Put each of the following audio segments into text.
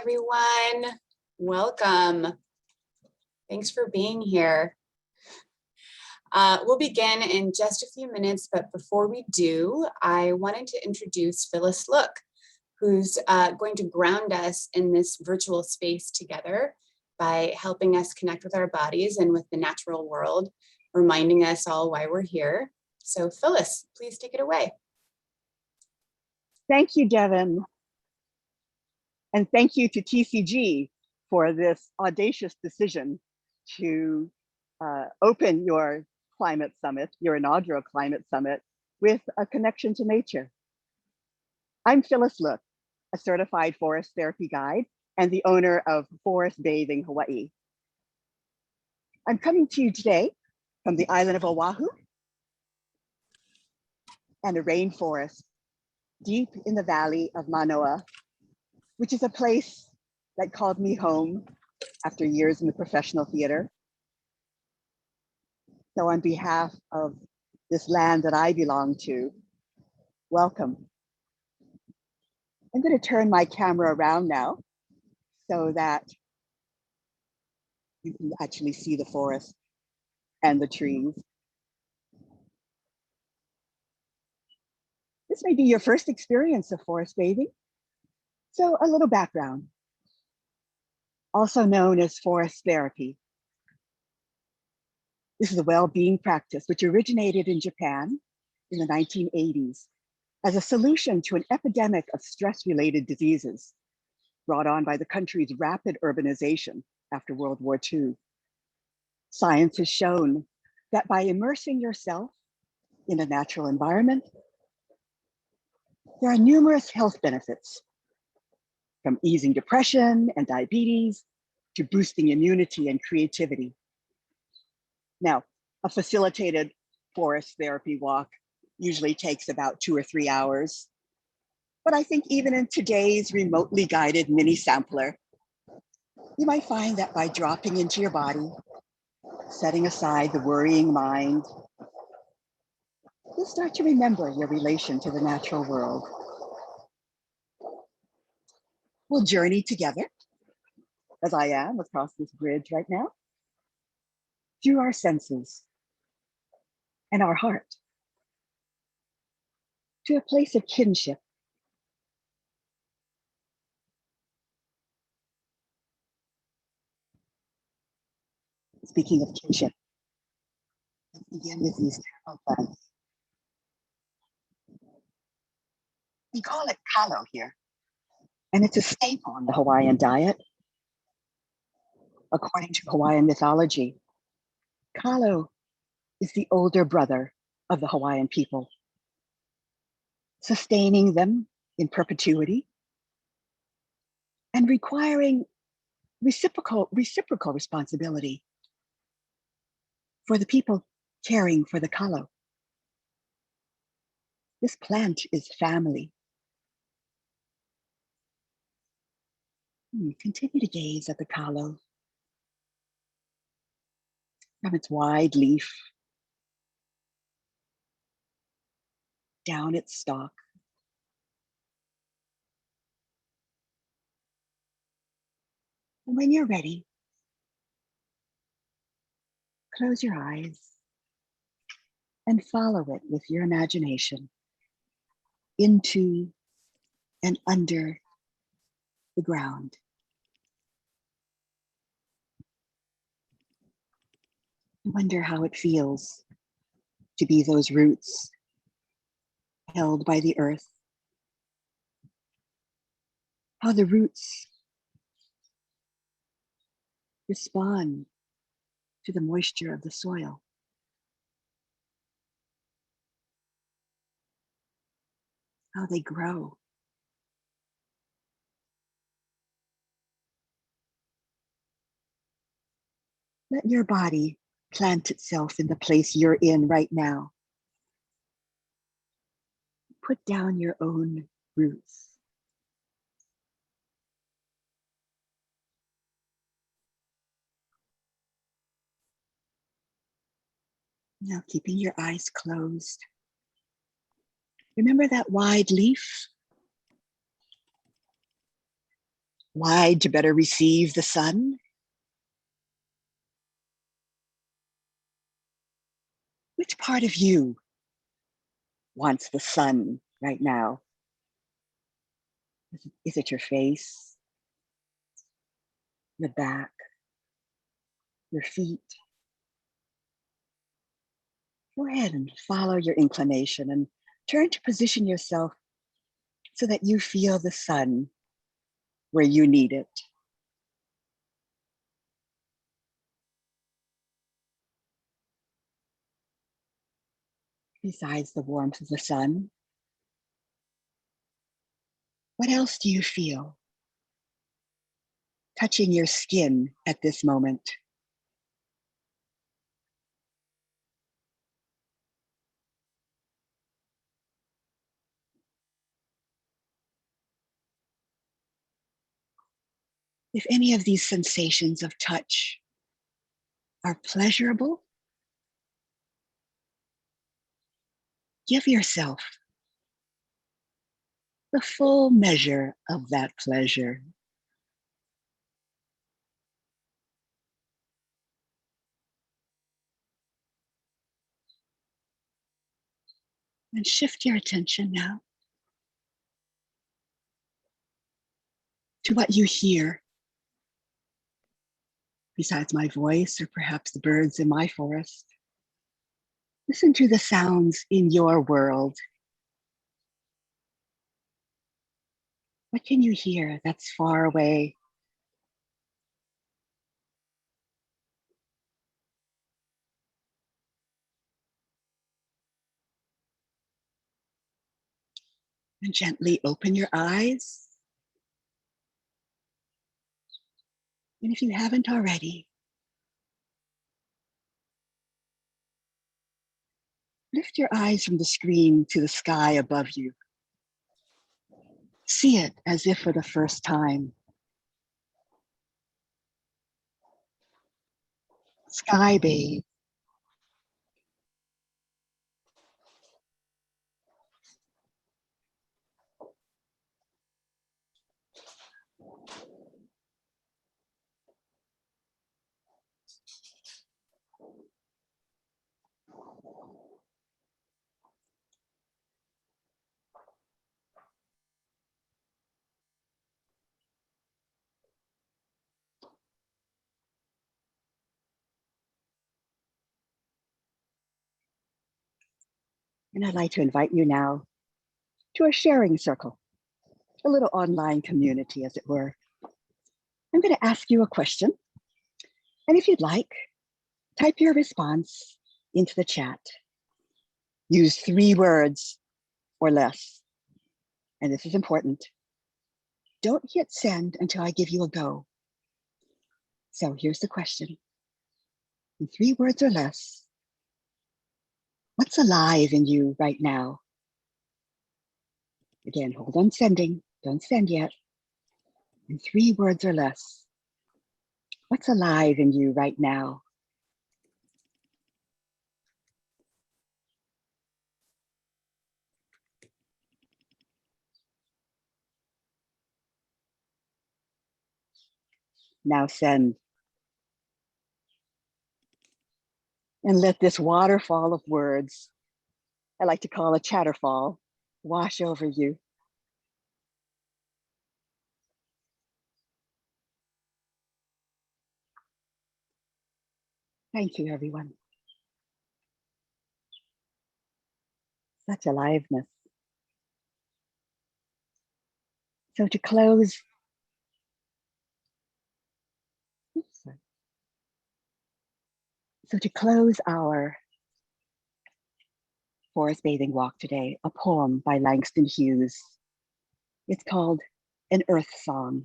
everyone. Welcome. Thanks for being here. We'll begin in just a few minutes, but before we do, I wanted to introduce Phyllis Look, who's going to ground us in this virtual space together by helping us connect with our bodies and with the natural world, reminding us all why we're here. So Phyllis, please take it away. Thank you, Devin. And thank you to TCG for this audacious decision to open your climate summit, your inaugural climate summit, with a connection to nature. I'm Phyllis Look, a certified forest therapy guide and the owner of Forest Bathing Hawaii. I'm coming to you today from the island of Oahu and a rainforest deep in the valley of Manoa, which is a place that called me home after years in the professional theater. So on behalf of this land that I belong to, welcome. I'm going to turn my camera around now so that you can actually see the forest and the trees. This may be your first experience of forest bathing. So a little background, also known as forest therapy. This is a well-being practice which originated in Japan in the 1980s as a solution to an epidemic of stress-related diseases brought on by the country's rapid urbanization after World War II. Science has shown that by immersing yourself in a natural environment, there are numerous health benefits, from easing depression and diabetes to boosting immunity and creativity. Now, a facilitated forest therapy walk usually takes about 2 or 3 hours. But I think even in today's remotely guided mini sampler, you might find that by dropping into your body, setting aside the worrying mind, you'll start to remember your relation to the natural world. We'll journey together, as I am across this bridge right now, through our senses and our heart to a place of kinship. Speaking of kinship, let's begin with these terrible plants. We call it kalo here, and it's a staple in the Hawaiian diet. According to Hawaiian mythology, kalo is the older brother of the Hawaiian people, sustaining them in perpetuity and requiring reciprocal responsibility for the people caring for the kalo. This plant is family. Continue to gaze at the kalo from its wide leaf, down its stalk, and when you're ready, close your eyes and follow it with your imagination into and under the ground. I wonder how it feels to be those roots held by the earth, how the roots respond to the moisture of the soil. How they grow. Let your body plant itself in the place you're in right now. Put down your own roots. Now, keeping your eyes closed. Remember that wide leaf? Wide to better receive the sun? Which part of you wants the sun right now? Is it your face, your back, your feet? Go ahead and follow your inclination and turn to position yourself so that you feel the sun where you need it. Besides the warmth of the sun, what else do you feel touching your skin at this moment? If any of these sensations of touch are pleasurable, give yourself the full measure of that pleasure. And shift your attention now to what you hear, besides my voice or perhaps the birds in my forest. Listen to the sounds in your world. What can you hear that's far away? And gently open your eyes. And if you haven't already, lift your eyes from the screen to the sky above you. See it as if for the first time. Sky bathe. And I'd like to invite you now to a sharing circle, a little online community, as it were. I'm going to ask you a question. And if you'd like, type your response into the chat. Use 3 words or less. And this is important. Don't hit send until I give you a go. So here's the question. In 3 words or less, what's alive in you right now? Again, hold on sending. Don't send yet. In 3 words or less, what's alive in you right now? Now send. And let this waterfall of words, I like to call a chatterfall, wash over you. Thank you, everyone. Such aliveness. So to close, our forest bathing walk today, a poem by Langston Hughes. It's called An Earth Song.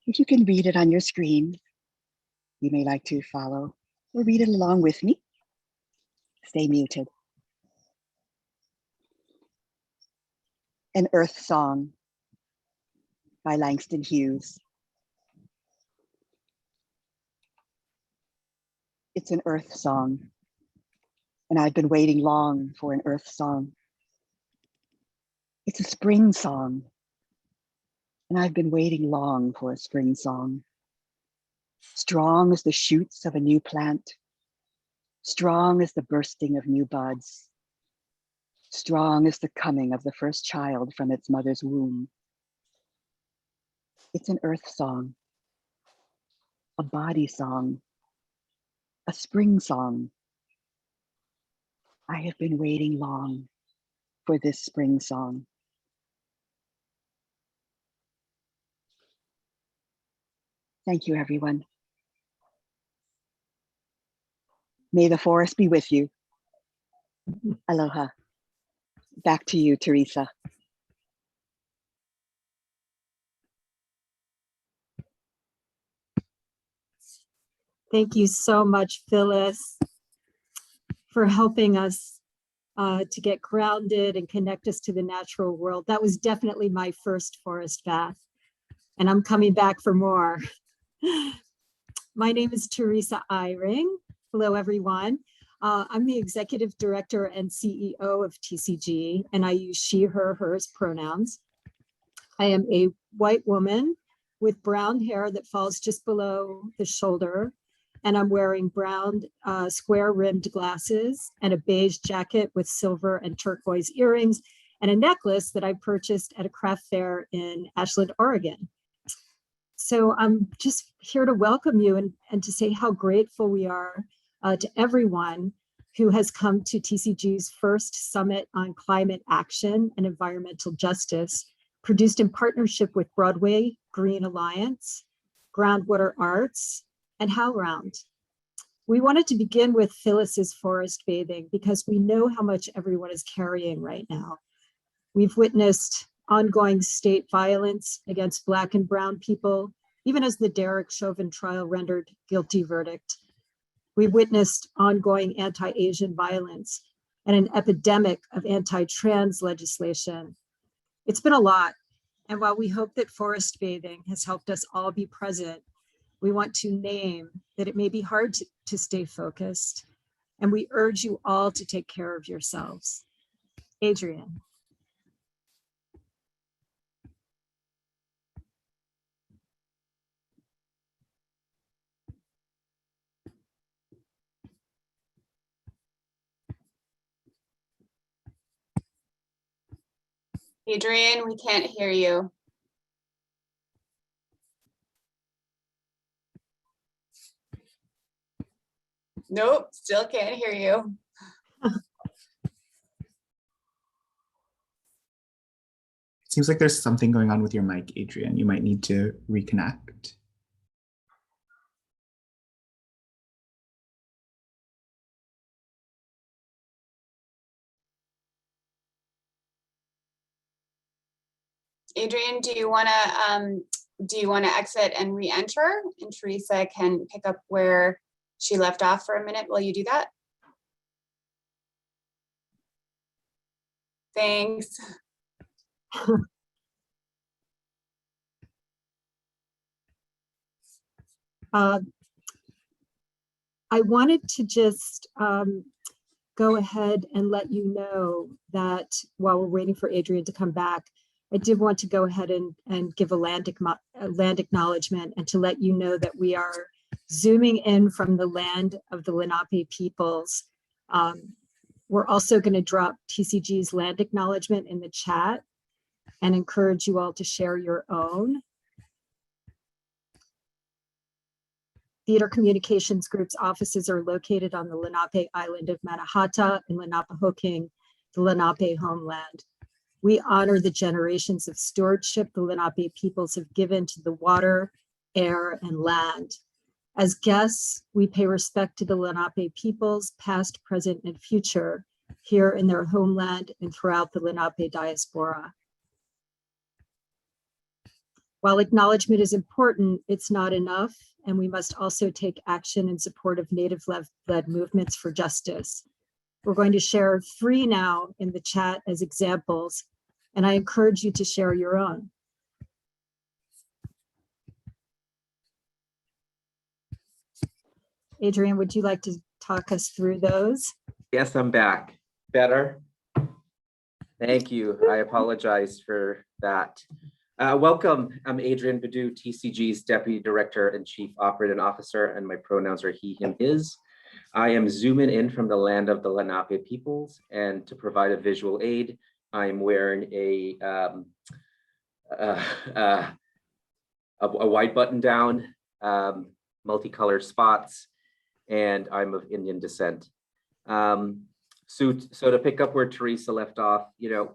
If you can read it on your screen, you may like to follow or read it along with me. Stay muted. An Earth Song by Langston Hughes. It's an earth song, and I've been waiting long for an earth song. It's a spring song, And I've been waiting long for a spring song. Strong as the shoots of a new plant, strong as the bursting of new buds, strong as the coming of the first child from its mother's womb. It's an earth song, a body song, a spring song. I have been waiting long for this spring song. Thank you, everyone. May the forest be with you. Aloha. Back to you, Teresa. Thank you so much, Phyllis, for helping us to get grounded and connect us to the natural world. That was definitely my first forest bath, and I'm coming back for more. My name is Teresa Eyring. Hello, everyone. I'm the Executive Director and CEO of TCG, and I use she, her, hers pronouns. I am a white woman with brown hair that falls just below the shoulder, and I'm wearing brown square-rimmed glasses and a beige jacket with silver and turquoise earrings and a necklace that I purchased at a craft fair in Ashland, Oregon. So I'm just here to welcome you and to say how grateful we are to everyone who has come to TCG's first summit on climate action and environmental justice, produced in partnership with Broadway Green Alliance, Groundwater Arts, and HowlRound. We wanted to begin with Phyllis's forest bathing because we know how much everyone is carrying right now. We've witnessed ongoing state violence against Black and Brown people, even as the Derek Chauvin trial rendered guilty verdict. We witnessed ongoing anti-Asian violence and an epidemic of anti-trans legislation. It's been a lot, and while we hope that forest bathing has helped us all be present, we want to name that it may be hard to stay focused, and we urge you all to take care of yourselves. Adrian. Adrian, we can't hear you. Nope, still can't hear you. Seems like there's something going on with your mic, Adrian. You might need to reconnect. Adrian, do you want to exit and re-enter? And Teresa can pick up where she left off for a minute while you do that. Thanks. I wanted to just go ahead and let you know that while we're waiting for Adrian to come back, I did want to go ahead and give a land acknowledgement and to let you know that we are zooming in from the land of the Lenape peoples. We're also going to drop TCG's land acknowledgement in the chat and encourage you all to share your own. Theater Communications Group's offices are located on the Lenape island of Manahata in Lenapehoking, the Lenape homeland. We honor the generations of stewardship the Lenape peoples have given to the water, air, and land. As guests, we pay respect to the Lenape peoples, past, present, and future, here in their homeland and throughout the Lenape diaspora. While acknowledgement is important, it's not enough, and we must also take action in support of Native-led movements for justice. We're going to share 3 now in the chat as examples, and I encourage you to share your own. Adrian, would you like to talk us through those? Yes, I'm back. Better? Thank you. I apologize for that. Welcome, I'm Adrian Badu, TCG's Deputy Director and Chief Operating Officer, and my pronouns are he, him, his. I am zooming in from the land of the Lenape peoples, and to provide a visual aid, I am wearing a white button down, multicolored spots, and I'm of Indian descent. So to pick up where Teresa left off,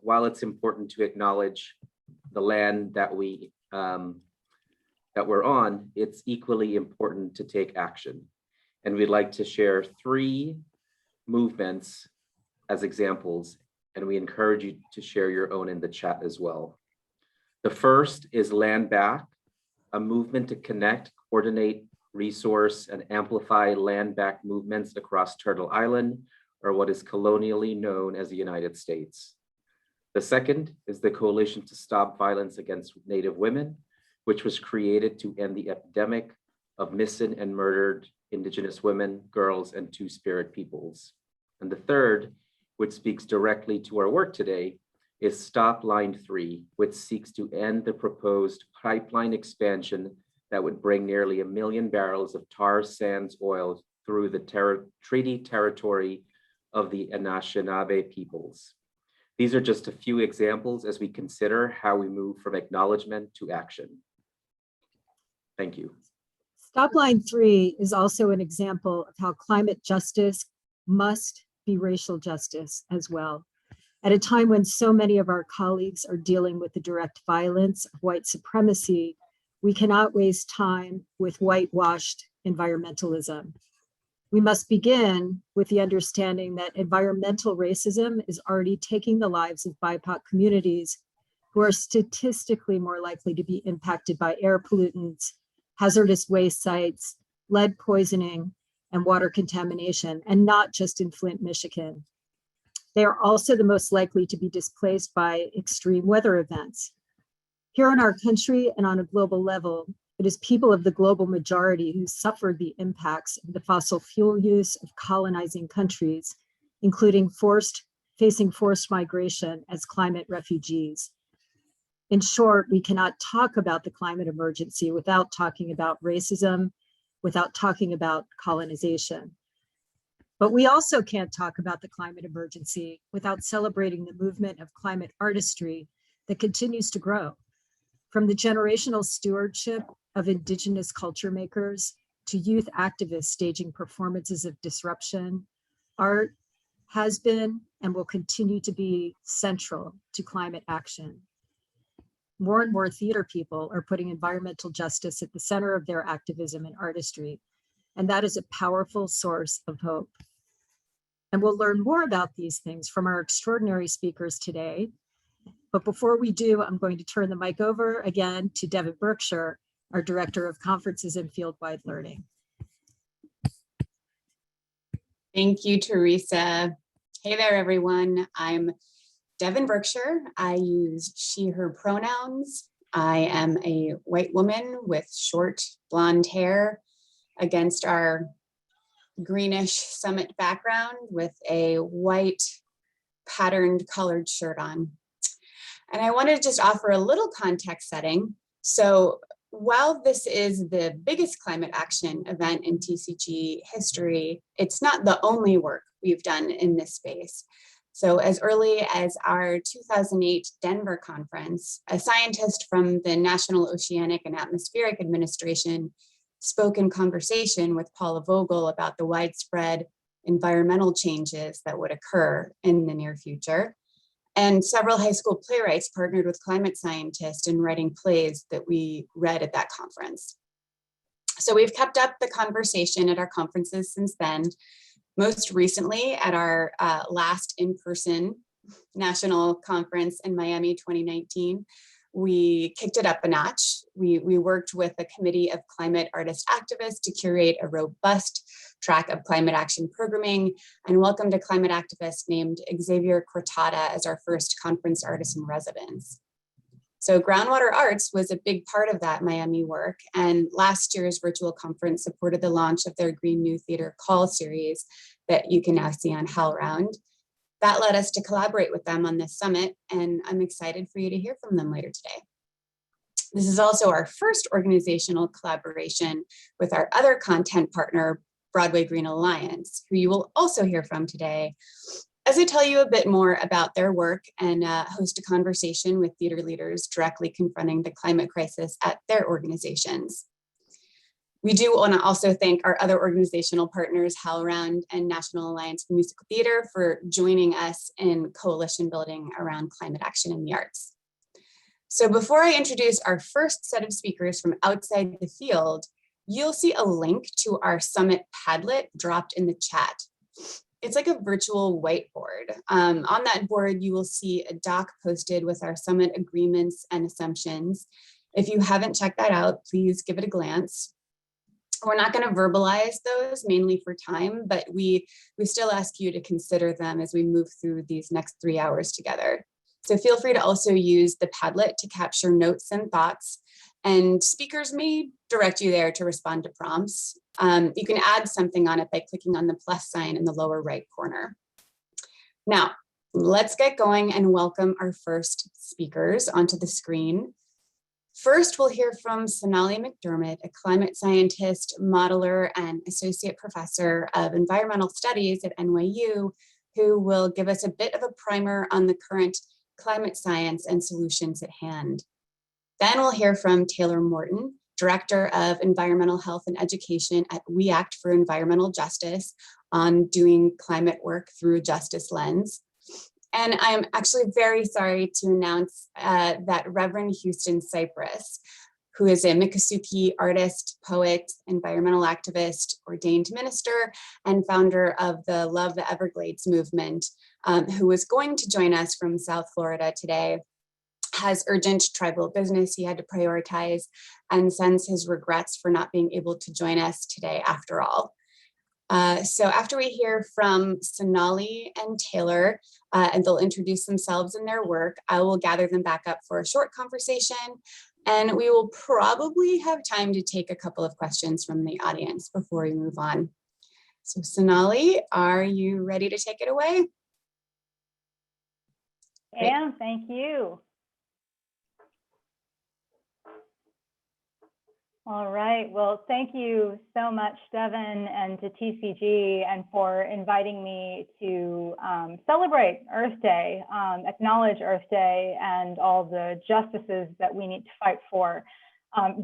while it's important to acknowledge the land that we're on, it's equally important to take action. And we'd like to share 3 movements as examples, and we encourage you to share your own in the chat as well. The first is Land Back, a movement to connect, coordinate, resource, and amplify land back movements across Turtle Island, or what is colonially known as the United States. The second is the Coalition to Stop Violence Against Native Women, which was created to end the epidemic of missing and murdered Indigenous women, girls, and Two-Spirit peoples. And the third, which speaks directly to our work today, is Stop Line 3, which seeks to end the proposed pipeline expansion that would bring nearly 1 million barrels of tar sands oil through the treaty territory of the Anishinaabe peoples. These are just a few examples as we consider how we move from acknowledgement to action. Thank you. Stop Line 3 is also an example of how climate justice must be racial justice as well. At a time when so many of our colleagues are dealing with the direct violence of white supremacy, we cannot waste time with whitewashed environmentalism. We must begin with the understanding that environmental racism is already taking the lives of BIPOC communities who are statistically more likely to be impacted by air pollutants, hazardous waste sites, lead poisoning, and water contamination, and not just in Flint, Michigan. They are also the most likely to be displaced by extreme weather events. Here in our country and on a global level, it is people of the global majority who suffered the impacts of the fossil fuel use of colonizing countries, including facing forced migration as climate refugees. In short, we cannot talk about the climate emergency without talking about racism, without talking about colonization. But we also can't talk about the climate emergency without celebrating the movement of climate artistry that continues to grow. From the generational stewardship of Indigenous culture makers to youth activists staging performances of disruption, art has been and will continue to be central to climate action. More and more theater people are putting environmental justice at the center of their activism and artistry, and that is a powerful source of hope. And we'll learn more about these things from our extraordinary speakers today. But before we do, I'm going to turn the mic over again to Devin Berkshire, our Director of Conferences and Fieldwide Learning. Thank you, Teresa. Hey there, everyone. I'm Devin Berkshire. I use she, her pronouns. I am a white woman with short blonde hair against our greenish summit background with a white patterned colored shirt on. And I wanted to just offer a little context setting. So while this is the biggest climate action event in TCG history, it's not the only work we've done in this space. So as early as our 2008 Denver conference, a scientist from the National Oceanic and Atmospheric Administration spoke in conversation with Paula Vogel about the widespread environmental changes that would occur in the near future. And several high school playwrights partnered with climate scientists in writing plays that we read at that conference. So we've kept up the conversation at our conferences since then. Most recently at our last in-person national conference in Miami 2019, we kicked it up a notch. We worked with a committee of climate artist activists to curate a robust track of climate action programming and welcomed a climate activist named Xavier Cortada as our first conference artist in residence. So Groundwater Arts was a big part of that Miami work, and last year's virtual conference supported the launch of their Green New Theater Call series that you can now see on HowlRound. That led us to collaborate with them on this summit, and I'm excited for you to hear from them later today. This is also our first organizational collaboration with our other content partner, Broadway Green Alliance, who you will also hear from today, as I tell you a bit more about their work and host a conversation with theater leaders directly confronting the climate crisis at their organizations. We do want to also thank our other organizational partners, HowlRound and National Alliance for Musical Theater, for joining us in coalition building around climate action in the arts. So before I introduce our first set of speakers from outside the field, you'll see a link to our summit Padlet dropped in the chat. It's like a virtual whiteboard. On that board, you will see a doc posted with our summit agreements and assumptions. If you haven't checked that out, please give it a glance. We're not going to verbalize those, mainly for time, but we still ask you to consider them as we move through these next 3 hours together. So feel free to also use the Padlet to capture notes and thoughts, and speakers may direct you there to respond to prompts. You can add something on it by clicking on the plus sign in the lower right corner. Now, let's get going and welcome our first speakers onto the screen. First, we'll hear from Sonali McDermott, a climate scientist, modeler, and associate professor of environmental studies at NYU, who will give us a bit of a primer on the current climate science and solutions at hand. Then we'll hear from Taylor Morton, Director of Environmental Health and Education at We Act for Environmental Justice, on doing climate work through a justice lens. And I'm actually very sorry to announce that Reverend Houston Cypress, who is a Miccosukee artist, poet, environmental activist, ordained minister, and founder of the Love the Everglades movement, who was going to join us from South Florida today, has urgent tribal business he had to prioritize, and sends his regrets for not being able to join us today after all. So after we hear from Sonali and Taylor, and they'll introduce themselves and their work, I will gather them back up for a short conversation, and we will probably have time to take a couple of questions from the audience before we move on. So Sonali, are you ready to take it away? I am, thank you. All right, well, thank you so much, Devin, and to TCG, and for inviting me to celebrate Earth Day, acknowledge Earth Day, and all the justices that we need to fight for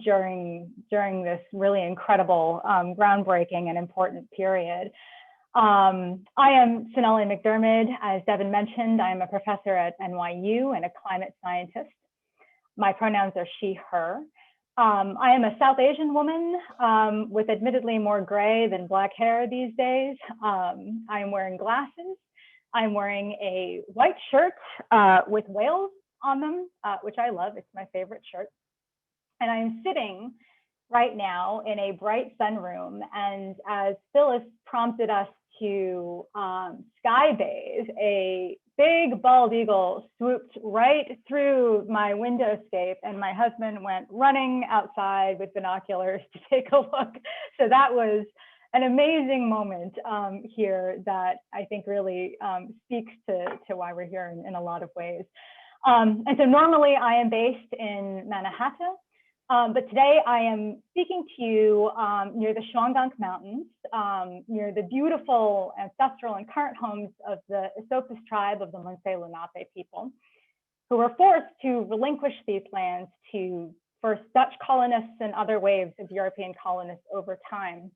during this really incredible, groundbreaking and important period. I am Sonali McDermott. As Devin mentioned, I'm a professor at NYU and a climate scientist. My pronouns are she, her. I am a South Asian woman with admittedly more gray than black hair these days. I'm wearing glasses. I'm wearing a white shirt with whales on them, which I love. It's my favorite shirt. And I'm sitting right now in a bright sunroom. And as Phyllis prompted us to sky bathe, a big bald eagle swooped right through my windowscape, and my husband went running outside with binoculars to take a look. So that was an amazing moment here that I think really speaks to why we're here in a lot of ways. And so normally I am based in Manahata, but today I am speaking to you near the Shawangunk Mountains, near the beautiful ancestral and current homes of the Esopus tribe of the Munsee Lenape people, who were forced to relinquish these lands to first Dutch colonists and other waves of European colonists over time.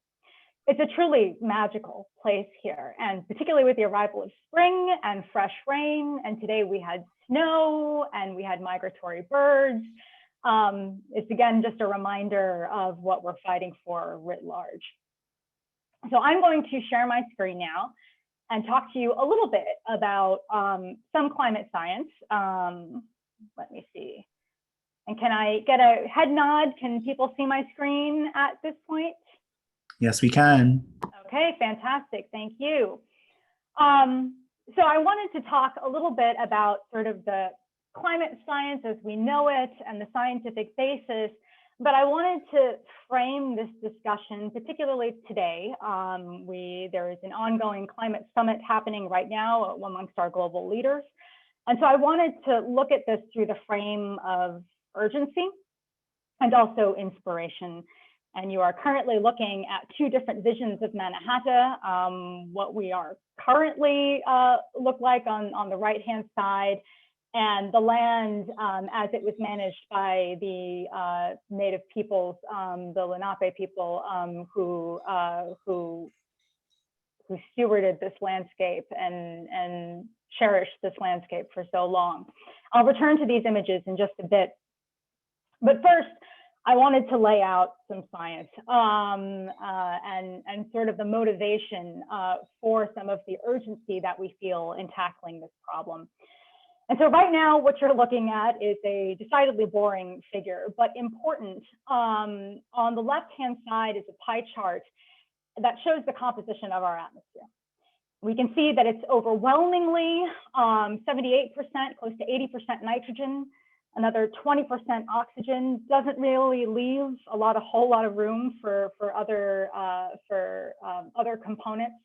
It's a truly magical place here, and particularly with the arrival of spring and fresh rain, and today we had snow and we had migratory birds. It's again just a reminder of what we're fighting for writ large. So I'm going to share my screen now and talk to you a little bit about some climate science. Let me see. And can I get a head nod? Can people see my screen at this point? Yes, we can. Okay, fantastic. Thank you. So I wanted to talk a little bit about sort of the climate science as we know it and the scientific basis, but I wanted to frame this discussion, particularly today. There is an ongoing climate summit happening right now amongst our global leaders. And so I wanted to look at this through the frame of urgency and also inspiration. And you are currently looking at two different visions of Manahata, what we are currently look like on the right-hand side, and the land as it was managed by the native peoples, the Lenape people, who stewarded this landscape and cherished this landscape for so long. I'll return to these images in just a bit. But first, I wanted to lay out some science and sort of the motivation for some of the urgency that we feel in tackling this problem. And so right now, what you're looking at is a decidedly boring figure, but important. On the left-hand side is a pie chart that shows the composition of our atmosphere. We can see that it's overwhelmingly 78%, close to 80% nitrogen, another 20% oxygen. Doesn't really leave a whole lot of room for other components.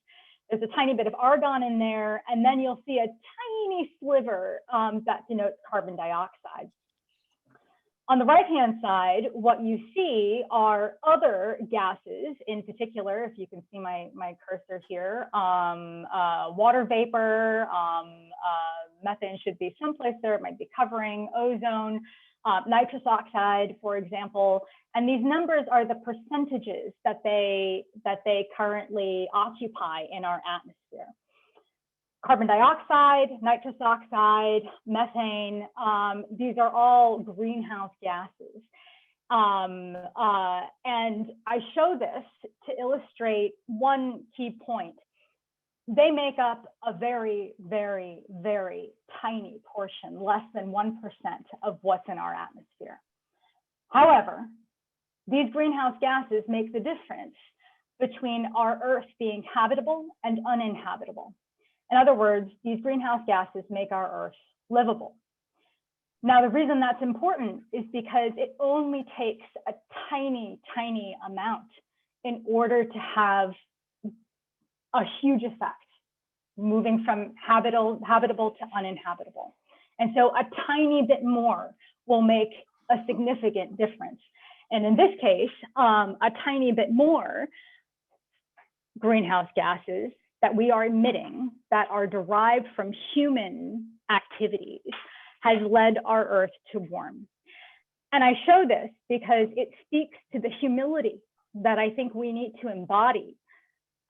There's a tiny bit of argon in there, and then you'll see a tiny sliver that denotes carbon dioxide. On the right-hand side, what you see are other gases, in particular, if you can see my cursor here, water vapor, methane should be someplace there, it might be covering, ozone, nitrous oxide, for example. And these numbers are the percentages that they currently occupy in our atmosphere. Carbon dioxide, nitrous oxide, methane, these are all greenhouse gases. And I show this to illustrate one key point. They make up a very, very, very tiny portion, less than 1% of what's in our atmosphere. However, these greenhouse gases make the difference between our Earth being habitable and uninhabitable. In other words, these greenhouse gases make our Earth livable. Now, the reason that's important is because it only takes a tiny, tiny amount in order to have a huge effect, moving from habitable to uninhabitable. And so a tiny bit more will make a significant difference. And in this case, a tiny bit more greenhouse gases that we are emitting that are derived from human activities has led our Earth to warm. And I show this because it speaks to the humility that I think we need to embody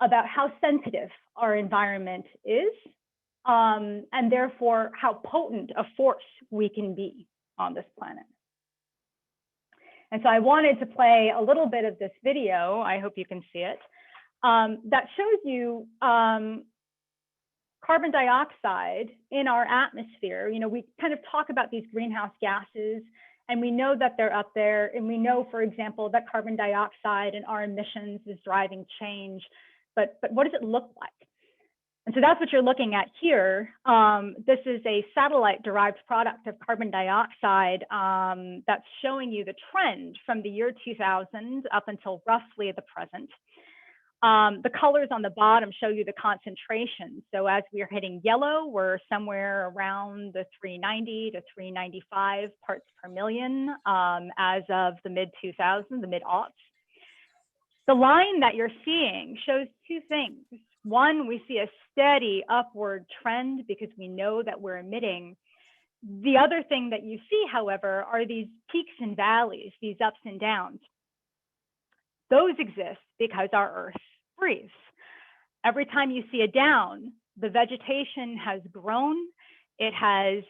about how sensitive our environment is, and therefore how potent a force we can be on this planet. And so I wanted to play a little bit of this video, I hope you can see it, that shows you carbon dioxide in our atmosphere. You know, we kind of talk about these greenhouse gases, and we know that they're up there, and we know, for example, that carbon dioxide and our emissions is driving change, but what does it look like? And so that's what you're looking at here. This is a satellite-derived product of carbon dioxide that's showing you the trend from the year 2000 up until roughly the present. The colors on the bottom show you the concentration. So as we are hitting yellow, we're somewhere around the 390 to 395 parts per million as of the mid-2000s, the mid-aughts. The line that you're seeing shows two things. One, we see a steady upward trend because we know that we're emitting. The other thing that you see, however, are these peaks and valleys, these ups and downs. Those exist because our Earth breathes. Every time you see a down, the vegetation has grown, it has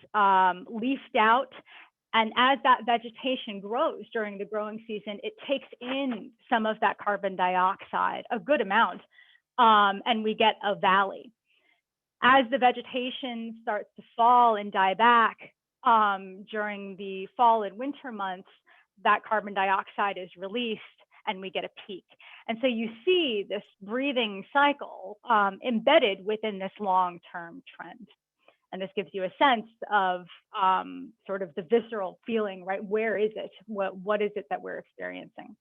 leafed out, and as that vegetation grows during the growing season, it takes in some of that carbon dioxide, a good amount, and we get a valley. As the vegetation starts to fall and die back during the fall and winter months, that carbon dioxide is released and we get a peak. And so you see this breathing cycle embedded within this long-term trend. And this gives you a sense of sort of the visceral feeling, right? Where is it? What is it that we're experiencing?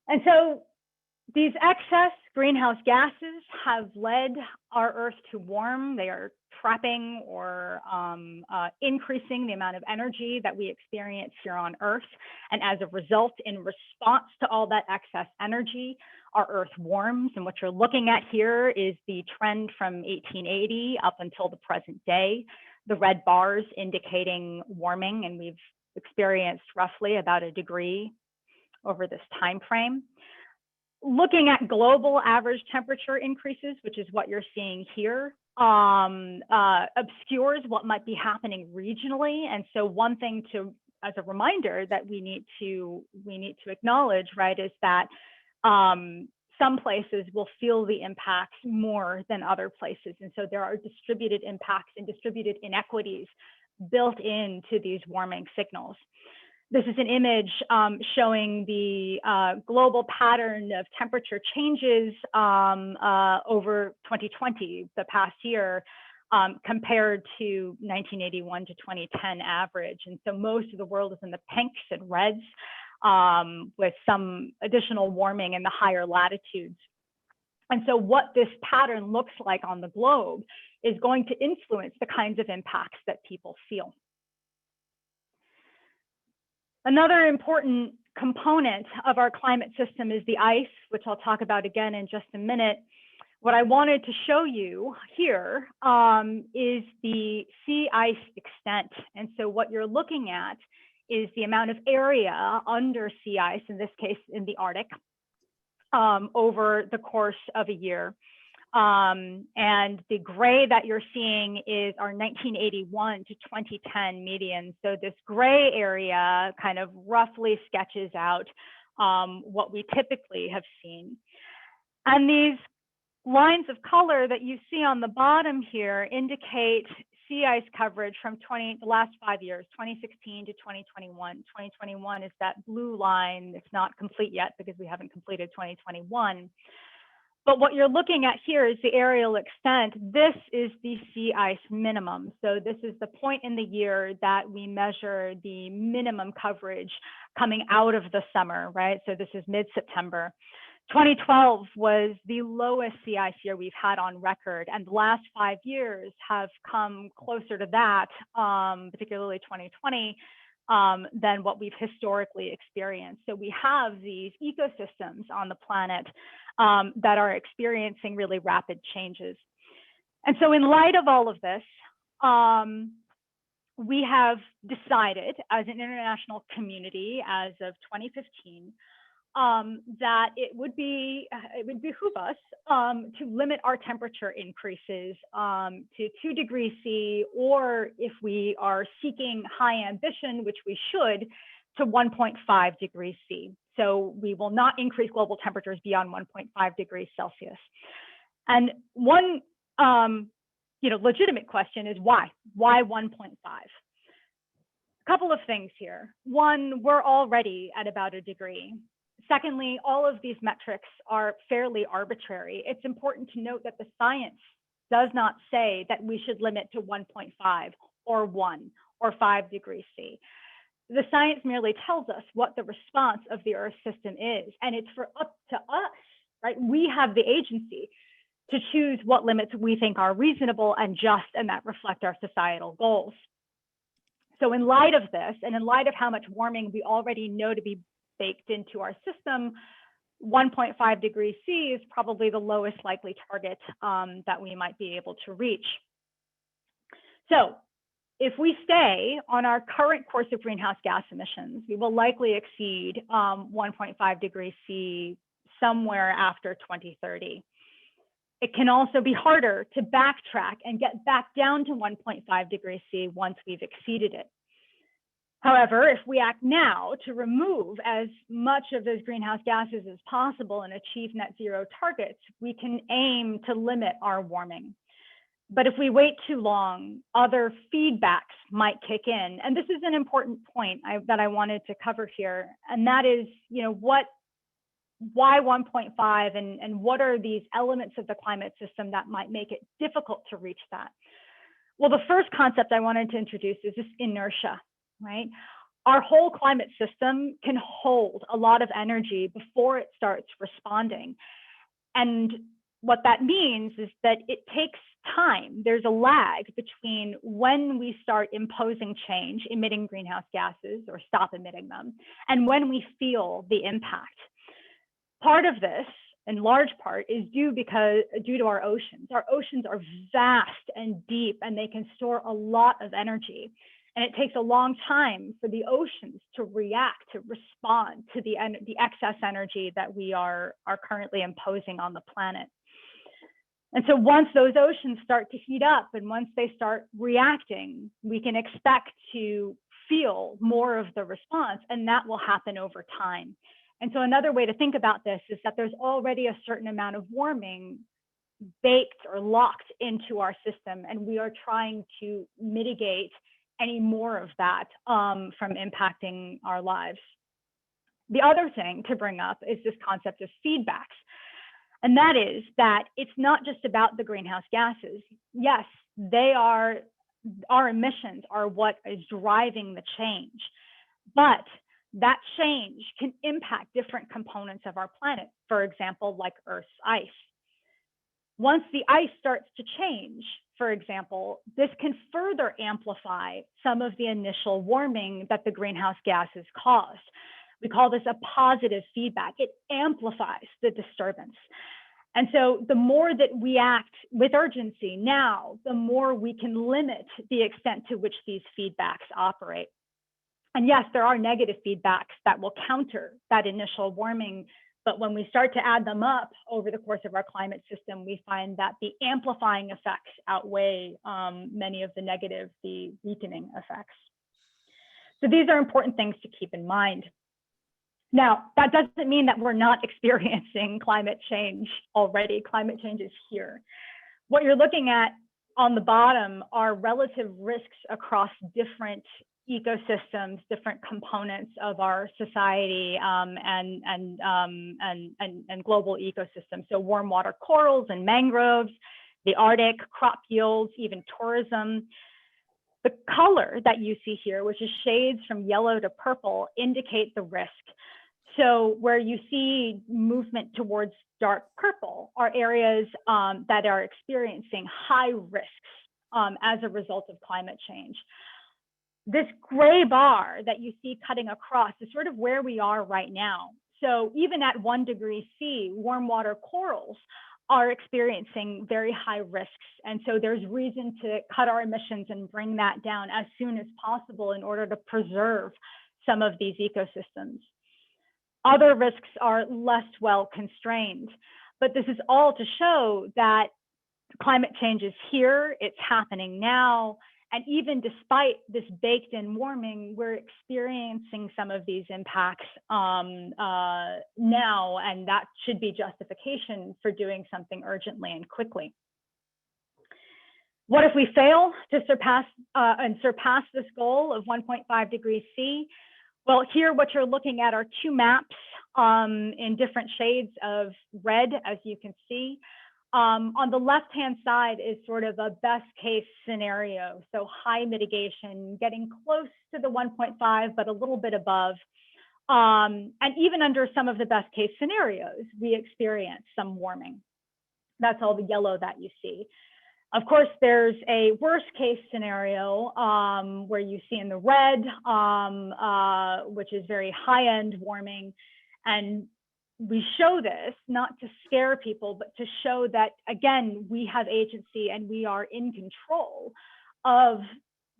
And so These excess greenhouse gases have led our Earth to warm. They are trapping or increasing the amount of energy that we experience here on Earth. And as a result, in response to all that excess energy, our Earth warms. And what you're looking at here is the trend from 1880 up until the present day. The red bars indicating warming, and we've experienced roughly about a degree over this time frame. Looking at global average temperature increases, which is what you're seeing here, obscures what might be happening regionally. And so one thing to, as a reminder that we need to acknowledge, right, is that some places will feel the impacts more than other places. And so there are distributed impacts and distributed inequities built into these warming signals. This is an image showing the global pattern of temperature changes over 2020, the past year, compared to 1981 to 2010 average. And so most of the world is in the pinks and reds, with some additional warming in the higher latitudes. And so what this pattern looks like on the globe is going to influence the kinds of impacts that people feel. Another important component of our climate system is the ice, which I'll talk about again in just a minute. What I wanted to show you here is the sea ice extent. And so what you're looking at is the amount of area under sea ice, in this case in the Arctic, over the course of a year. And the gray that you're seeing is our 1981 to 2010 median. So this gray area kind of roughly sketches out what we typically have seen. And these lines of color that you see on the bottom here indicate sea ice coverage from the last 5 years, 2016 to 2021. 2021 is that blue line. It's not complete yet because we haven't completed 2021. But what you're looking at here is the areal extent. This is the sea ice minimum. So this is the point in the year that we measure the minimum coverage coming out of the summer, right? So this is mid-September. 2012 was the lowest sea ice year we've had on record, and the last 5 years have come closer to that, particularly 2020, than what we've historically experienced. So we have these ecosystems on the planet that are experiencing really rapid changes. And so in light of all of this, we have decided as an international community as of 2015 that it would behoove us to limit our temperature increases to 2 degrees C, or if we are seeking high ambition, which we should, to 1.5 degrees C. So we will not increase global temperatures beyond 1.5 degrees Celsius. And one legitimate question is why? Why 1.5? A couple of things here. One, we're already at about a degree. Secondly, all of these metrics are fairly arbitrary. It's important to note that the science does not say that we should limit to 1.5 or 1 or 5 degrees C. The science merely tells us what the response of the Earth system is, and it's up to us, right? We have the agency to choose what limits we think are reasonable and just, and that reflect our societal goals. So in light of this, and in light of how much warming we already know to be baked into our system, 1.5 degrees C is probably the lowest likely target that we might be able to reach. So if we stay on our current course of greenhouse gas emissions, we will likely exceed 1.5 degrees C somewhere after 2030. It can also be harder to backtrack and get back down to 1.5 degrees C once we've exceeded it. However, if we act now to remove as much of those greenhouse gases as possible and achieve net zero targets, we can aim to limit our warming. But if we wait too long, other feedbacks might kick in. And this is an important point that I wanted to cover here. And that is, why 1.5 and what are these elements of the climate system that might make it difficult to reach that? Well, the first concept I wanted to introduce is this inertia, right? our whole climate system can hold a lot of energy before it starts responding. And what that means is that it takes time. There's a lag between when we start imposing change, emitting greenhouse gases or stop emitting them, and when we feel the impact. Part of this, in large part, is due to our oceans. Our oceans are vast and deep, and they can store a lot of energy. And it takes a long time for the oceans to react, to respond to the excess energy that we are currently imposing on the planet. And so once those oceans start to heat up and once they start reacting, we can expect to feel more of the response, and that will happen over time. And so another way to think about this is that there's already a certain amount of warming baked or locked into our system, and we are trying to mitigate any more of that from impacting our lives. The other thing to bring up is this concept of feedbacks. And that is that it's not just about the greenhouse gases. Yes, our emissions are what is driving the change, but that change can impact different components of our planet, for example, like Earth's ice. Once the ice starts to change, for example, this can further amplify some of the initial warming that the greenhouse gases caused. We call this a positive feedback. It amplifies the disturbance. And so the more that we act with urgency now, the more we can limit the extent to which these feedbacks operate. And yes, there are negative feedbacks that will counter that initial warming, but when we start to add them up over the course of our climate system, we find that the amplifying effects outweigh many of the negative, the weakening effects. So these are important things to keep in mind. Now, that doesn't mean that we're not experiencing climate change already. Climate change is here. What you're looking at on the bottom are relative risks across different ecosystems, different components of our society and global ecosystems. So warm water corals and mangroves, the Arctic, crop yields, even tourism. The color that you see here, which is shades from yellow to purple, indicate the risk. So where you see movement towards dark purple are areas that are experiencing high risks as a result of climate change. This gray bar that you see cutting across is sort of where we are right now. So even at 1 degree C, warm water corals are experiencing very high risks. And so there's reason to cut our emissions and bring that down as soon as possible in order to preserve some of these ecosystems. Other risks are less well constrained, but this is all to show that climate change is here, it's happening now, and even despite this baked in warming, we're experiencing some of these impacts now, and that should be justification for doing something urgently and quickly. What if we fail to surpass this goal of 1.5 degrees C? Well, here what you're looking at are two maps in different shades of red, as you can see. On the left-hand side is sort of a best case scenario. So high mitigation, getting close to the 1.5, but a little bit above. And even under some of the best case scenarios, we experience some warming. That's all the yellow that you see. Of course, there's a worst case scenario where you see in the red, which is very high end warming. And we show this not to scare people, but to show that, again, we have agency and we are in control of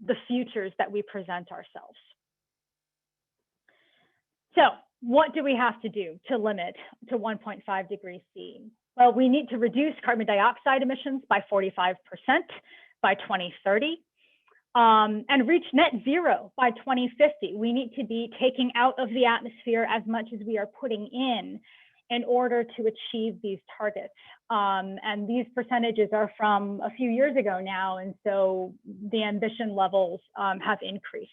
the futures that we present ourselves. So what do we have to do to limit to 1.5 degrees C? Well, we need to reduce carbon dioxide emissions by 45% by 2030 and reach net zero by 2050. We need to be taking out of the atmosphere as much as we are putting in order to achieve these targets. And these percentages are from a few years ago now, and so the ambition levels have increased.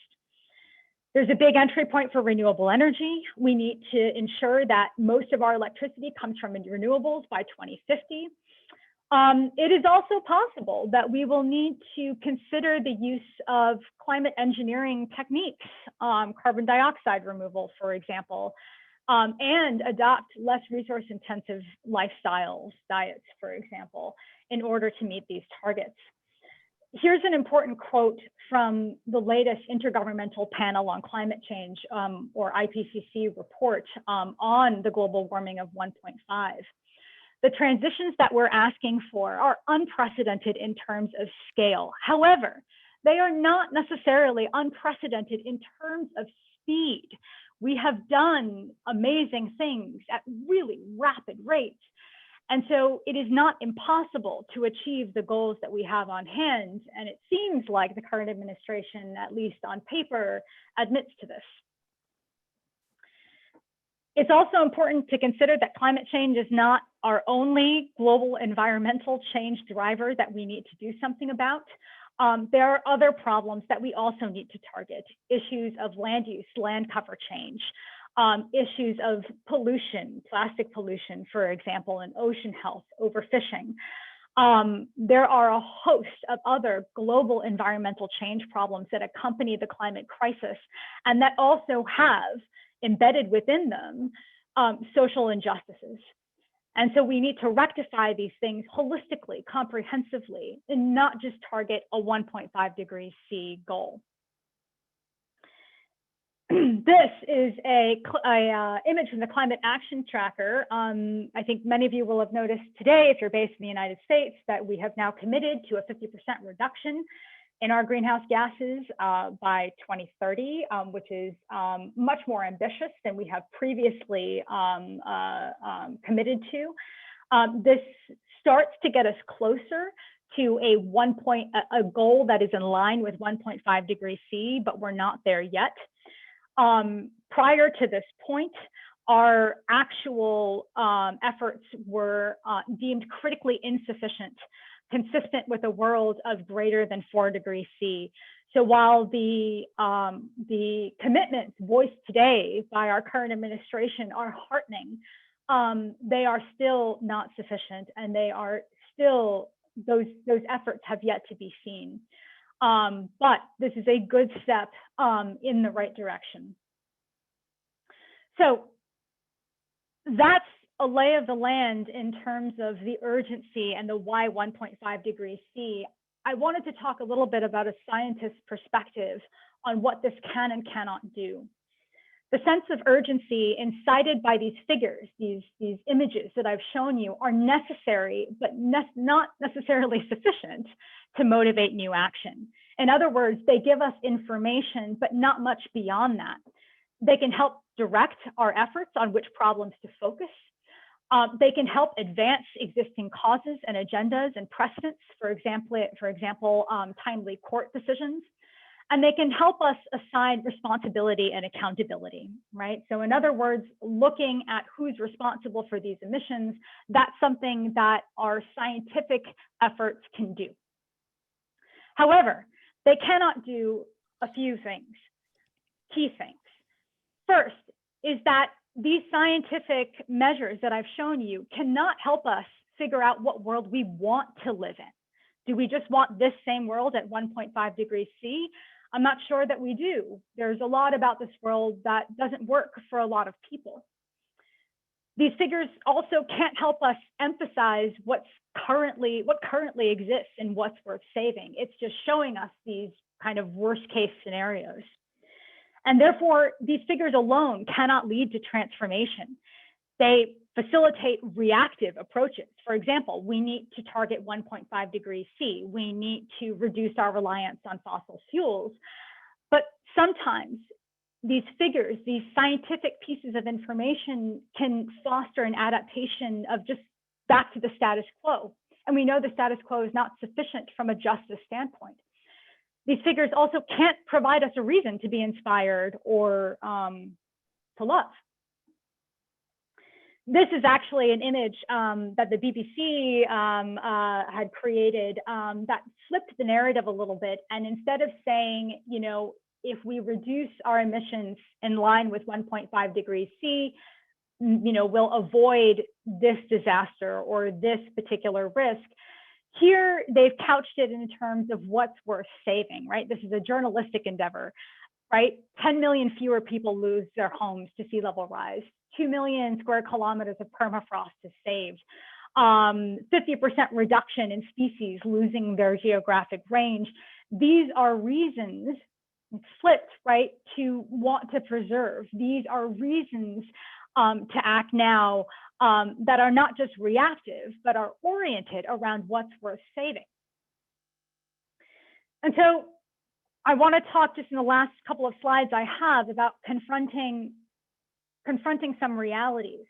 There's a big entry point for renewable energy. We need to ensure that most of our electricity comes from renewables by 2050. It is also possible that we will need to consider the use of climate engineering techniques, carbon dioxide removal, for example, and adopt less resource-intensive lifestyles, diets, for example, in order to meet these targets. Here's an important quote from the latest Intergovernmental Panel on Climate Change, or IPCC report on the global warming of 1.5. The transitions that we're asking for are unprecedented in terms of scale. However, they are not necessarily unprecedented in terms of speed. We have done amazing things at really rapid rates. And so it is not impossible to achieve the goals that we have on hand. And it seems like the current administration, at least on paper, admits to this. It's also important to consider that climate change is not our only global environmental change driver that we need to do something about. There are other problems that we also need to target: issues of land use, land cover change, issues of pollution, plastic pollution, for example, and ocean health, overfishing. There are a host of other global environmental change problems that accompany the climate crisis, and that also have embedded within them social injustices. And so we need to rectify these things holistically, comprehensively, and not just target a 1.5 degrees C goal. This is a image from the Climate Action Tracker. I think many of you will have noticed today, if you're based in the United States, that we have now committed to a 50% reduction in our greenhouse gases by 2030, which is much more ambitious than we have previously committed to. This starts to get us closer to a goal that is in line with 1.5 degrees C, but we're not there yet. Prior to this point, our actual efforts were deemed critically insufficient, consistent with a world of greater than 4 degrees C. So while the commitments voiced today by our current administration are heartening, they are still not sufficient, and they are still, those efforts have yet to be seen. But this is a good step in the right direction. So that's a lay of the land in terms of the urgency and the why 1.5 degrees C. I wanted to talk a little bit about a scientist's perspective on what this can and cannot do. The sense of urgency incited by these figures, these images that I've shown you, are necessary, but not necessarily sufficient to motivate new action. In other words, they give us information, but not much beyond that. They can help direct our efforts on which problems to focus. They can help advance existing causes and agendas and precedents, for example, timely court decisions. And they can help us assign responsibility and accountability, right? So in other words, looking at who's responsible for these emissions, that's something that our scientific efforts can do. However, they cannot do a few things, key things. First is that these scientific measures that I've shown you cannot help us figure out what world we want to live in. Do we just want this same world at 1.5 degrees C? I'm not sure that we do. There's a lot about this world that doesn't work for a lot of people. These figures also can't help us emphasize what currently exists and what's worth saving. It's just showing us these kind of worst case scenarios. And therefore, these figures alone cannot lead to transformation. They facilitate reactive approaches. For example, we need to target 1.5 degrees C. We need to reduce our reliance on fossil fuels. But sometimes these figures, these scientific pieces of information, can foster an adaptation of just back to the status quo. And we know the status quo is not sufficient from a justice standpoint. These figures also can't provide us a reason to be inspired or to love. This is actually an image that the BBC had created that flipped the narrative a little bit. And instead of saying, you know, if we reduce our emissions in line with 1.5 degrees C, will avoid this disaster or this particular risk. Here, they've couched it in terms of what's worth saving, right? This is a journalistic endeavor, right? 10 million fewer people lose their homes to sea level rise. 2 million square kilometers of permafrost is saved. 50% reduction in species losing their geographic range. These are reasons, flipped, right, to want to preserve. These are reasons to act now that are not just reactive, but are oriented around what's worth saving. And so I want to talk just in the last couple of slides I have about confronting some realities.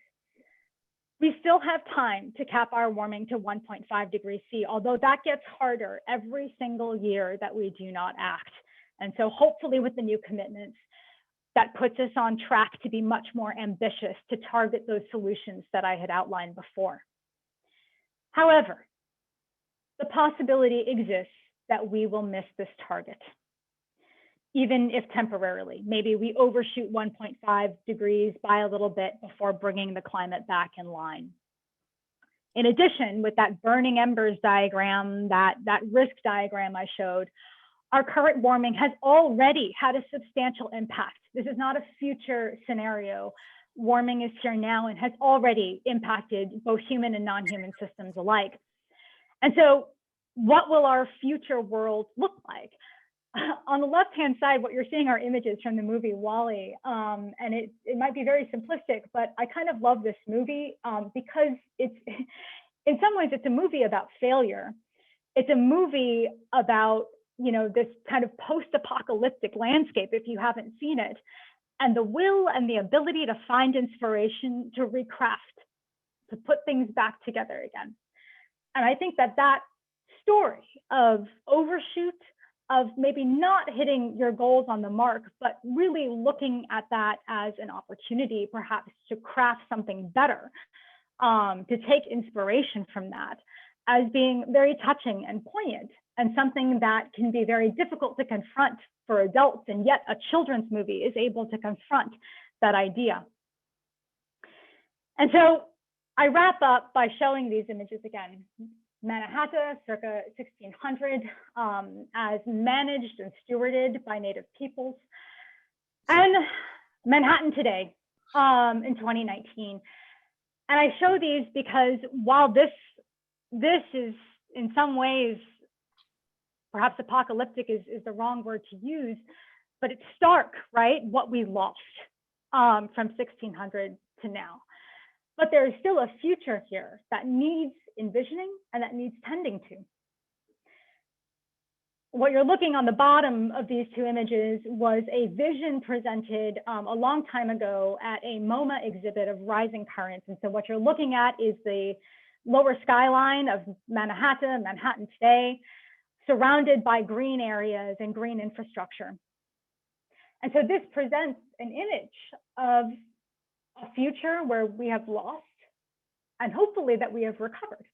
We still have time to cap our warming to 1.5 degrees C, although that gets harder every single year that we do not act. And so hopefully with the new commitments, that puts us on track to be much more ambitious to target those solutions that I had outlined before. However, the possibility exists that we will miss this target, even if temporarily. Maybe we overshoot 1.5 degrees by a little bit before bringing the climate back in line. In addition, with that burning embers diagram, that risk diagram I showed, our current warming has already had a substantial impact. This is not a future scenario. Warming is here now and has already impacted both human and non-human systems alike. And so what will our future world look like? On the left-hand side, what you're seeing are images from the movie WALL-E. And it might be very simplistic, but I kind of love this movie because it's, in some ways, it's a movie about failure. It's a movie about this kind of post-apocalyptic landscape, if you haven't seen it, and the will and the ability to find inspiration, to recraft, to put things back together again. And I think that story of overshoot, of maybe not hitting your goals on the mark, but really looking at that as an opportunity, perhaps to craft something better, to take inspiration from that, as being very touching and poignant, and something that can be very difficult to confront for adults, and yet a children's movie is able to confront that idea. And so I wrap up by showing these images again. Manahata, circa 1600, as managed and stewarded by Native peoples, and Manhattan today, in 2019. And I show these because while this is in some ways, perhaps apocalyptic is the wrong word to use, but it's stark, right? What we lost from 1600 to now. But there is still a future here that needs envisioning and that needs tending to. What you're looking on the bottom of these two images was a vision presented a long time ago at a MoMA exhibit of rising currents. And so what you're looking at is the lower skyline of Manahata, Manhattan today, surrounded by green areas and green infrastructure. And so this presents an image of a future where we have lost, and hopefully that we have recovered,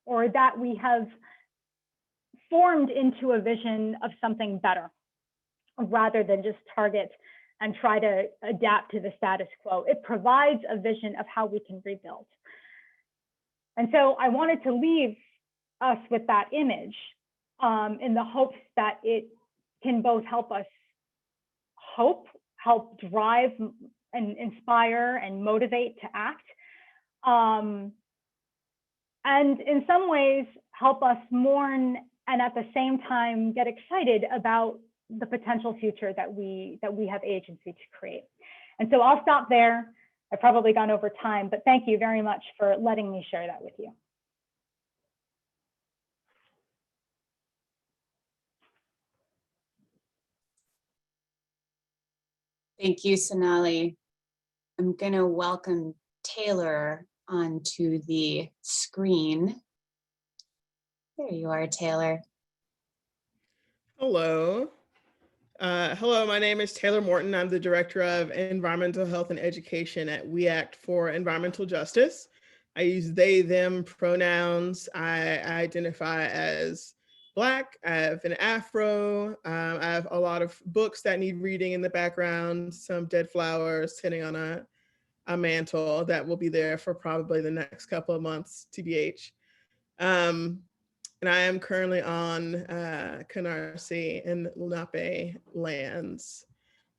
or that we have formed into a vision of something better, rather than just target and try to adapt to the status quo. It provides a vision of how we can rebuild. And so I wanted to leave us with that image in the hopes that it can both help us help drive and inspire and motivate to act. And in some ways help us mourn and at the same time get excited about the potential future that we have agency to create. And so I'll stop there. I've probably gone over time, but thank you very much for letting me share that with you. Thank you, Sonali. I'm going to welcome Taylor onto the screen. There you are, Taylor. Hello. Hello, my name is Taylor Morton. I'm the Director of Environmental Health and Education at We Act for Environmental Justice. I use they, them pronouns. I identify as Black. I have an afro. I have a lot of books that need reading in the background, some dead flowers sitting on a a mantle that will be there for probably the next couple of months, TBH. And I am currently on Canarsie and Lenape lands.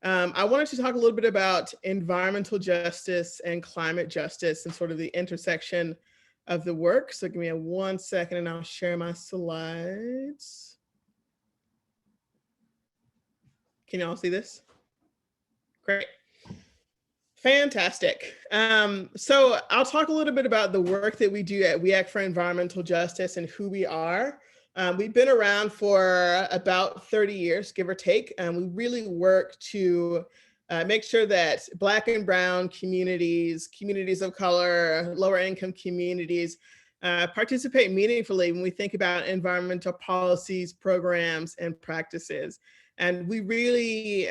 I wanted to talk a little bit about environmental justice and climate justice and sort of the intersection of the work. So give me 1 second and I'll share my slides. Can you all see this? Great. Fantastic. So I'll talk a little bit about the work that we do at We Act for Environmental Justice and who we are. We've been around for about 30 years, give or take. We really work to make sure that Black and Brown communities, communities of color, lower income communities participate meaningfully when we think about environmental policies, programs, and practices. And we really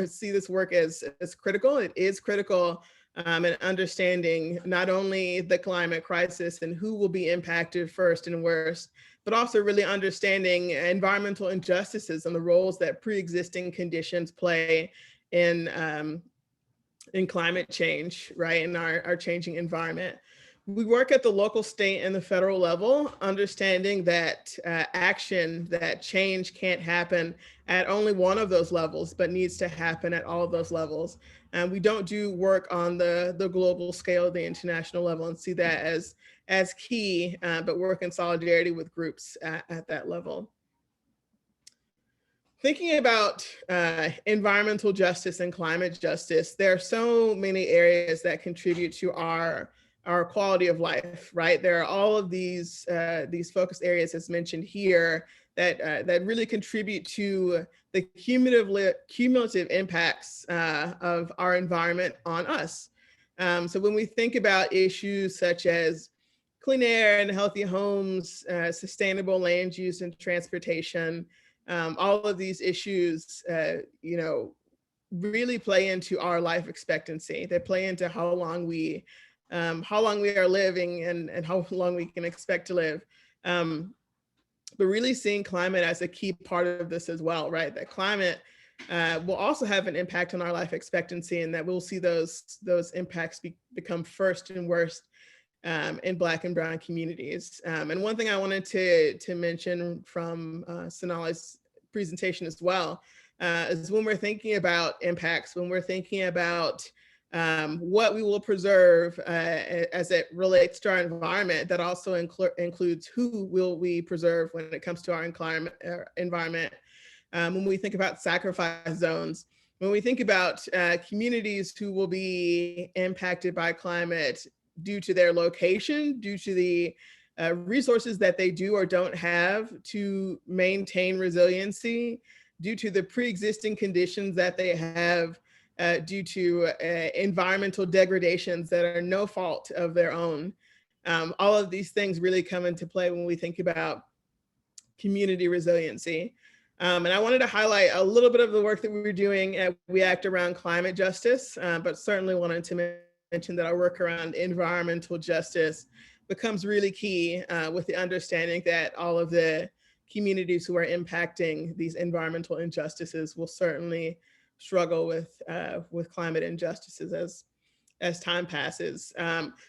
see this work as critical. It is critical in understanding not only the climate crisis and who will be impacted first and worst, but also really understanding environmental injustices and the roles that pre-existing conditions play in climate change, right, in our changing environment. We work at the local, state, and the federal level, understanding that action, that change can't happen at only one of those levels, but needs to happen at all of those levels. And we don't do work on the global scale, the international level, and see that as key, but work in solidarity with groups at that level. Thinking about environmental justice and climate justice, there are so many areas that contribute to our quality of life, right? There are all of these focus areas, as mentioned here, that really contribute to the cumulative impacts of our environment on us. So when we think about issues such as clean air and healthy homes, sustainable land use and transportation, all of these issues, really play into our life expectancy. They play into how long we are living and how long we can expect to live. But really seeing climate as a key part of this as well, right? That climate will also have an impact on our life expectancy, and that we'll see those impacts become first and worst in Black and Brown communities. And one thing I wanted to mention from Sonali's presentation as well is when we're thinking about impacts, when we're thinking about what we will preserve as it relates to our environment, that also includes who will we preserve when it comes to our environment. When we think about sacrifice zones, when we think about communities who will be impacted by climate due to their location, due to the resources that they do or don't have to maintain resiliency, due to the pre-existing conditions that they have, due to environmental degradations that are no fault of their own. All of these things really come into play when we think about community resiliency. And I wanted to highlight a little bit of the work that we were doing at We Act around climate justice, but certainly wanted to mention that our work around environmental justice becomes really key with the understanding that all of the communities who are impacting these environmental injustices will certainly struggle with climate injustices as time passes.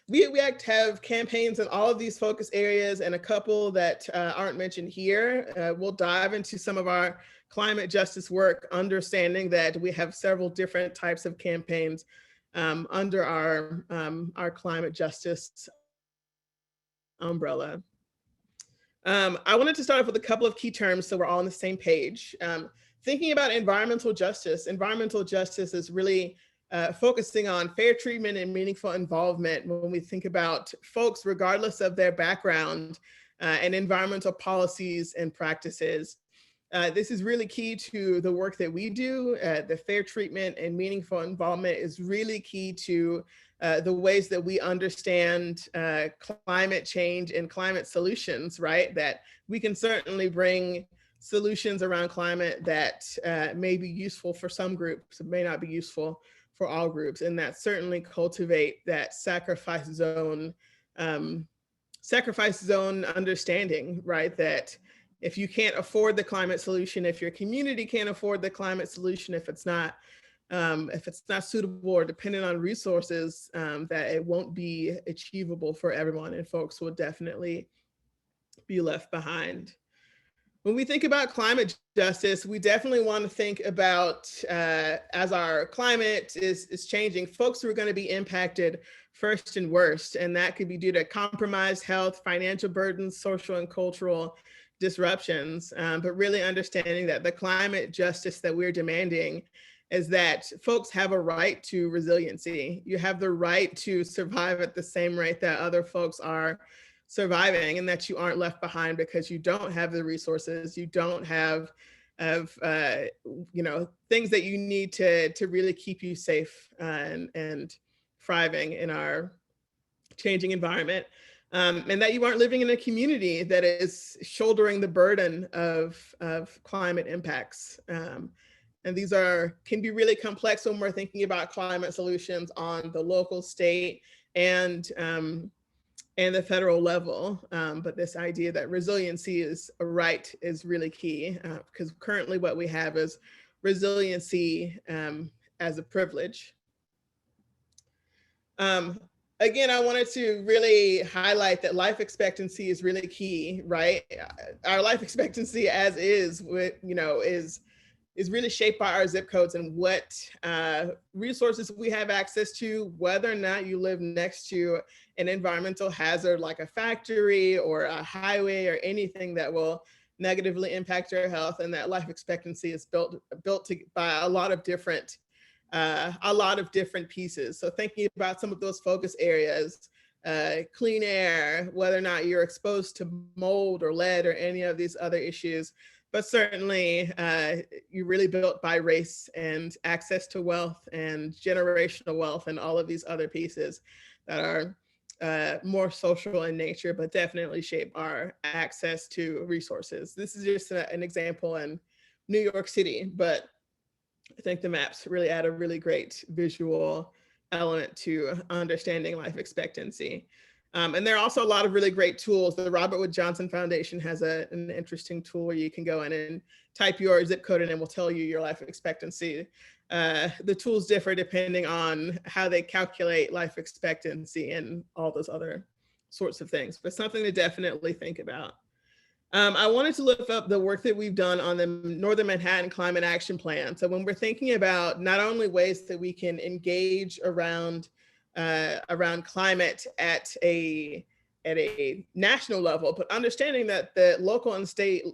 We Act have campaigns in all of these focus areas, and a couple that aren't mentioned here. We'll dive into some of our climate justice work, understanding that we have several different types of campaigns under our climate justice umbrella. I wanted to start off with a couple of key terms so we're all on the same page. Thinking about environmental justice is really focusing on fair treatment and meaningful involvement when we think about folks, regardless of their background, and environmental policies and practices. This is really key to the work that we do. The fair treatment and meaningful involvement is really key to the ways that we understand climate change and climate solutions, right? That we can certainly bring solutions around climate that may be useful for some groups, may not be useful for all groups, and that certainly cultivate that sacrifice zone understanding, right? That if you can't afford the climate solution, if your community can't afford the climate solution, if it's not if it's not suitable or dependent on resources, that it won't be achievable for everyone, and folks will definitely be left behind. When we think about climate justice, we definitely want to think about, as our climate is changing, folks who are going to be impacted first and worst, and that could be due to compromised health, financial burdens, social and cultural disruptions, but really understanding that the climate justice that we're demanding is that folks have a right to resiliency. You have the right to survive at the same rate that other folks are surviving, and that you aren't left behind because you don't have the resources, you don't have things that you need to really keep you safe and thriving in our changing environment, and that you aren't living in a community that is shouldering the burden of climate impacts. And these can be really complex when we're thinking about climate solutions on the local, state, and the federal level. But this idea that resiliency is a right is really key, because currently what we have is resiliency as a privilege. Again, I wanted to really highlight that life expectancy is really key, right? Our life expectancy as is really shaped by our zip codes and what resources we have access to, whether or not you live next to an environmental hazard like a factory or a highway or anything that will negatively impact your health. And that life expectancy is built by a lot of different pieces. So thinking about some of those focus areas, clean air, whether or not you're exposed to mold or lead or any of these other issues, but certainly you're really built by race and access to wealth and generational wealth and all of these other pieces that are more social in nature, but definitely shape our access to resources. This is just an example in New York City, but I think the maps really add a really great visual element to understanding life expectancy. And there are also a lot of really great tools. The Robert Wood Johnson Foundation has an interesting tool where you can go in and type your zip code and it will tell you your life expectancy. The tools differ depending on how they calculate life expectancy and all those other sorts of things, but something to definitely think about. I wanted to lift up the work that we've done on the Northern Manhattan Climate Action Plan. So when we're thinking about not only ways that we can engage around climate at a national level, but understanding that the local and state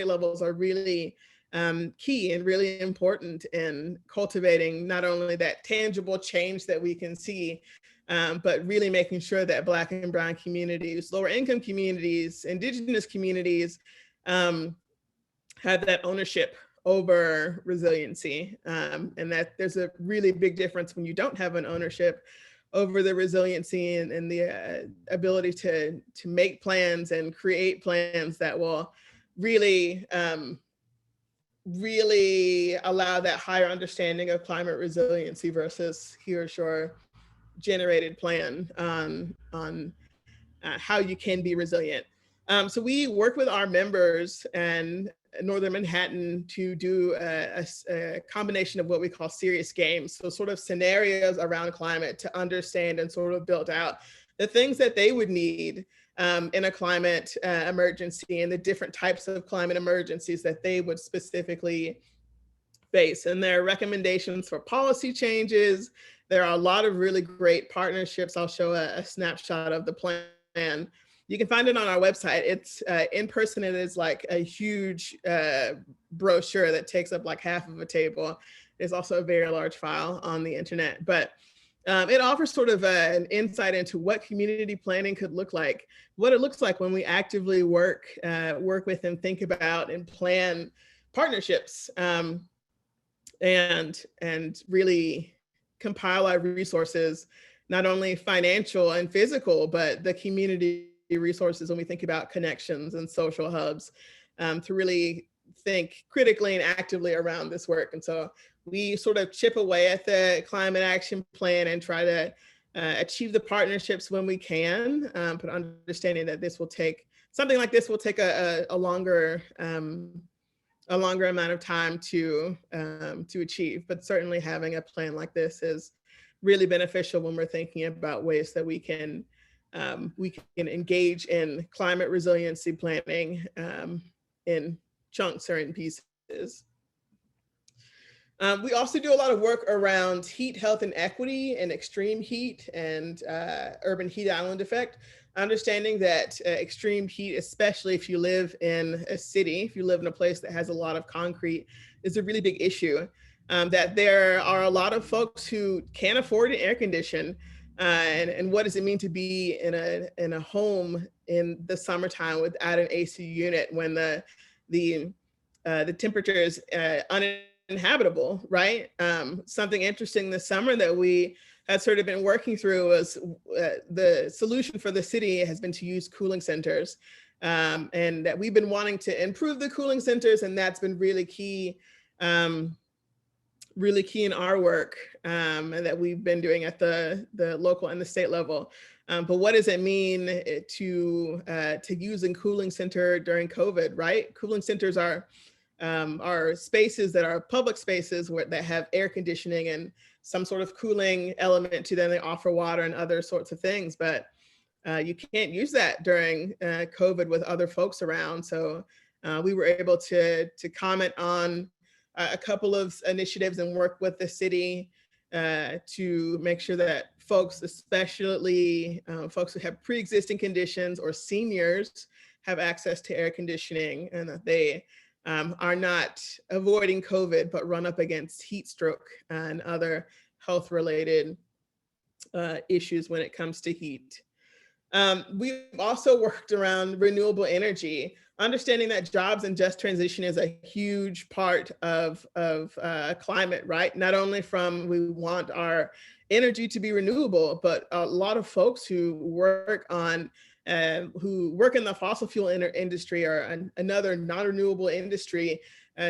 levels are really key and really important in cultivating not only that tangible change that we can see, but really making sure that Black and Brown communities, lower income communities, Indigenous communities have that ownership over resiliency, and that there's a really big difference when you don't have an ownership over the resiliency and the ability to make plans and create plans that will really allow that higher understanding of climate resiliency versus here or shore generated plan on how you can be resilient. So we work with our members and Northern Manhattan to do a combination of what we call serious games. So sort of scenarios around climate to understand and sort of build out the things that they would need in a climate emergency and the different types of climate emergencies that they would specifically face. And there are recommendations for policy changes. There are a lot of really great partnerships. I'll show a snapshot of the plan. You can find it on our website. It's in person. It is like a huge brochure that takes up like half of a table. There's also a very large file on the internet, but it offers sort of an insight into what community planning could look like, what it looks like when we actively work with and think about and plan partnerships, and really compile our resources, not only financial and physical, but the community resources when we think about connections and social hubs, to really think critically and actively around this work. And so we sort of chip away at the climate action plan and try to achieve the partnerships when we can, but understanding that something like this will take a longer a longer amount of time to achieve. But certainly having a plan like this is really beneficial when we're thinking about ways that we can engage in climate resiliency planning in chunks or in pieces. We also do a lot of work around heat, health, and equity and extreme heat and urban heat island effect. Understanding that extreme heat, especially if you live in a city, if you live in a place that has a lot of concrete, is a really big issue. That there are a lot of folks who can't afford an air condition. And what does it mean to be in a home in the summertime without an AC unit when the temperature is uninhabitable, right? Something interesting this summer that we had sort of been working through was the solution for the city has been to use cooling centers. And that we've been wanting to improve the cooling centers, and that's been really key in our work and that we've been doing at the local and the state level. But what does it mean to use a cooling center during COVID, right? Cooling centers are spaces that are public spaces that have air conditioning and some sort of cooling element to them. They offer water and other sorts of things, but you can't use that during COVID with other folks around. So we were able to comment on a couple of initiatives and work with the city to make sure that folks, especially folks who have pre-existing conditions or seniors, have access to air conditioning, and that they are not avoiding COVID, but run up against heat stroke and other health-related issues when it comes to heat. We've also worked around renewable energy, understanding that jobs and just transition is a huge part of climate, right? Not only from we want our energy to be renewable, but a lot of folks who work in the fossil fuel industry or another non-renewable industry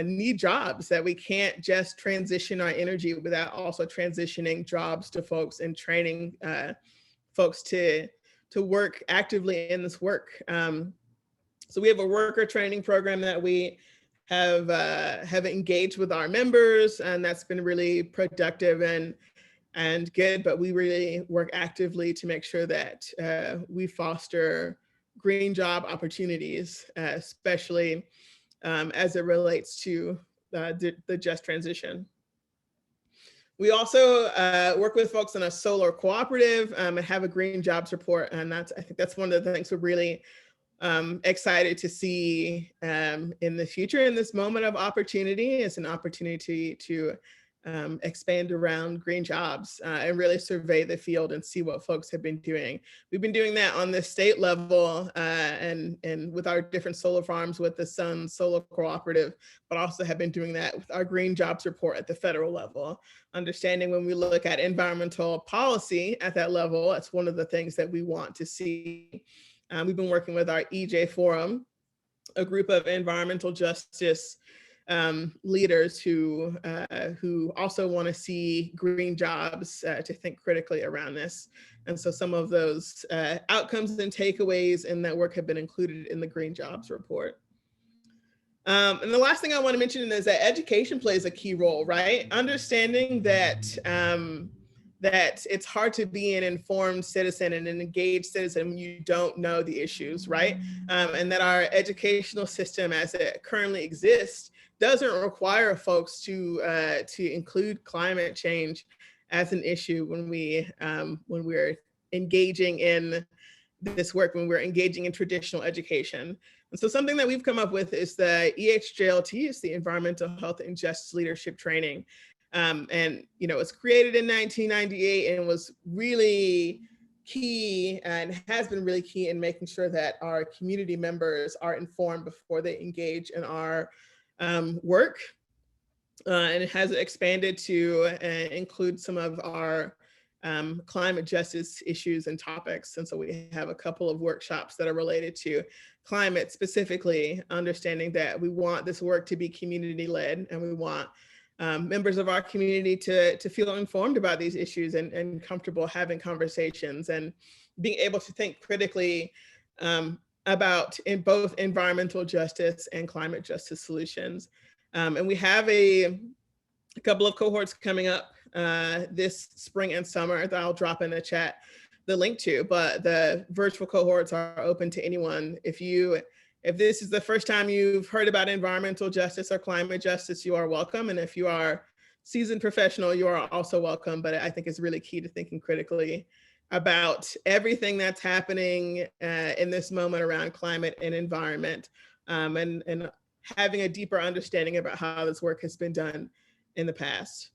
need jobs, that we can't just transition our energy without also transitioning jobs to folks and training folks to work actively in this work. So we have a worker training program that we have engaged with our members, and that's been really productive and good, but we really work actively to make sure that we foster green job opportunities, especially as it relates to the just transition. We also work with folks in a solar cooperative and have a green jobs report. And I think that's one of the things we're really excited to see in the future. In this moment of opportunity, is an opportunity to expand around green jobs and really survey the field and see what folks have been doing. We've been doing that on the state level and with our different solar farms with the Sun Solar Cooperative, but also have been doing that with our green jobs report at the federal level. Understanding when we look at environmental policy at that level, that's one of the things that we want to see. We've been working with our EJ Forum, a group of environmental justice leaders who also want to see green jobs to think critically around this. And so some of those outcomes and takeaways in that work have been included in the green jobs report. And the last thing I want to mention is that education plays a key role, right? Understanding that that it's hard to be an informed citizen and an engaged citizen when you don't know the issues, right? And that our educational system as it currently exists doesn't require folks to include climate change as an issue when we're engaging in this work, when we're engaging in traditional education. And so something that we've come up with is the EHJLT, is the Environmental Health and Justice Leadership Training. And it was created in 1998 and was really key and has been really key in making sure that our community members are informed before they engage in our work. And it has expanded to include some of our climate justice issues and topics. And so we have a couple of workshops that are related to climate, specifically understanding that we want this work to be community-led, and we want members of our community to feel informed about these issues and comfortable having conversations and being able to think critically about both environmental justice and climate justice solutions. And we have a couple of cohorts coming up this spring and summer that I'll drop in the chat the link to, but the virtual cohorts are open to anyone. If this is the first time you've heard about environmental justice or climate justice, you are welcome. And if you are seasoned professional, you are also welcome. But I think it's really key to thinking critically about everything that's happening in this moment around climate and environment, and having a deeper understanding about how this work has been done in the past.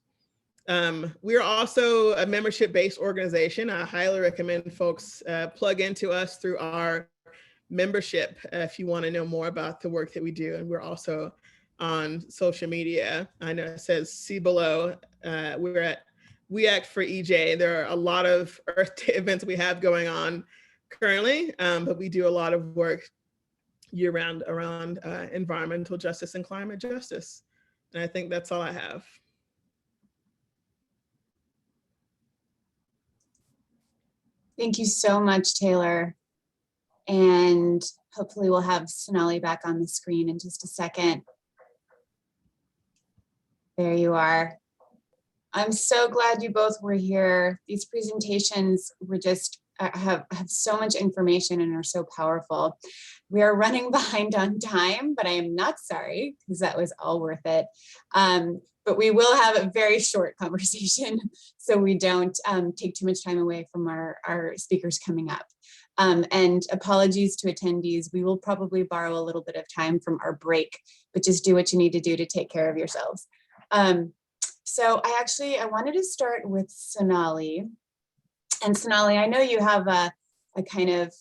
We are also a membership-based organization. I highly recommend folks plug into us through our membership if you want to know more about the work that we do. And we're also on social media. I know it says see below. We're at We Act for EJ. There are a lot of Earth Day events we have going on currently, but we do a lot of work year-round around environmental justice and climate justice. And I think that's all I have. Thank you so much, Taylor. And hopefully we'll have Sonali back on the screen in just a second. There you are. I'm so glad you both were here. These presentations were just have so much information and are so powerful. We are running behind on time, but I am not sorry because that was all worth it. But we will have a very short conversation so we don't take too much time away from our speakers coming up. And apologies to attendees. We will probably borrow a little bit of time from our break, but just do what you need to do to take care of yourselves. So I wanted to start with Sonali. And Sonali, I know you have a kind of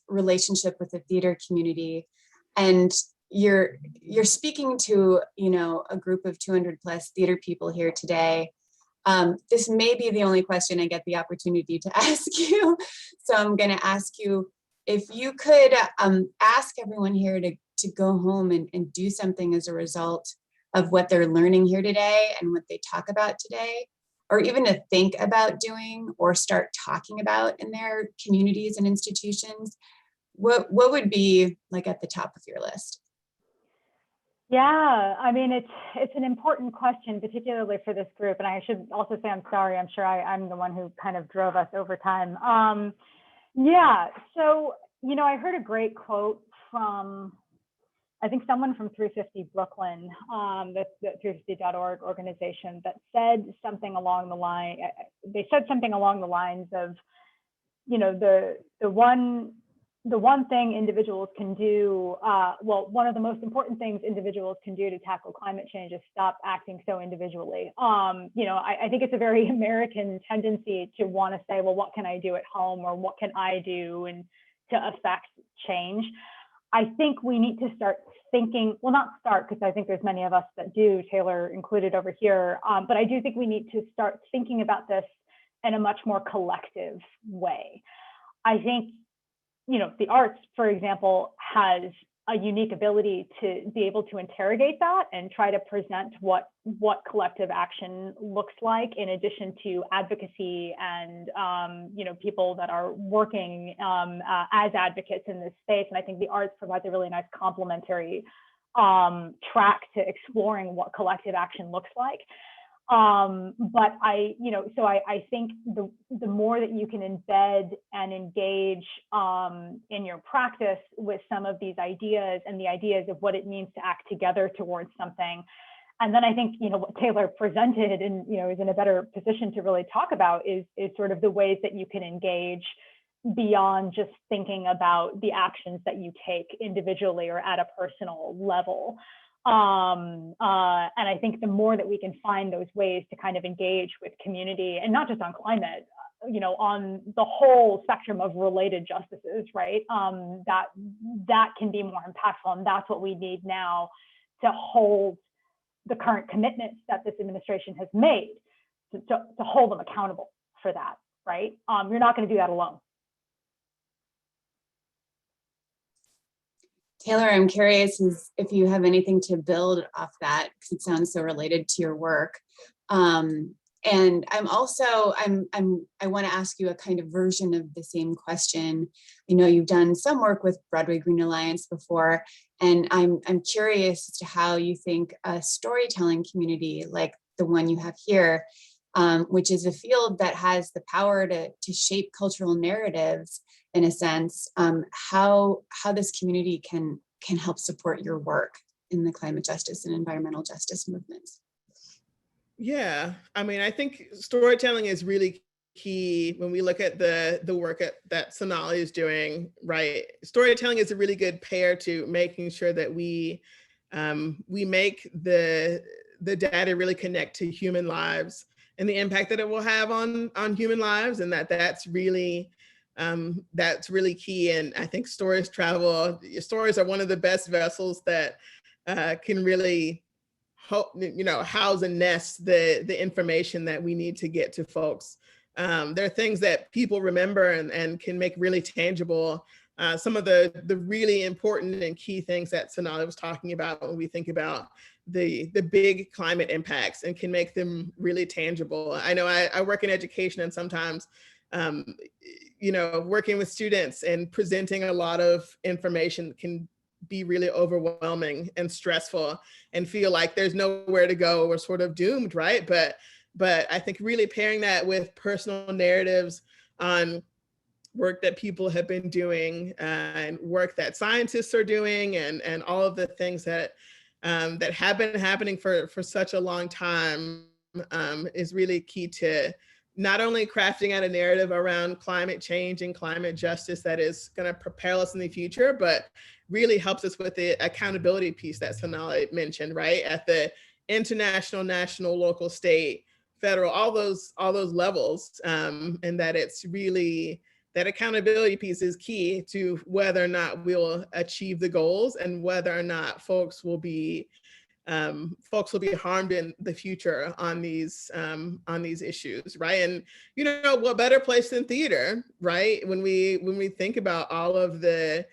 relationship with the theater community, and you're speaking to, you know, a group of 200 plus theater people here today. This may be the only question I get the opportunity to ask you. So I'm going to ask you if you could ask everyone here to go home and do something as a result of what they're learning here today and what they talk about today, or even to think about doing or start talking about in their communities and institutions. What would be like at the top of your list? Yeah, I mean, it's an important question, particularly for this group. And I should also say, I'm sorry, I'm sure I'm the one who kind of drove us over time. Yeah, so, you know, I heard a great quote from, I think someone from 350 Brooklyn, the 350.org organization, that said something along the line, they said something along the lines of, you know, the one thing individuals can do, well, one of the most important things individuals can do to tackle climate change is stop acting so individually. You know, I think it's a very American tendency to want to say, well, what can I do at home, or what can I do and to affect change? I think we need to start thinking, well, not start, because I think there's many of us that do, Taylor included over here, but I do think we need to start thinking about this in a much more collective way. I think, you know, the arts, for example, has a unique ability to be able to interrogate that and try to present what collective action looks like, in addition to advocacy and you know, people that are working as advocates in this space. And I think the arts provides a really nice complementary track to exploring what collective action looks like. But you know, so I think the more that you can embed and engage in your practice with some of these ideas and the ideas of what it means to act together towards something. And then I think, you know, what Taylor presented and, you know, is in a better position to really talk about is sort of the ways that you can engage beyond just thinking about the actions that you take individually or at a personal level. And I think the more that we can find those ways to kind of engage with community, and not just on climate, you know, on the whole spectrum of related justices, right? That can be more impactful, and that's what we need now to hold the current commitments that this administration has made, to hold them accountable for that, right? You're not going to do that alone. Taylor, I'm curious if you have anything to build off that, because it sounds so related to your work. And I'm also, I want to ask you a kind of version of the same question. I know you've done some work with Broadway Green Alliance before, and I'm curious as to how you think a storytelling community like the one you have here, which is a field that has the power to shape cultural narratives in a sense, how this community can help support your work in the climate justice and environmental justice movements. Yeah, I mean, I think storytelling is really key when we look at the work that Sonali is doing, right? Storytelling is a really good pair to making sure that we make the data really connect to human lives and the impact that it will have on human lives, and that's really key. And I think stories travel. Stories are one of the best vessels that can really house and nest the information that we need to get to folks. There are things that people remember and can make really tangible. Some of the really important and key things that Sonali was talking about when we think about the big climate impacts and can make them really tangible. I know I work in education, and sometimes working with students and presenting a lot of information can be really overwhelming and stressful and feel like there's nowhere to go. We're sort of doomed, right? But I think really pairing that with personal narratives on work that people have been doing and work that scientists are doing and all of the things that have been happening for such a long time is really key to not only crafting out a narrative around climate change and climate justice that is going to propel us in the future, but really helps us with the accountability piece that Sonali mentioned, right? At the international, national, local, state, federal, all those levels, and that it's really, that accountability piece is key to whether or not we'll achieve the goals and whether or not folks will be harmed in the future on these issues, right? And what better place than theater, right? When we think about all of the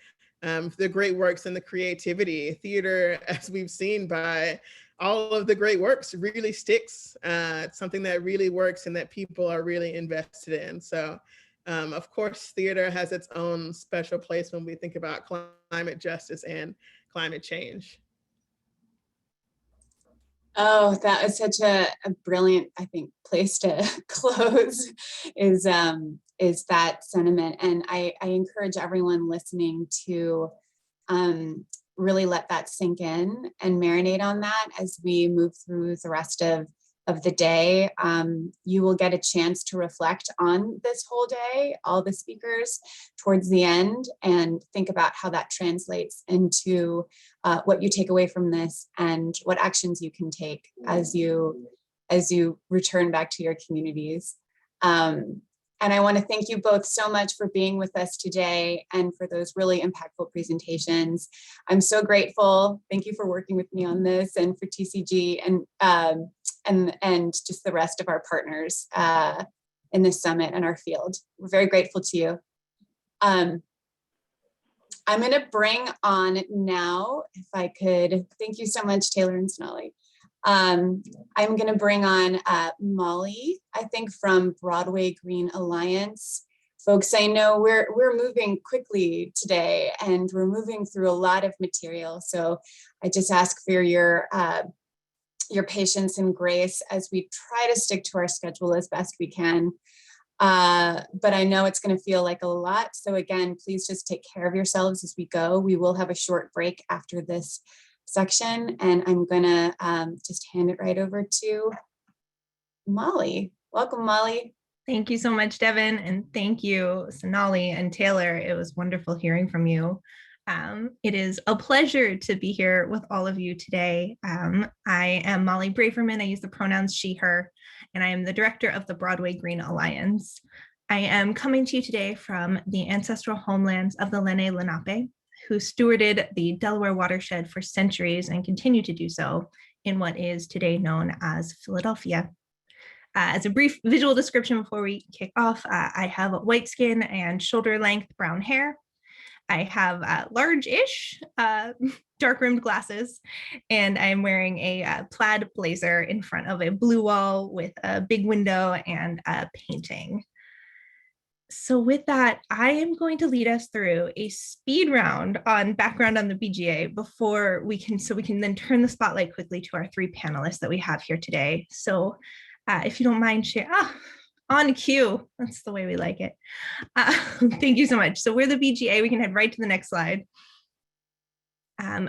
great works and the creativity, theater, as we've seen by all of the great works, really sticks. It's something that really works and that people are really invested in. So, of course, theater has its own special place when we think about climate justice and climate change. Oh, that is such a brilliant, I think, place to close is that sentiment. And I encourage everyone listening to really let that sink in and marinate on that as we move through the rest of the day. You will get a chance to reflect on this whole day, all the speakers towards the end, and think about how that translates into what you take away from this and what actions you can take as you return back to your communities. And I want to thank you both so much for being with us today and for those really impactful presentations. I'm so grateful. Thank you for working with me on this, and for TCG and just the rest of our partners in this summit and our field. We're very grateful to you. I'm going to bring on now, if I could, thank you so much, Taylor and Sonali. I'm going to bring on Molly, I think from Broadway Green Alliance. Folks, I know we're moving quickly today and we're moving through a lot of material. So I just ask for your patience and grace as we try to stick to our schedule as best we can. But I know it's going to feel like a lot. So again, please just take care of yourselves as we go. We will have a short break after this section, and I'm gonna just hand it right over to Molly. Welcome, Molly. Thank you so much, Devin, and thank you, Sonali and Taylor. It was wonderful hearing from you. It is a pleasure to be here with all of you today. I am Molly Braverman. I use the pronouns she, her, and I am the director of the Broadway Green Alliance. I am coming to you today from the ancestral homelands of the Lenni Lenape, who stewarded the Delaware watershed for centuries and continue to do so in what is today known as Philadelphia. As a brief visual description before we kick off, I have white skin and shoulder-length brown hair. I have large-ish dark-rimmed glasses, and I'm wearing a plaid blazer in front of a blue wall with a big window and a painting. So with that, I am going to lead us through a speed round on background on the BGA before we can then turn the spotlight quickly to our three panelists that we have here today. So if you don't mind share, on cue, that's the way we like it. Thank you so much. So we're the BGA, we can head right to the next slide.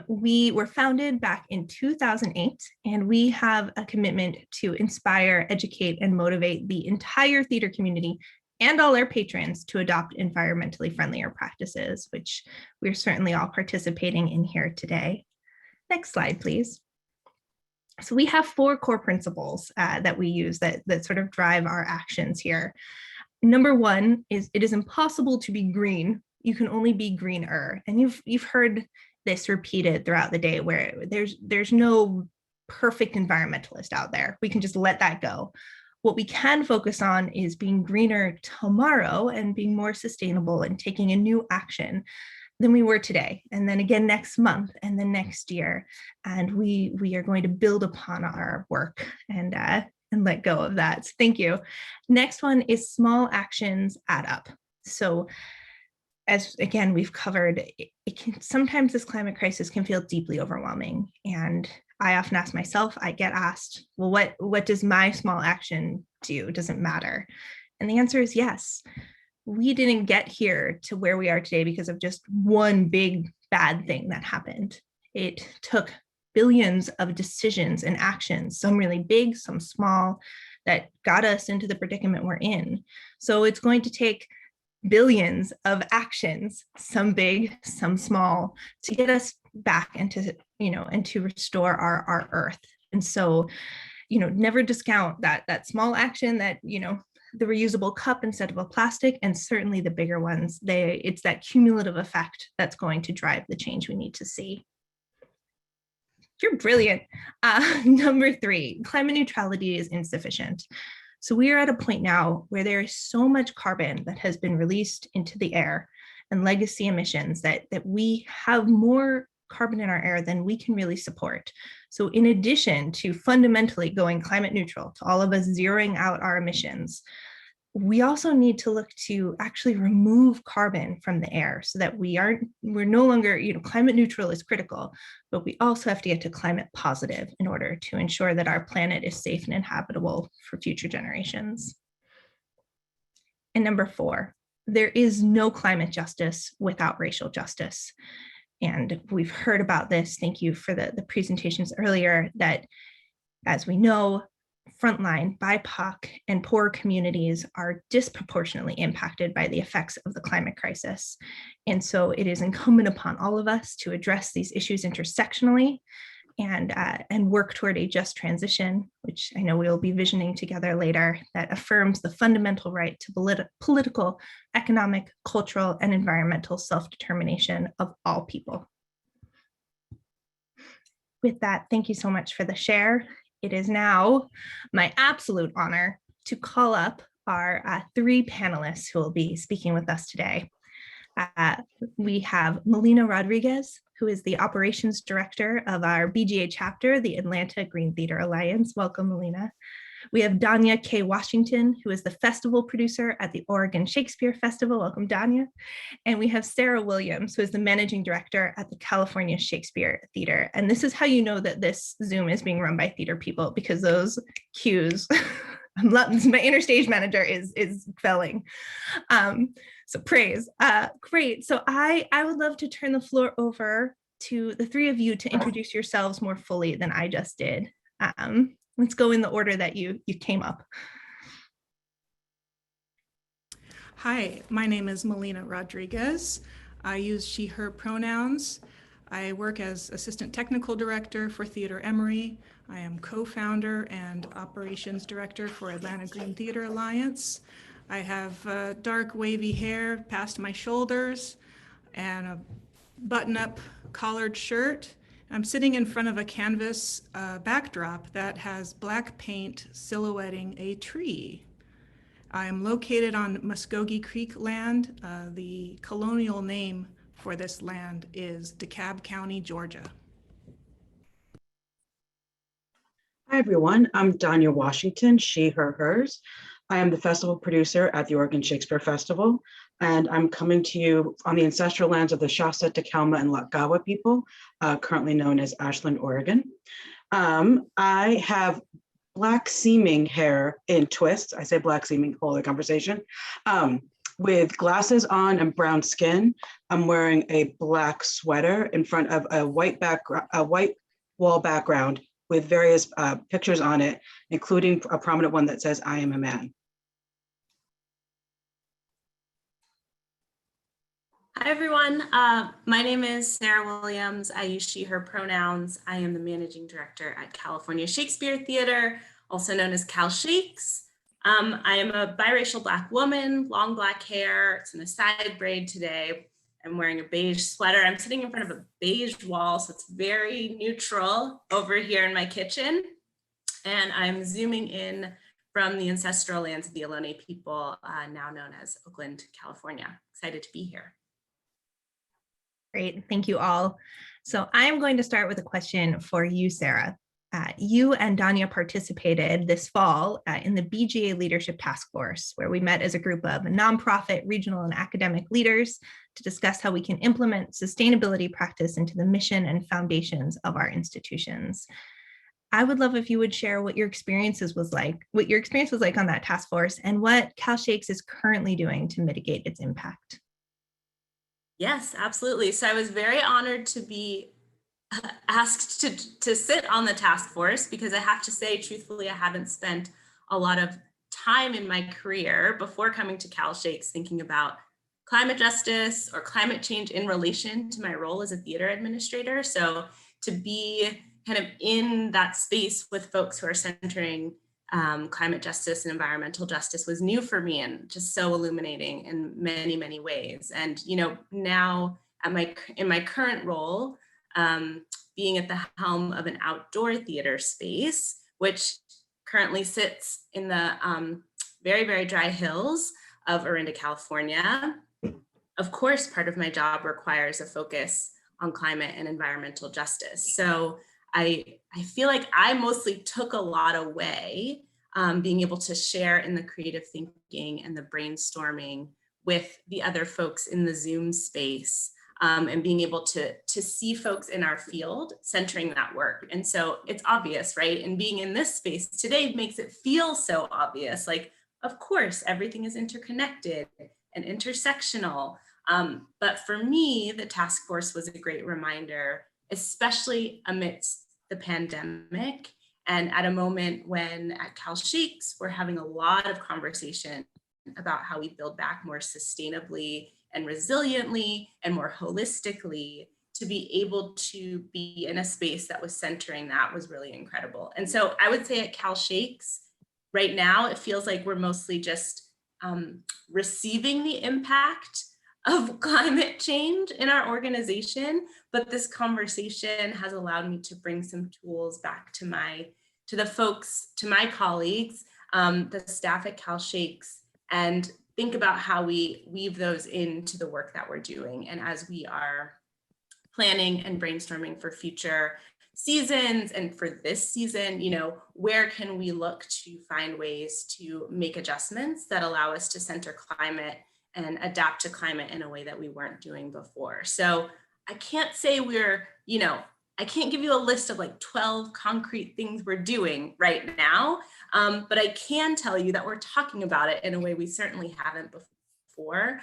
We were founded back in 2008, and we have a commitment to inspire, educate, and motivate the entire theater community and all our patrons to adopt environmentally friendlier practices, which we're certainly all participating in here today. Next slide, please. So we have 4 core principles that we use that sort of drive our actions here. Number 1 is it is impossible to be green. You can only be greener. And you've heard this repeated throughout the day, where there's no perfect environmentalist out there. We can just let that go. What we can focus on is being greener tomorrow and being more sustainable and taking a new action than we were today, and then again next month, and then next year. And we are going to build upon our work and let go of that. So thank you. Next one is small actions add up. So as again, we've covered, it can sometimes this climate crisis can feel deeply overwhelming. And I often ask myself, I get asked, well, what does my small action do? Does it matter? And the answer is yes. We didn't get here to where we are today because of just one big bad thing that happened. It took billions of decisions and actions, some really big, some small, that got us into the predicament we're in. So it's going to take billions of actions, some big, some small, to get us back into, and to restore our earth. And so, never discount that small action, that, the reusable cup instead of a plastic, and certainly the bigger ones. It's that cumulative effect that's going to drive the change we need to see. You're brilliant. Number 3, climate neutrality is insufficient. So we are at a point now where there is so much carbon that has been released into the air and legacy emissions that we have more carbon in our air than we can really support. So in addition to fundamentally going climate neutral, to all of us zeroing out our emissions, we also need to look to actually remove carbon from the air so that we're no longer, climate neutral is critical, but we also have to get to climate positive in order to ensure that our planet is safe and inhabitable for future generations. And number 4, there is no climate justice without racial justice. And we've heard about this. Thank you for the presentations earlier, that as we know, frontline, BIPOC, and poor communities are disproportionately impacted by the effects of the climate crisis. And so it is incumbent upon all of us to address these issues intersectionally and work toward a just transition, which I know we will be visioning together later, that affirms the fundamental right to political, economic, cultural, and environmental self-determination of all people. With that, thank you so much for the share. It is now my absolute honor to call up our 3 panelists who will be speaking with us today. We have Melina Rodriguez, who is the Operations Director of our BGA chapter, the Atlanta Green Theater Alliance. Welcome, Melina. We have Danya K. Washington, who is the festival producer at the Oregon Shakespeare Festival. Welcome, Danya. And we have Sarah Williams, who is the Managing Director at the California Shakespeare Theater. And this is how you know that this Zoom is being run by theater people, because those cues, my inner stage manager is felling. So praise. Great. So I would love to turn the floor over to the 3 of you to introduce yourselves more fully than I just did. Let's go in the order that you came up. Hi, my name is Melina Rodriguez. I use she, her pronouns. I work as Assistant Technical Director for Theater Emory. I am co-founder and Operations Director for Atlanta Green Theater Alliance. I have dark wavy hair past my shoulders and a button-up collared shirt. I'm sitting in front of a canvas backdrop that has black paint silhouetting a tree. I'm located on Muskogee Creek land, the colonial name for this land is DeKalb County, Georgia. Hi, everyone. I'm Danya Washington, she, her, hers. I am the festival producer at the Oregon Shakespeare Festival, and I'm coming to you on the ancestral lands of the Shasta, Takelma, and Lakgawa people, currently known as Ashland, Oregon. I have black seaming hair in twists. I say black seaming, whole other conversation. With glasses on and brown skin. I'm wearing a black sweater in front of a white wall background with various pictures on it, including a prominent one that says, "I am a man." Hi, everyone. My name is Sarah Williams. I use she, her pronouns. I am the managing director at California Shakespeare Theater, also known as Cal Shakes. I am a biracial Black woman, long black hair. It's in a side braid today. I'm wearing a beige sweater. I'm sitting in front of a beige wall, so it's very neutral over here in my kitchen. And I'm zooming in from the ancestral lands of the Ohlone people, now known as Oakland, California. Excited to be here. Great, thank you all. So I'm going to start with a question for you, Sarah. You and Danya participated this fall in the BGA Leadership Task Force, where we met as a group of nonprofit, regional, and academic leaders to discuss how we can implement sustainability practice into the mission and foundations of our institutions. I would love if you would share what your experience was like on that task force and what Cal Shakes is currently doing to mitigate its impact. Yes, absolutely. So I was very honored to be asked to sit on the task force, because I have to say, truthfully, I haven't spent a lot of time in my career before coming to Cal Shakes thinking about climate justice or climate change in relation to my role as a theater administrator. So to be kind of in that space with folks who are centering climate justice and environmental justice was new for me and just so illuminating in many, many ways. And, you know, now in my current role, being at the helm of an outdoor theater space, which currently sits in the very, very dry hills of Orinda, California. Of course, part of my job requires a focus on climate and environmental justice. So I feel like I mostly took a lot away, being able to share in the creative thinking and the brainstorming with the other folks in the Zoom space. And being able to see folks in our field centering that work. And so it's obvious, right? And being in this space today makes it feel so obvious. Like, of course, everything is interconnected and intersectional. But for me, the task force was a great reminder, especially amidst the pandemic and at a moment when at Cal Shakes, we're having a lot of conversation about how we build back more sustainably and resiliently and more holistically. To be able to be in a space that was centering that was really incredible. And so I would say at Cal Shakes, right now, it feels like we're mostly just receiving the impact of climate change in our organization. But this conversation has allowed me to bring some tools back to my colleagues, the staff at Cal Shakes, and think about how we weave those into the work that we're doing. And as we are planning and brainstorming for future seasons and for this season, you know, where can we look to find ways to make adjustments that allow us to center climate and adapt to climate in a way that we weren't doing before. So I can't say I can't give you a list of like 12 concrete things we're doing right now, but I can tell you that we're talking about it in a way we certainly haven't before,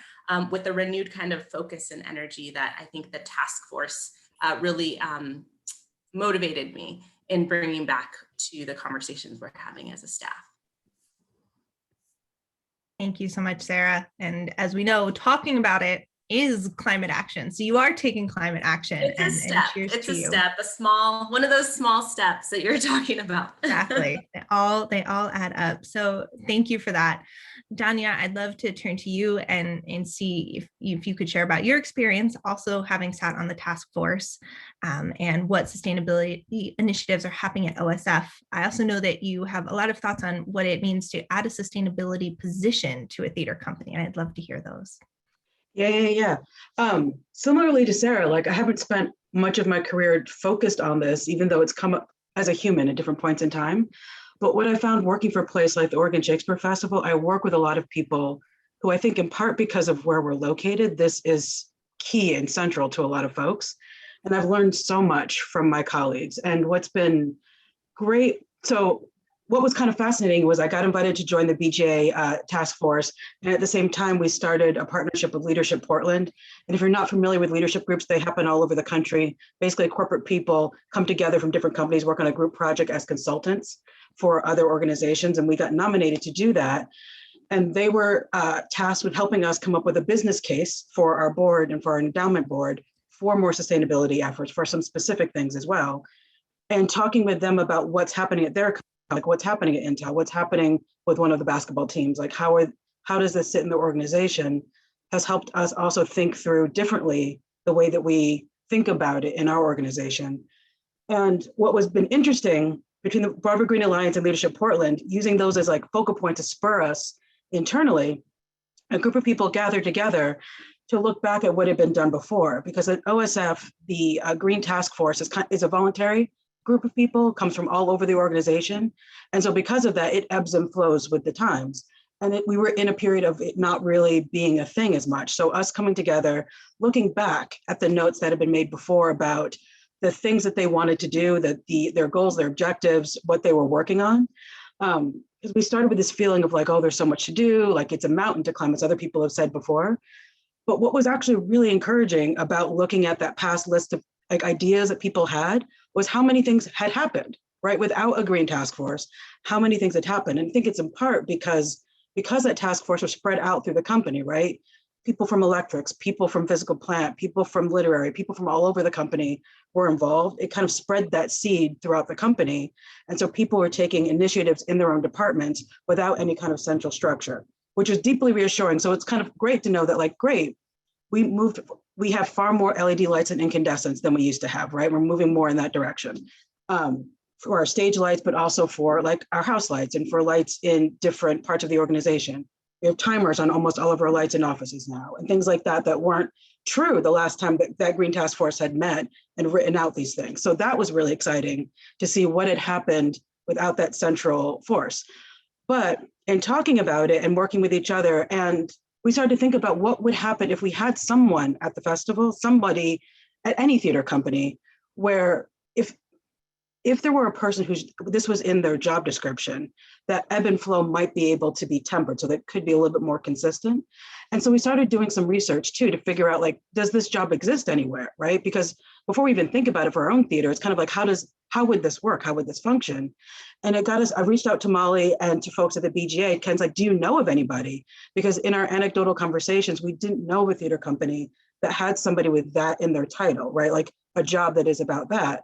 with a renewed kind of focus and energy that I think the task force really motivated me in bringing back to the conversations we're having as a staff. Thank you so much, Sarah. And as we know, talking about it is climate action. So you are taking climate action. It's a step. It's a step, one of those small steps that you're talking about. Exactly. They all add up. So thank you for that. Danya, I'd love to turn to you and see if you could share about your experience also having sat on the task force, and what sustainability initiatives are happening at OSF. I also know that you have a lot of thoughts on what it means to add a sustainability position to a theater company, and I'd love to hear those. Yeah. Similarly to Sarah, like I haven't spent much of my career focused on this, even though it's come up as a human at different points in time. But what I found working for a place like the Oregon Shakespeare Festival, I work with a lot of people who I think in part because of where we're located, this is key and central to a lot of folks. And I've learned so much from my colleagues. And what's been great, so what was kind of fascinating was I got invited to join the BGA task force. And at the same time, we started a partnership with Leadership Portland. And if you're not familiar with leadership groups, they happen all over the country. Basically, corporate people come together from different companies, work on a group project as consultants for other organizations. And we got nominated to do that. And they were tasked with helping us come up with a business case for our board and for our endowment board for more sustainability efforts for some specific things as well. And talking with them about what's happening at their, like what's happening at Intel, what's happening with one of the basketball teams, like how does this sit in the organization, has helped us also think through differently the way that we think about it in our organization. And what was been interesting between the Broadway Green Alliance and Leadership Portland, using those as like focal point to spur us internally, a group of people gathered together to look back at what had been done before. Because at OSF, the Green Task Force is a voluntary group of people, comes from all over the organization. And so because of that, it ebbs and flows with the times. And we were in a period of it not really being a thing as much. So us coming together, looking back at the notes that had been made before about the things that they wanted to do, that their goals, their objectives, what they were working on. Because we started with this feeling of like, oh, there's so much to do, like it's a mountain to climb, as other people have said before. But what was actually really encouraging about looking at that past list of like ideas that people had was how many things had happened, right? Without a green task force, how many things had happened. And I think it's in part because that task force was spread out through the company, right? People from electrics, people from physical plant, people from literary, people from all over the company were involved. It kind of spread that seed throughout the company. And so people were taking initiatives in their own departments without any kind of central structure, which was deeply reassuring. So it's kind of great to know that like, great, we have far more LED lights and incandescents than we used to have, right? We're moving more in that direction for our stage lights, but also for like our house lights and for lights in different parts of the organization. We have timers on almost all of our lights in offices now and things like that that weren't true the last time that Green Task Force had met and written out these things. So that was really exciting to see what had happened without that central force. But in talking about it and working with each other, and we started to think about what would happen if we had someone at the festival, somebody at any theater company, where if there were a person this was in their job description, that ebb and flow might be able to be tempered so that it could be a little bit more consistent. And so we started doing some research too, to figure out like, does this job exist anywhere, right? Because before we even think about it for our own theater, it's kind of like, how would this work? How would this function? And it got us, I reached out to Molly and to folks at the BGA. Ken's like, do you know of anybody? Because in our anecdotal conversations, we didn't know of a theater company that had somebody with that in their title, right? Like a job that is about that.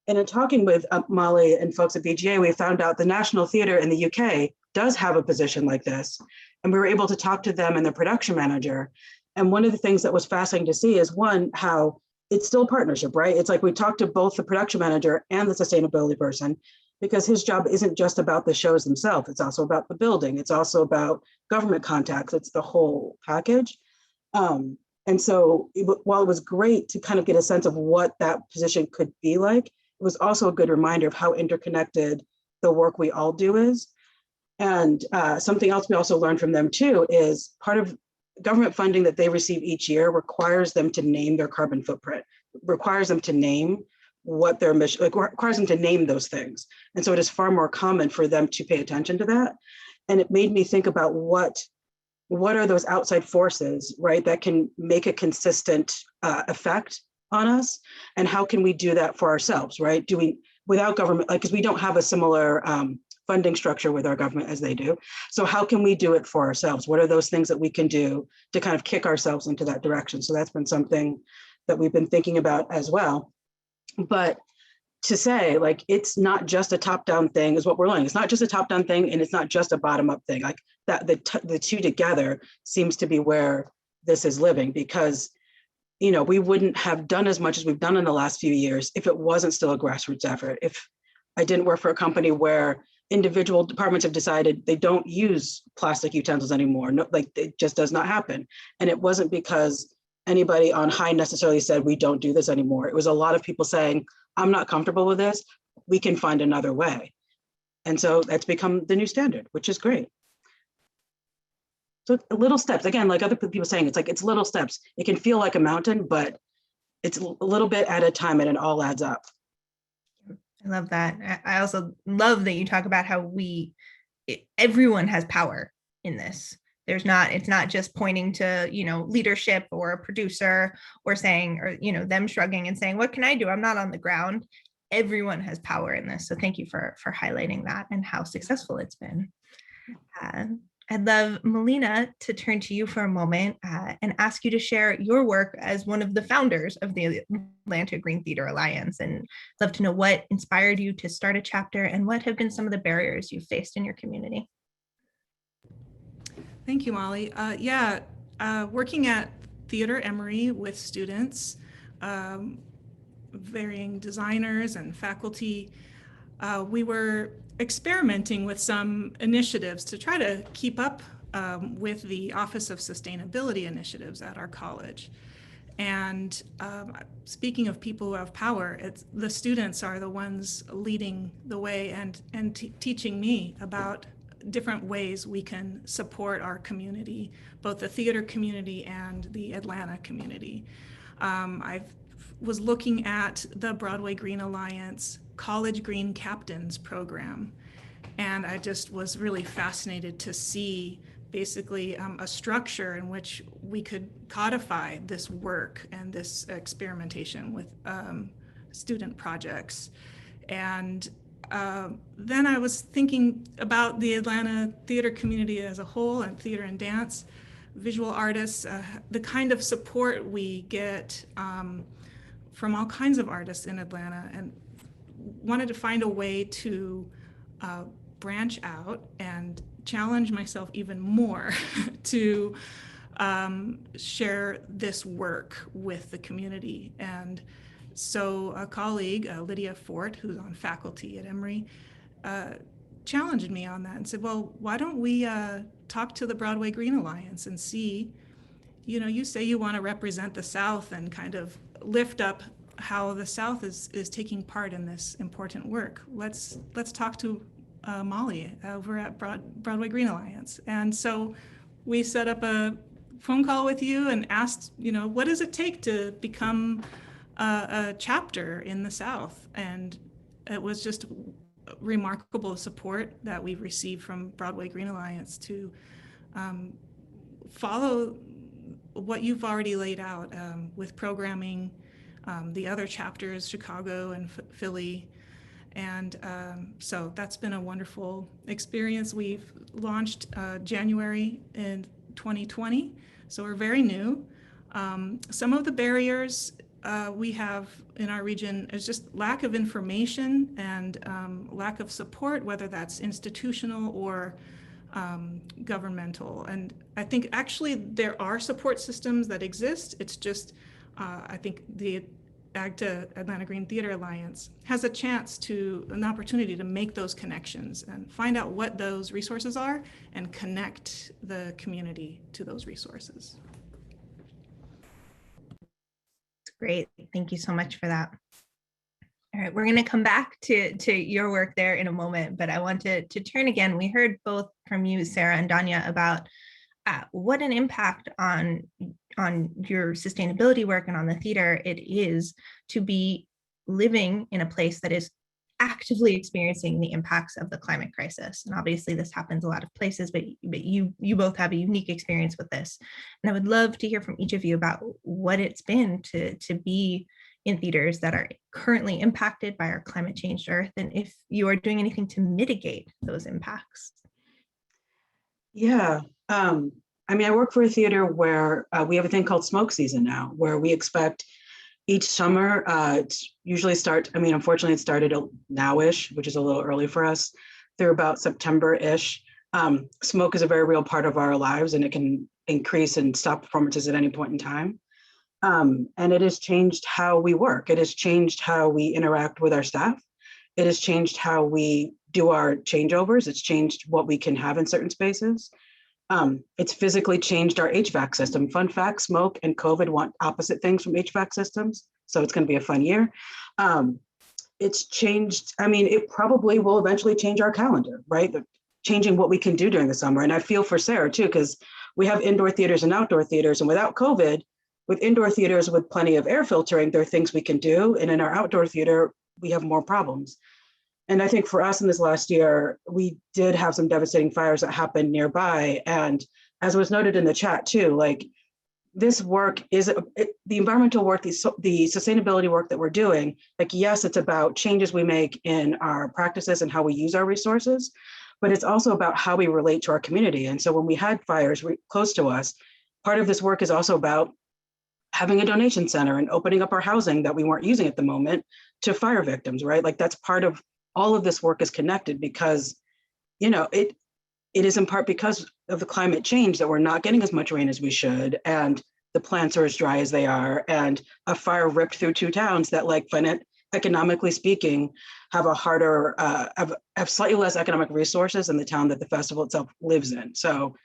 And in talking with Molly and folks at BGA, we found out the National Theatre in the UK does have a position like this. And we were able to talk to them and their production manager. And one of the things that was fascinating to see is one, how it's still a partnership, right? It's like we talked to both the production manager and the sustainability person, because his job isn't just about the shows themselves. It's also about the building. It's also about government contacts. It's the whole package. And so while it was great to kind of get a sense of what that position could be like, it was also a good reminder of how interconnected the work we all do is. And something else we also learned from them too is part of government funding that they receive each year requires them to name their carbon footprint, requires them to name what their mission, like requires them to name those things. And so it is far more common for them to pay attention to that. And it made me think about what are those outside forces, right, that can make a consistent effect on us, and how can we do that for ourselves, right? Without government, like, because we don't have a similar funding structure with our government as they do. So how can we do it for ourselves? What are those things that we can do to kind of kick ourselves into that direction? So that's been something that we've been thinking about as well. But to say, like, it's not just a top-down thing is what we're learning. It's not just a top-down thing, and it's not just a bottom-up thing. Like that, the two together seems to be where this is living, because we wouldn't have done as much as we've done in the last few years if it wasn't still a grassroots effort. If I didn't work for a company where individual departments have decided they don't use plastic utensils anymore. No, like it just does not happen. And it wasn't because anybody on high necessarily said, we don't do this anymore. It was a lot of people saying, I'm not comfortable with this. We can find another way. And so that's become the new standard, which is great. So little steps, again, like other people saying, it's like, it's little steps. It can feel like a mountain, but it's a little bit at a time and it all adds up. I love that. I also love that you talk about how everyone has power in this. It's not just pointing to, leadership or a producer or saying, or, them shrugging and saying, what can I do? I'm not on the ground. Everyone has power in this. So thank you for highlighting that and how successful it's been. I'd love, Melina, to turn to you for a moment and ask you to share your work as one of the founders of the Atlanta Green Theater Alliance, and love to know what inspired you to start a chapter and what have been some of the barriers you've faced in your community. Thank you, Molly. Working at Theater Emory with students, varying designers and faculty, we were experimenting with some initiatives to try to keep up with the Office of Sustainability initiatives at our college. And speaking of people who have power, the students are the ones leading the way and teaching me about different ways we can support our community, both the theater community and the Atlanta community. I was looking at the Broadway Green Alliance College Green Captains program, and I just was really fascinated to see basically a structure in which we could codify this work and this experimentation with student projects. And then I was thinking about the Atlanta theater community as a whole, and theater and dance, visual artists, the kind of support we get from all kinds of artists in Atlanta, and wanted to find a way to branch out and challenge myself even more to share this work with the community. And so a colleague, Lydia Fort, who's on faculty at Emory, challenged me on that and said, well, why don't we talk to the Broadway Green Alliance and see, you say you want to represent the South and kind of lift up how the South is taking part in this important work. Let's talk to Molly over at Broadway Green Alliance. And so we set up a phone call with you and asked, what does it take to become a chapter in the South? And it was just remarkable support that we've received from Broadway Green Alliance to follow what you've already laid out with programming, the other chapters, Chicago and Philly. And so that's been a wonderful experience. We've launched January in 2020, so we're very new. Some of the barriers we have in our region is just lack of information and lack of support, whether that's institutional or governmental. And I think actually there are support systems that exist. It's just, I think the AGTA, Atlanta Green Theater Alliance, has an opportunity to make those connections and find out what those resources are and connect the community to those resources. Great. Thank you so much for that. All right, we're going to come back to your work there in a moment, but I want to turn again. We heard both from you, Sarah and Danya, about what an impact on your sustainability work and on the theater it is to be living in a place that is actively experiencing the impacts of the climate crisis. And obviously this happens a lot of places, but you both have a unique experience with this. And I would love to hear from each of you about what it's been to be in theaters that are currently impacted by our climate changed earth, and if you are doing anything to mitigate those impacts. Yeah, I work for a theater where we have a thing called smoke season now, where we expect each summer, it's usually unfortunately it started now-ish, which is a little early for us, through about September-ish. Smoke is a very real part of our lives, and it can increase and stop performances at any point in time. And it has changed how we work. It has changed how we interact with our staff. It has changed how we do our changeovers. It's changed what we can have in certain spaces. It's physically changed our HVAC system. Fun fact, smoke and COVID want opposite things from HVAC systems. So it's going to be a fun year. It's changed. I mean, it probably will eventually change our calendar, right? Changing what we can do during the summer. And I feel for Sarah too, because we have indoor theaters and outdoor theaters. And without COVID, with indoor theaters with plenty of air filtering, there are things we can do. And in our outdoor theater, we have more problems. And I think for us in this last year, we did have some devastating fires that happened nearby. And as was noted in the chat too, like this work is the environmental work, the sustainability work that we're doing. Like, yes, it's about changes we make in our practices and how we use our resources, but it's also about how we relate to our community. And so when we had fires close to us, part of this work is also about having a donation center and opening up our housing that we weren't using at the moment to fire victims, right? Like that's part of all of this work is connected because, you know, it is in part because of the climate change that we're not getting as much rain as we should. And the plants are as dry as they are. And a fire ripped through 2 towns that, like, economically speaking, have a harder, have slightly less economic resources than the town that the festival itself lives in. So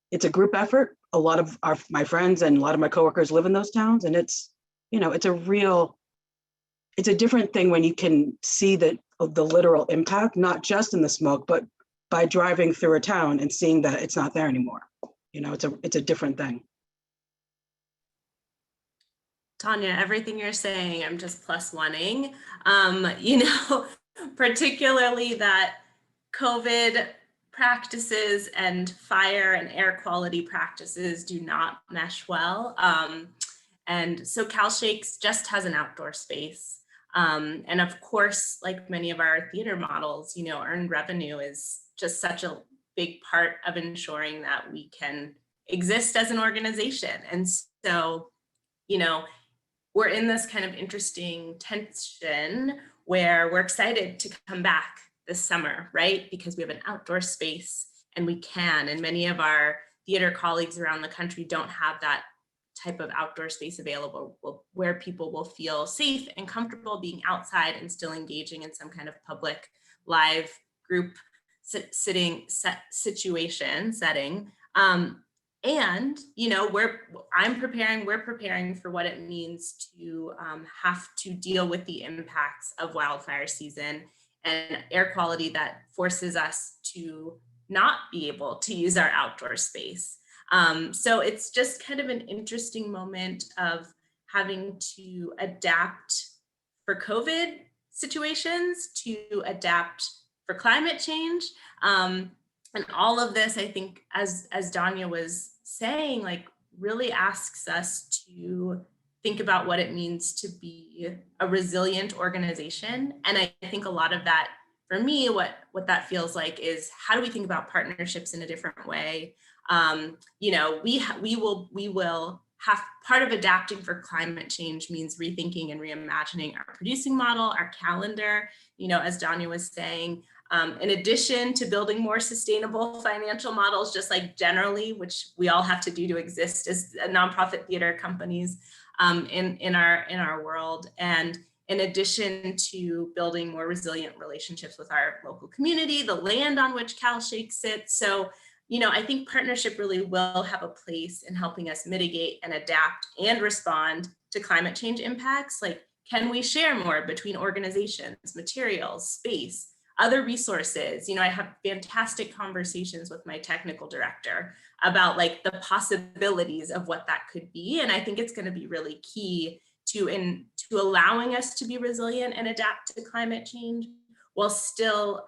it's a group effort. A lot of my friends and a lot of my coworkers live in those towns. And it's, you know, it's a different thing when you can see the literal impact, not just in the smoke, but by driving through a town and seeing that it's not there anymore. You know, it's a different thing. Tanya, everything you're saying, I'm just plus oneing. You know, particularly that COVID practices and fire and air quality practices do not mesh well. And so CalShakes just has an outdoor space. And of course, like many of our theater models, you know, earned revenue is just such a big part of ensuring that we can exist as an organization. And so, you know, we're in this kind of interesting tension where we're excited to come back this summer, right? Because we have an outdoor space and we can, and many of our theater colleagues around the country don't have that type of outdoor space available where people will feel safe and comfortable being outside and still engaging in some kind of public live group setting. And, you know, we're preparing for what it means to have to deal with the impacts of wildfire season and air quality that forces us to not be able to use our outdoor space. So it's just kind of an interesting moment of having to adapt for COVID situations, to adapt for climate change. And all of this, I think, as Danya was saying, like really asks us to think about what it means to be a resilient organization. And I think a lot of that, for me, what that feels like is how do we think about partnerships in a different way? You know, we will have part of adapting for climate change means rethinking and reimagining our producing model, our calendar, you know, as Danya was saying. In addition to building more sustainable financial models, just like generally, which we all have to do to exist as nonprofit theater companies in our world, and in addition to building more resilient relationships with our local community, the land on which CalShake sits. So, you know, I think partnership really will have a place in helping us mitigate and adapt and respond to climate change impacts. Like, can we share more between organizations, materials, space, other resources? You know, I have fantastic conversations with my technical director about like the possibilities of what that could be. And I think it's going to be really key to allowing us to be resilient and adapt to climate change while still,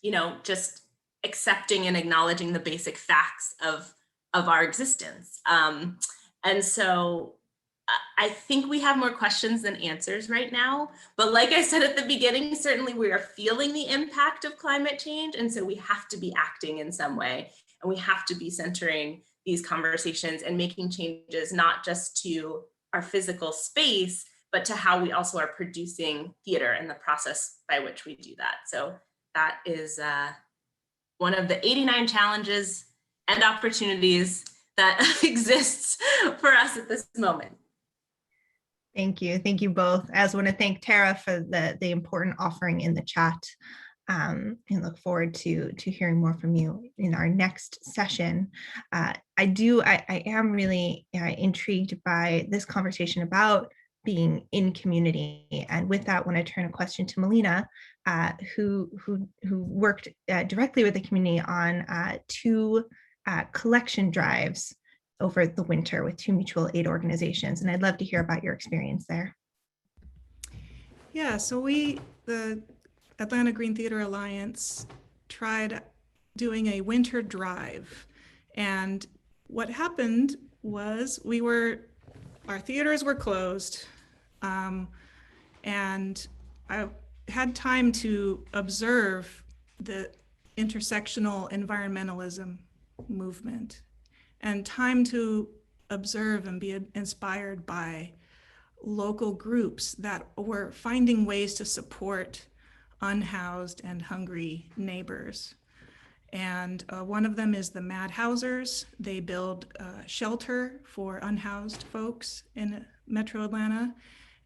you know, just accepting and acknowledging the basic facts of our existence. And so I think we have more questions than answers right now, but like I said at the beginning, certainly we are feeling the impact of climate change. And so we have to be acting in some way, and we have to be centering these conversations and making changes, not just to our physical space, but to how we also are producing theater and the process by which we do that. So that is one of the 89 challenges and opportunities that exists for us at this moment. Thank you. Thank you both. I also want to thank Tara for the important offering in the chat. and look forward to hearing more from you in our next session. I am really intrigued by this conversation about being in community. And with that, when I turn a question to Melina, who worked directly with the community on 2 collection drives over the winter with 2 mutual aid organizations. And I'd love to hear about your experience there. Yeah, so the Atlanta Green Theater Alliance tried doing a winter drive. And what happened was our theaters were closed. And I had time to observe the intersectional environmentalism movement and time to observe and be inspired by local groups that were finding ways to support unhoused and hungry neighbors. And one of them is the Madhousers. They build shelter for unhoused folks in Metro Atlanta.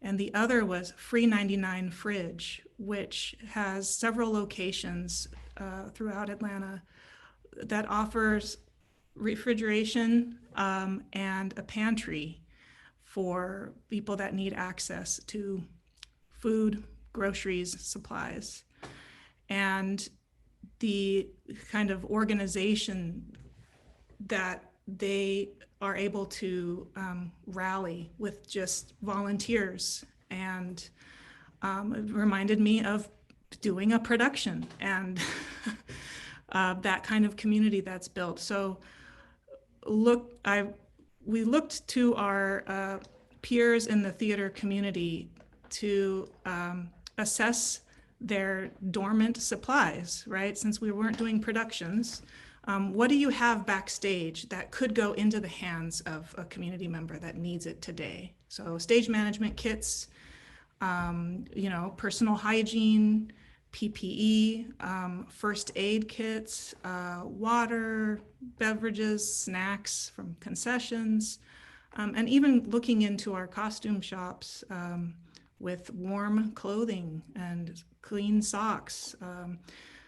And the other was Free 99 Fridge, which has several locations throughout Atlanta that offers refrigeration and a pantry for people that need access to food, groceries, supplies. And the kind of organization that they are able to rally with just volunteers, and it reminded me of doing a production and that kind of community that's built. So we looked to our peers in the theater community to assess their dormant supplies, right? Since we weren't doing productions, what do you have backstage that could go into the hands of a community member that needs it today? So stage management kits, personal hygiene, PPE, first aid kits, water, beverages, snacks from concessions, and even looking into our costume shops with warm clothing and clean socks.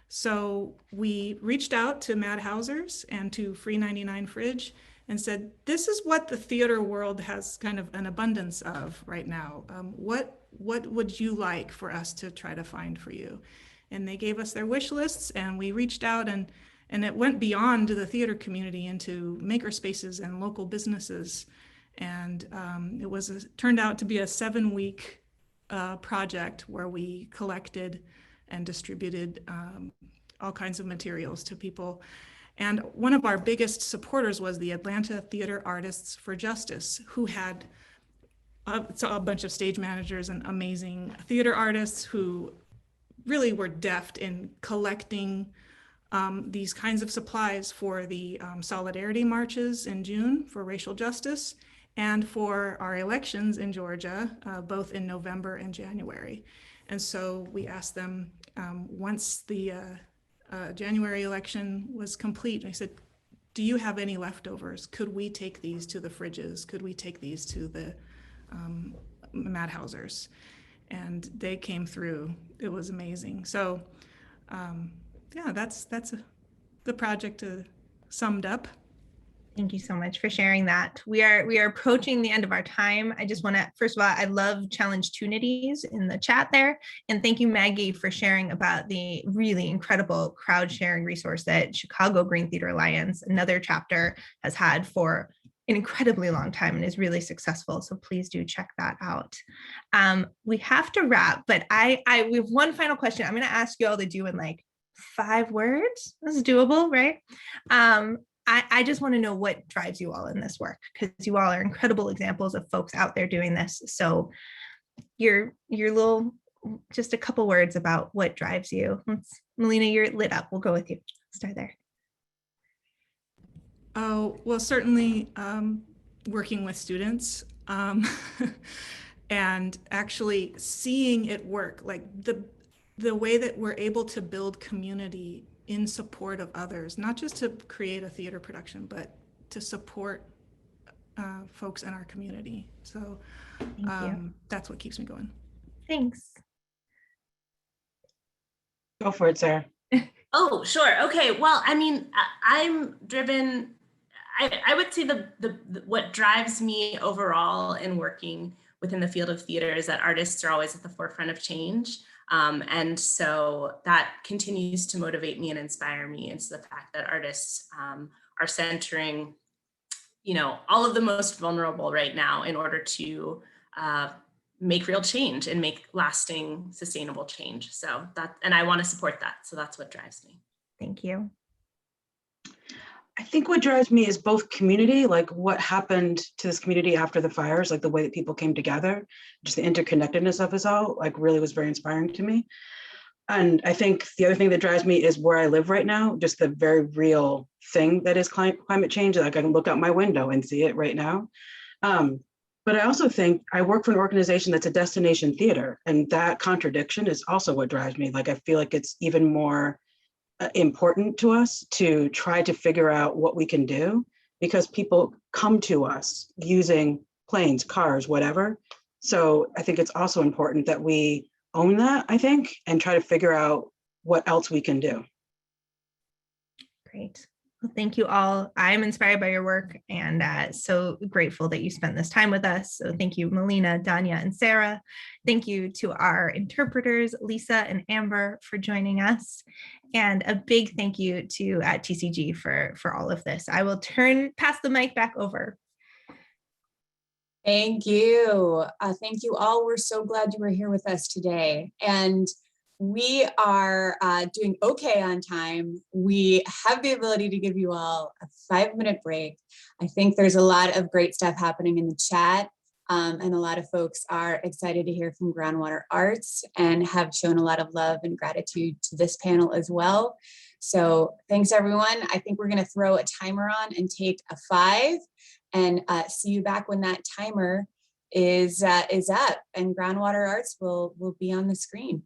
So we reached out to Madhousers and to Free 99 Fridge and said, this is what the theater world has kind of an abundance of right now. What would you like for us to try to find for you? And they gave us their wish lists, and we reached out, and it went beyond the theater community into maker spaces and local businesses. And it turned out to be a 7-week project where we collected and distributed all kinds of materials to people. And one of our biggest supporters was the Atlanta Theater Artists for Justice, who had a bunch of stage managers and amazing theater artists who really were deft in collecting these kinds of supplies for the solidarity marches in June for racial justice and for our elections in Georgia, both in November and January. And so we asked them, once the January election was complete, I said, do you have any leftovers? Could we take these to the fridges? Could we take these to the Madhousers? And they came through. It was amazing. So yeah, that's the project summed up. Thank you so much for sharing that. We are approaching the end of our time. I just want to, first of all, I love challenge tunities in the chat there. And thank you, Maggie, for sharing about the really incredible crowd sharing resource that Chicago Green Theater Alliance, another chapter, has had for an incredibly long time and is really successful. So please do check that out. We have to wrap, but we have one final question. I'm going to ask you all to do in like 5 words. This is doable, right? I just want to know what drives you all in this work, because you all are incredible examples of folks out there doing this. So your little, just a couple words about what drives you. Melina, you're lit up. We'll go with you. Start there. Oh, well, certainly working with students and actually seeing it work, like the way that we're able to build community in support of others, not just to create a theater production, but to support folks in our community. So that's what keeps me going. Thanks. Go for it, Sarah. Oh, sure. Okay. Well, I mean, I'm driven. I would say what drives me overall in working within the field of theater is that artists are always at the forefront of change. And so that continues to motivate me and inspire me. It's the fact that artists are centering, all of the most vulnerable right now in order to make real change and make lasting, sustainable change. So and I want to support that. So that's what drives me. Thank you. I think what drives me is both community, like what happened to this community after the fires, like the way that people came together, just the interconnectedness of us all, like really was very inspiring to me. And I think the other thing that drives me is where I live right now, just the very real thing that is climate change. Like I can look out my window and see it right now. But I also think I work for an organization that's a destination theater, and that contradiction is also what drives me. Like I feel like it's even more important to us to try to figure out what we can do, because people come to us using planes, cars, whatever. So I think it's also important that we own that, I think, and try to figure out what else we can do. Great. Well, thank you all. I'm inspired by your work and so grateful that you spent this time with us. So thank you, Melina, Danya, and Sarah. Thank you to our interpreters, Lisa and Amber, for joining us. And a big thank you to TCG for all of this. I will pass the mic back over. Thank you. Thank you all. We're so glad you were here with us today. And we are doing okay on time. We have the ability to give you all a 5-minute break. I think there's a lot of great stuff happening in the chat. And a lot of folks are excited to hear from Groundwater Arts and have shown a lot of love and gratitude to this panel as well. So thanks everyone. I think we're gonna throw a timer on and take a 5 and see you back when that timer is up, and Groundwater Arts will be on the screen.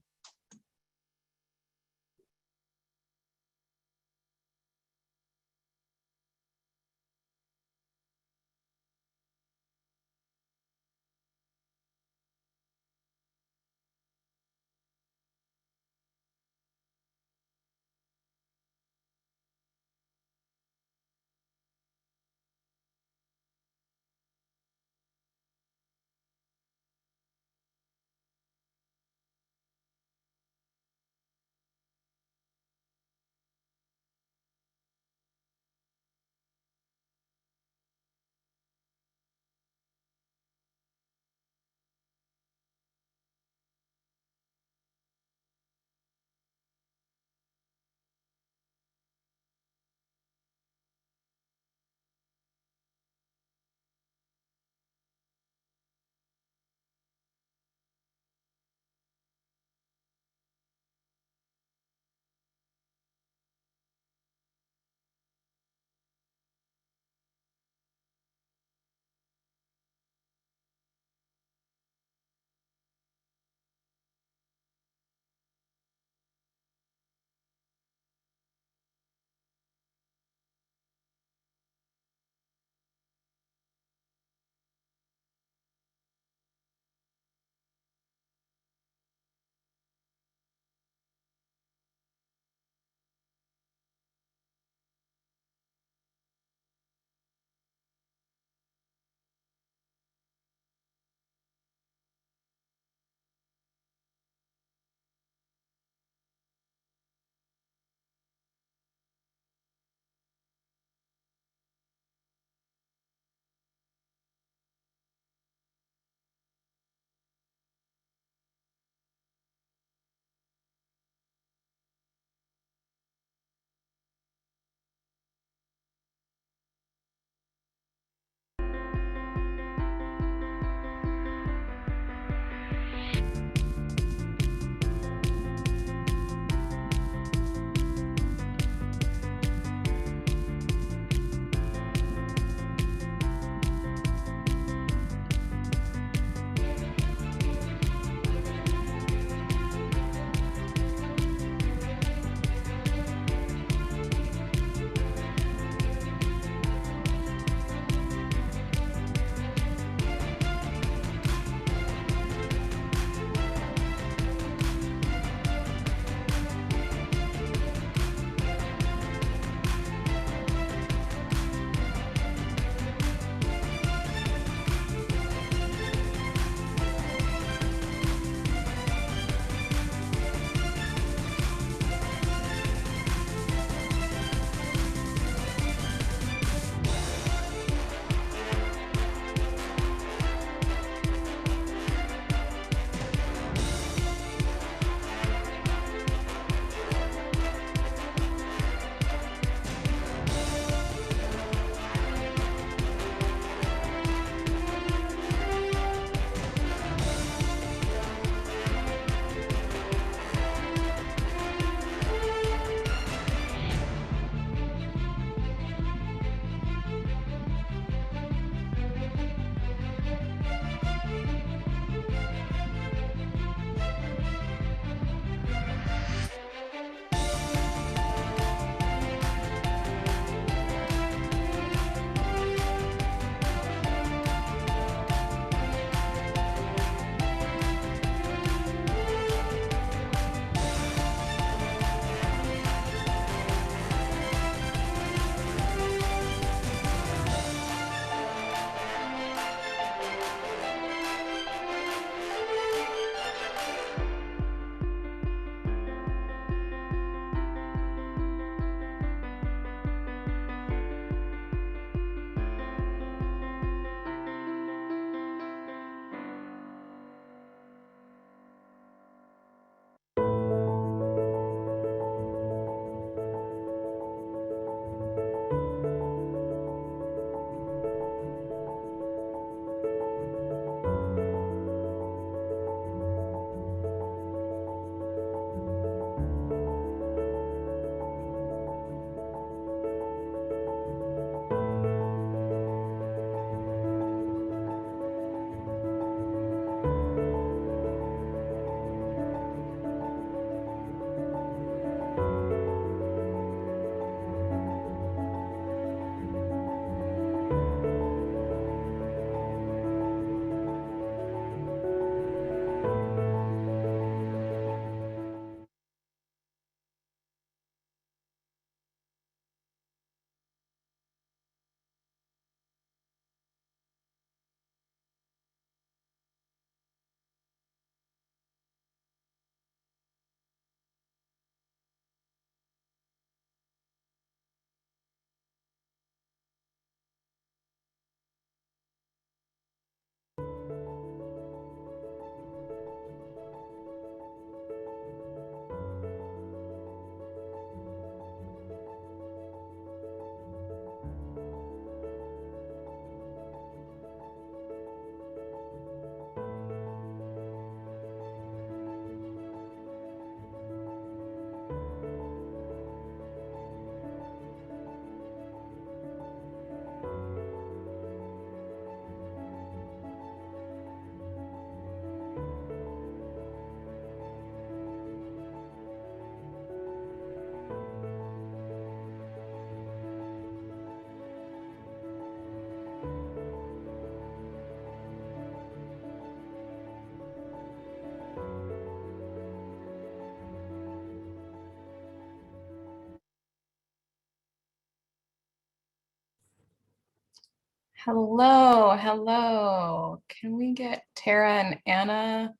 Hello, hello. Can we get Tara and Anna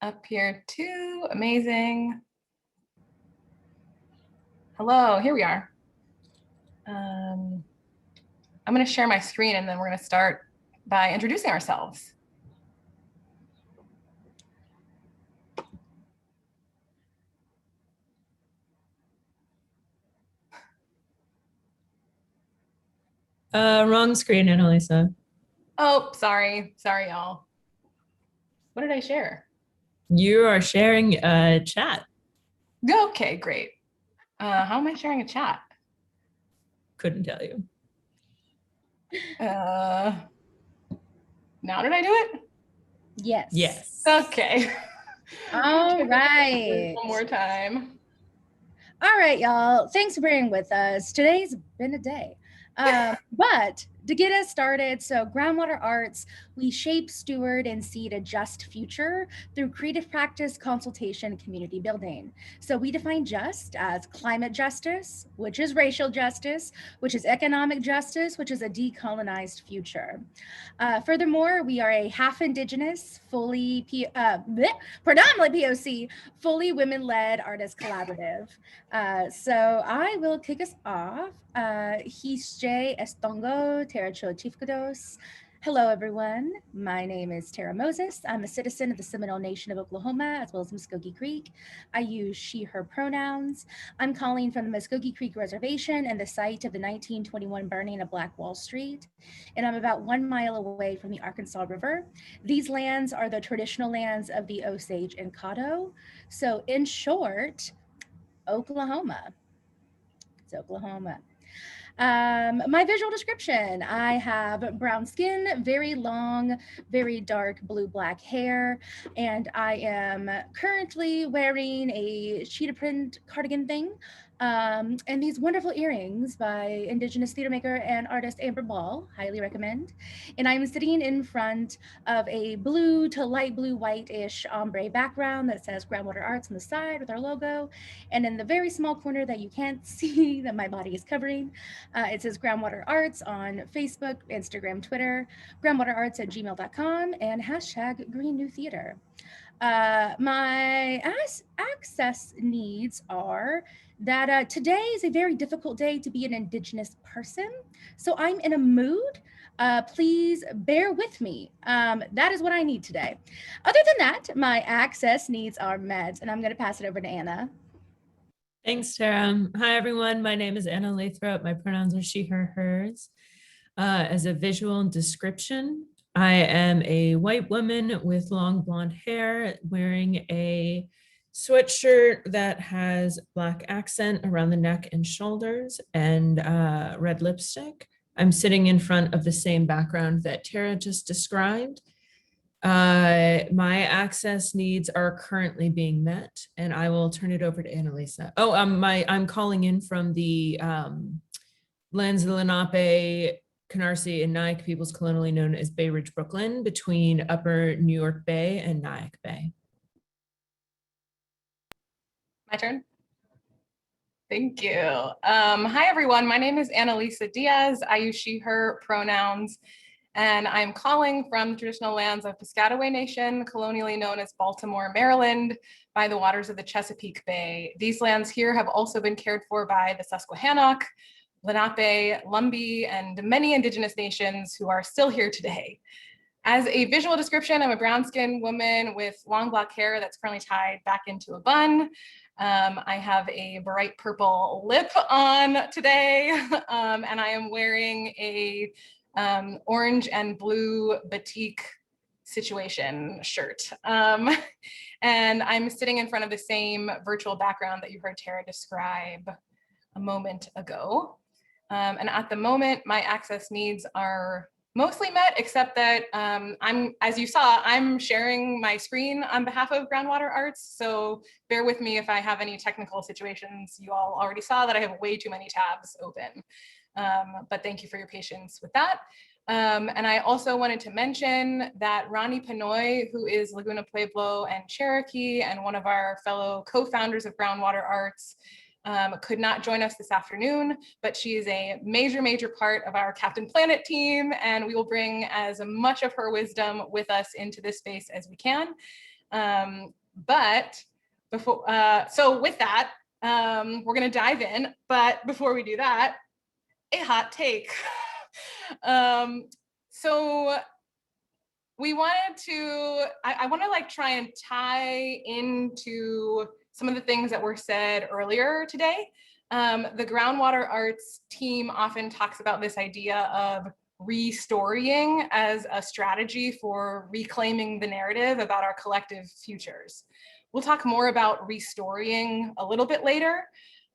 up here too? Amazing. Hello, here we are. I'm going to share my screen and then we're going to start by introducing ourselves. Wrong screen, Annalisa. Oh, sorry, y'all. What did I share? You are sharing a chat. Okay, great. How am I sharing a chat? Couldn't tell you. Now did I do it? Yes. Yes. Okay. All right. One more time. All right, y'all. Thanks for being with us. Today's been a day. But to get us started, so Groundwater Arts, we shape, steward, and seed a just future through creative practice, consultation, and community building. So we define just as climate justice, which is racial justice, which is economic justice, which is a decolonized future. Furthermore, we are a half Indigenous, predominantly POC, fully women-led artist collaborative. So I will kick us off. Hisje Estongo Teracho Chifkados. Hello, everyone. My name is Tara Moses. I'm a citizen of the Seminole Nation of Oklahoma, as well as Muskogee Creek. I use she, her pronouns. I'm calling from the Muskogee Creek Reservation and the site of the 1921 burning of Black Wall Street. And I'm about 1 mile away from the Arkansas River. These lands are the traditional lands of the Osage and Caddo. So in short, Oklahoma. It's Oklahoma. My visual description, I have brown skin, very long, very dark blue-black hair, and I am currently wearing a cheetah print cardigan thing, and these wonderful earrings by Indigenous theater maker and artist Amber Ball, highly recommend. And I'm sitting in front of a blue to light blue white-ish ombre background that says Groundwater Arts on the side with our logo. And in the very small corner that you can't see that my body is covering, it says Groundwater Arts on Facebook, Instagram, Twitter, groundwaterarts@gmail.com, and hashtag Green New Theater. My access needs are that today is a very difficult day to be an Indigenous person. So I'm in a mood. Please bear with me. That is what I need today. Other than that, my access needs are met, and I'm going to pass it over to Anna. Thanks, Tara. Hi, everyone. My name is Anna Lathrop. My pronouns are she, her, hers. As a visual description, I am a white woman with long blonde hair wearing a sweatshirt that has black accent around the neck and shoulders and red lipstick. I'm sitting in front of the same background that Tara just described. My access needs are currently being met, and I will turn it over to Annalisa. Oh, I'm calling in from the lands of the Lenape, Canarsie, and Nyack peoples, colonially known as Bay Ridge, Brooklyn, between Upper New York Bay and Nyack Bay. My turn. Thank you. Hi, everyone. My name is Annalisa Diaz. I use she, her pronouns. And I'm calling from the traditional lands of Piscataway Nation, colonially known as Baltimore, Maryland, by the waters of the Chesapeake Bay. These lands here have also been cared for by the Susquehannock, Lenape, Lumbee, and many Indigenous nations who are still here today. As a visual description, I'm a brown-skinned woman with long black hair that's currently tied back into a bun. I have a bright purple lip on today, and I am wearing a orange and blue batik situation shirt. And I'm sitting in front of the same virtual background that you heard Tara describe a moment ago. And at the moment, my access needs are mostly met, except that as you saw, I'm sharing my screen on behalf of Groundwater Arts. So bear with me if I have any technical situations. You all already saw that I have way too many tabs open. But thank you for your patience with that. And I also wanted to mention that Ronnie Pinoy, who is Laguna Pueblo and Cherokee and one of our fellow co-founders of Groundwater Arts, could not join us this afternoon, but she is a major part of our Captain Planet team, and we will bring as much of her wisdom with us into this space as we can. But before, so with that, we're gonna dive in, but before we do that, a hot take. So we wanted to, I want to like try and tie into some of the things that were said earlier today. The Groundwater Arts team often talks about this idea of restorying as a strategy for reclaiming the narrative about our collective futures. We'll talk more about restorying a little bit later,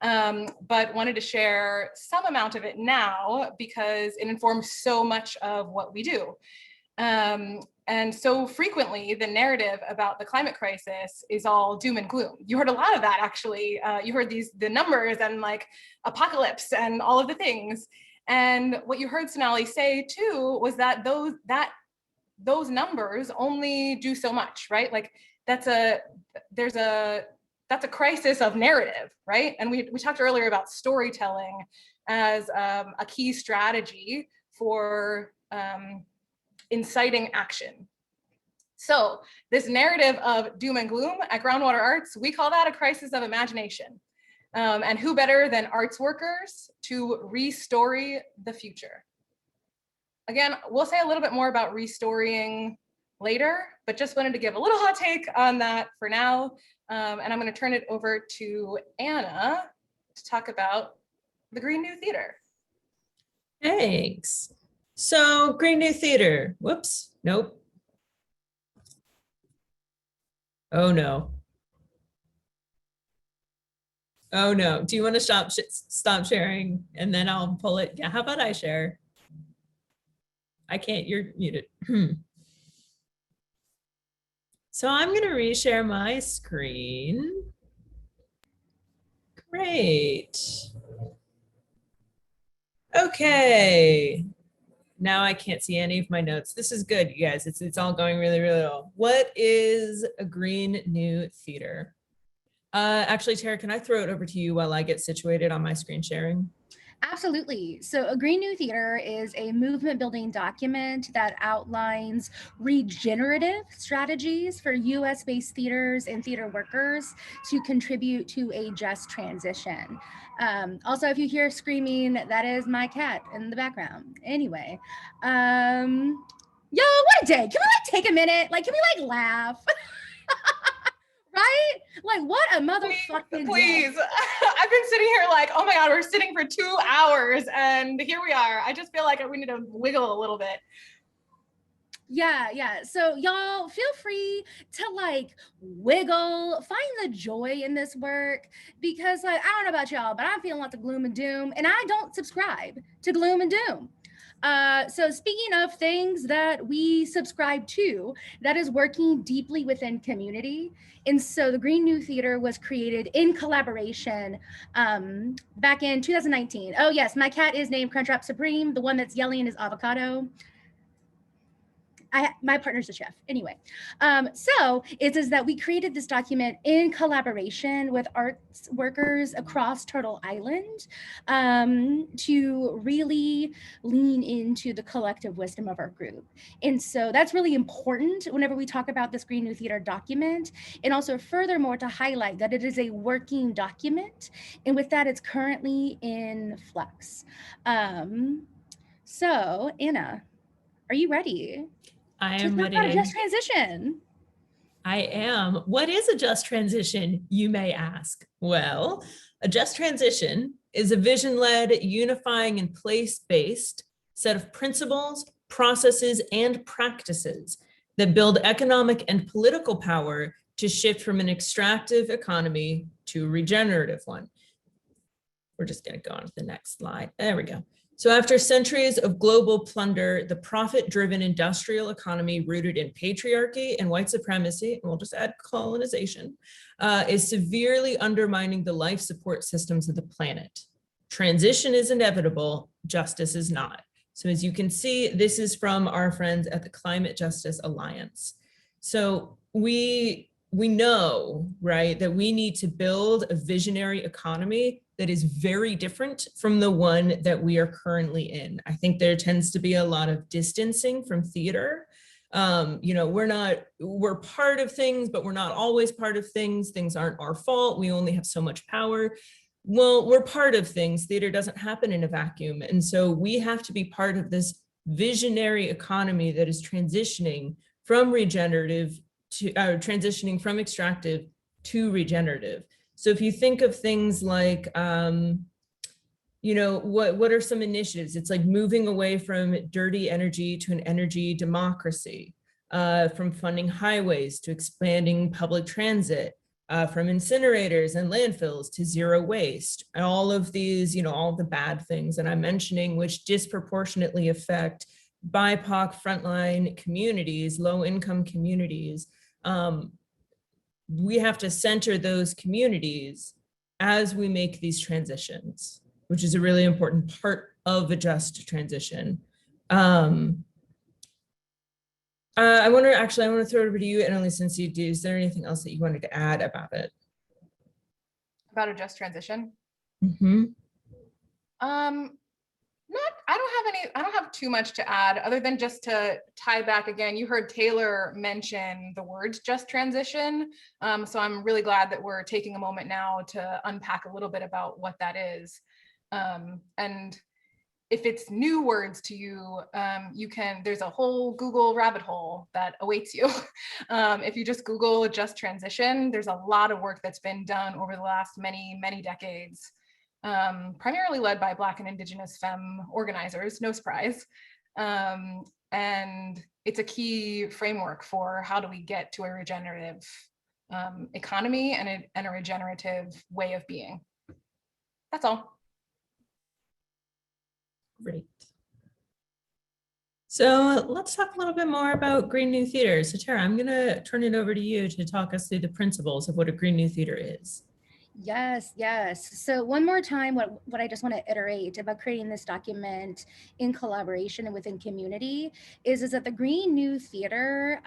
but wanted to share some amount of it now because it informs so much of what we do. And so frequently the narrative about the climate crisis is all doom and gloom. You heard a lot of that actually. You heard the numbers and like apocalypse and all of the things. And what you heard Sonali say too was that those numbers only do so much, right? Like that's a crisis of narrative, right? And we talked earlier about storytelling as a key strategy for inciting action. So this narrative of doom and gloom at Groundwater Arts, we call that a crisis of imagination. And who better than arts workers to restory the future? Again, we'll say a little bit more about restorying later, but just wanted to give a little hot take on that for now. And I'm going to turn it over to Anna to talk about the Green New Theater. Thanks. So Green New Theater, whoops, nope. Oh no. Oh no, do you want to stop sharing and then I'll pull it? Yeah, how about I share? I can't, you're muted. So I'm gonna reshare my screen. Great. Okay. Now I can't see any of my notes. This is good, you guys. It's all going really well. What is a Green New Theater? Actually, Tara, can I throw it over to you while I get situated on my screen sharing? Absolutely. So a Green New Theater is a movement building document that outlines regenerative strategies for US-based theaters and theater workers to contribute to a just transition. Also, if you hear screaming, that is my cat in the background. Anyway, yo, what a day. Can we like take a minute? Like, can we like laugh? Right? Like, what a motherfucking Please. I've been sitting here like, oh my God, we're sitting for 2 hours and here we are. I just feel like we need to wiggle a little bit. Yeah. So y'all feel free to like wiggle, find the joy in this work because like, I don't know about y'all, but I'm feeling lots of gloom and doom and I don't subscribe to gloom and doom. So speaking of things that we subscribe to, that is working deeply within community. And so the Green New Theater was created in collaboration back in 2019. Oh yes, my cat is named Crunchwrap Supreme. The one that's yelling is Avocado. My partner's a chef. Anyway, so it is that we created this document in collaboration with arts workers across Turtle Island to really lean into the collective wisdom of our group. And so that's really important whenever we talk about this Green New Theater document, and also furthermore to highlight that it is a working document. And with that, it's currently in flux. So Anna, are you ready? I am ready. A just transition. I am. What is a just transition, you may ask? Well, a just transition is a vision-led, unifying, and place-based set of principles, processes, and practices that build economic and political power to shift from an extractive economy to a regenerative one. We're just going to go on to the next slide. There we go. So after centuries of global plunder, the profit-driven industrial economy rooted in patriarchy and white supremacy, and we'll just add colonization, is severely undermining the life support systems of the planet. Transition is inevitable, justice is not. So as you can see, this is from our friends at the Climate Justice Alliance. So we we know, right, that we need to build a visionary economy that is very different from the one that we are currently in. I think there tends to be a lot of distancing from theater. You know, we're part of things, but we're not always part of things. Things aren't our fault. We only have so much power. Well, we're part of things. Theater doesn't happen in a vacuum. And so we have to be part of this visionary economy that is transitioning from regenerative to transitioning from extractive to regenerative. So if you think of things like, you know, what are some initiatives? It's like moving away from dirty energy to an energy democracy, from funding highways to expanding public transit, from incinerators and landfills to zero waste, and all of these, you know, all the bad things that I'm mentioning, which disproportionately affect BIPOC frontline communities, low income communities. We have to center those communities as we make these transitions, which is a really important part of a just transition. I want to throw it over to you, Annalise, since you do. Is there anything else that you wanted to add about it? About a just transition? Mm-hmm. I don't have too much to add other than just to tie back again. You heard Taylor mention the words just transition. So I'm really glad that we're taking a moment now to unpack a little bit about what that is. And if it's new words to you, there's a whole Google rabbit hole that awaits you. If you just Google just transition, there's a lot of work that's been done over the last many, many decades. Primarily led by Black and Indigenous femme organizers, no surprise. And it's a key framework for how do we get to a regenerative economy and a regenerative way of being. That's all. Great. So let's talk a little bit more about Green New Theater. So Tara, I'm gonna turn it over to you to talk us through the principles of what a Green New Theater is. Yes, yes. So one more time, what I just want to iterate about creating this document in collaboration and within community is that the Green New Theater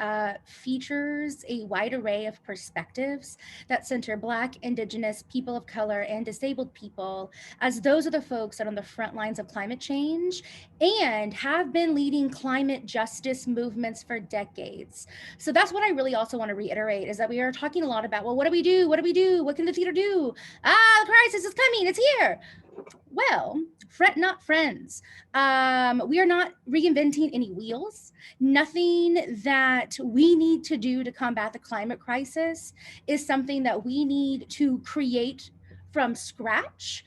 features a wide array of perspectives that center Black, Indigenous, people of color, and disabled people, as those are the folks that are on the front lines of climate change and have been leading climate justice movements for decades. So that's what I really also want to reiterate, is that we are talking a lot about, well, what do we do? What do we do? What can the theater do? The crisis is coming, it's here. Well, fret not, friends. We are not reinventing any wheels. Nothing that we need to do to combat the climate crisis is something that we need to create from scratch.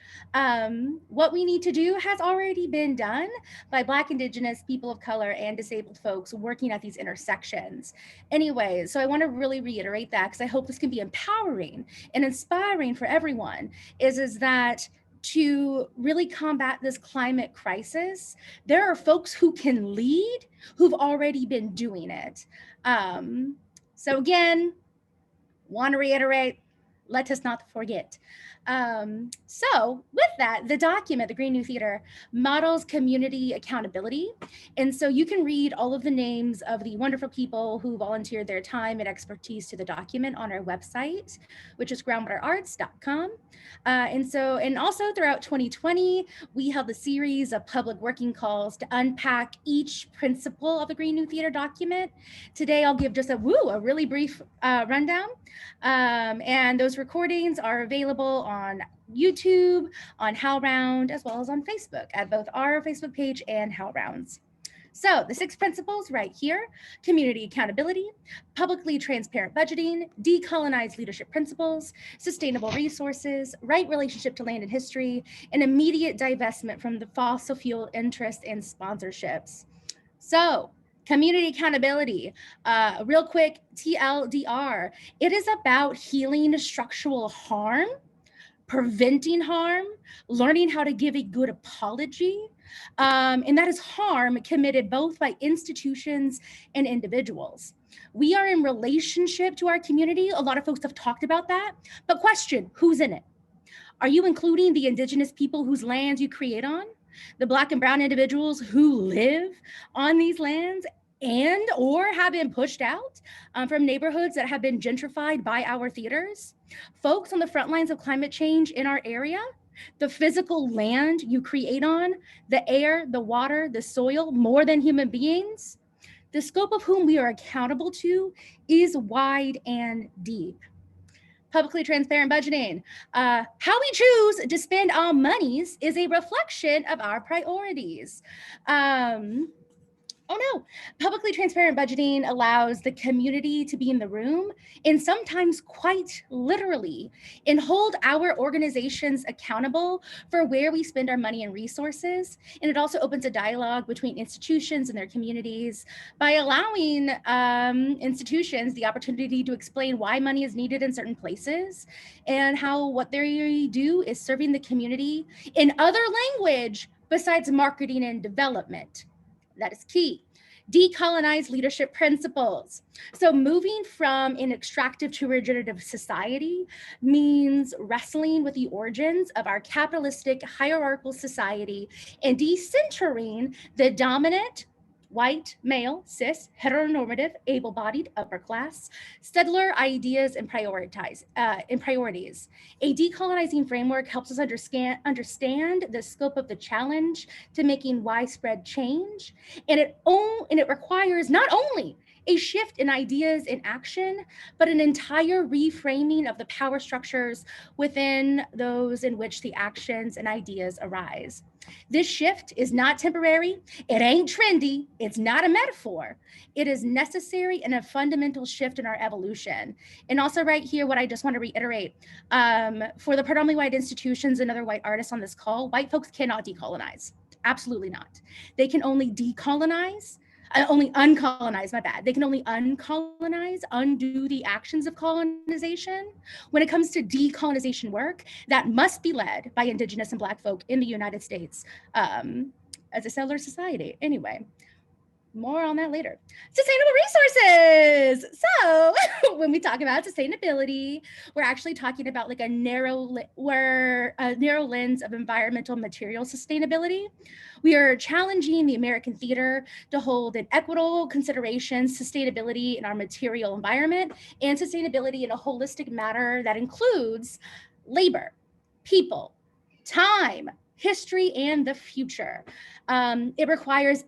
What we need to do has already been done by Black, Indigenous, people of color, and disabled folks working at these intersections. Anyway, so I want to really reiterate that, because I hope this can be empowering and inspiring for everyone, is that to really combat this climate crisis, there are folks who can lead who've already been doing it. So again, want to reiterate, let us not forget. So with that, the document, the Green New Theater, models community accountability. And so you can read all of the names of the wonderful people who volunteered their time and expertise to the document on our website, which is groundwaterarts.com. And also throughout 2020, we held a series of public working calls to unpack each principle of the Green New Theater document. Today, I'll give just a really brief rundown. And those recordings are available on YouTube, on HowlRound, as well as on Facebook at both our Facebook page and HowlRound's. So the 6 principles right here: community accountability, publicly transparent budgeting, decolonized leadership principles, sustainable resources, right relationship to land and history, and immediate divestment from the fossil fuel interests and sponsorships. So community accountability, real quick, TLDR, it is about healing structural harm, preventing harm, learning how to give a good apology, and that is harm committed both by institutions and individuals. We are in relationship to our community. A lot of folks have talked about that, but question, who's in it? Are you including the Indigenous people whose lands you create on? The Black and Brown individuals who live on these lands? and or have been pushed out from neighborhoods that have been gentrified by our theaters. Folks on the front lines of climate change in our area, the physical land you create on, the air, the water, the soil, more than human beings, the scope of whom we are accountable to is wide and deep. Publicly transparent budgeting. How we choose to spend our monies is a reflection of our priorities. Oh no, publicly transparent budgeting allows the community to be in the room and sometimes quite literally and hold our organizations accountable for where we spend our money and resources. And it also opens a dialogue between institutions and their communities by allowing institutions the opportunity to explain why money is needed in certain places and how what they do is serving the community in other language besides marketing and development. That is key. Decolonize leadership principles. So moving from an extractive to regenerative society means wrestling with the origins of our capitalistic hierarchical society and decentering the dominant white, male, cis, heteronormative, able-bodied, upper class, settler ideas and priorities. A decolonizing framework helps us understand the scope of the challenge to making widespread change, and it requires not only a shift in ideas and action, but an entire reframing of the power structures within those in which the actions and ideas arise. This shift is not temporary, it ain't trendy, it's not a metaphor. It is necessary and a fundamental shift in our evolution. And also right here, what I just want to reiterate, for the predominantly white institutions and other white artists on this call, white folks cannot decolonize, absolutely not. They can only decolonize, only uncolonize, my bad. They can only uncolonize, undo the actions of colonization. When it comes to decolonization work, that must be led by Indigenous and Black folk in the United States as a settler society. Anyway, more on that later. Sustainable resources. So when we talk about sustainability, we're actually talking about like a narrow lens of environmental material sustainability. We are challenging the American theater to hold an equitable consideration, sustainability in our material environment and sustainability in a holistic manner that includes labor, people, time, history, and the future. It requires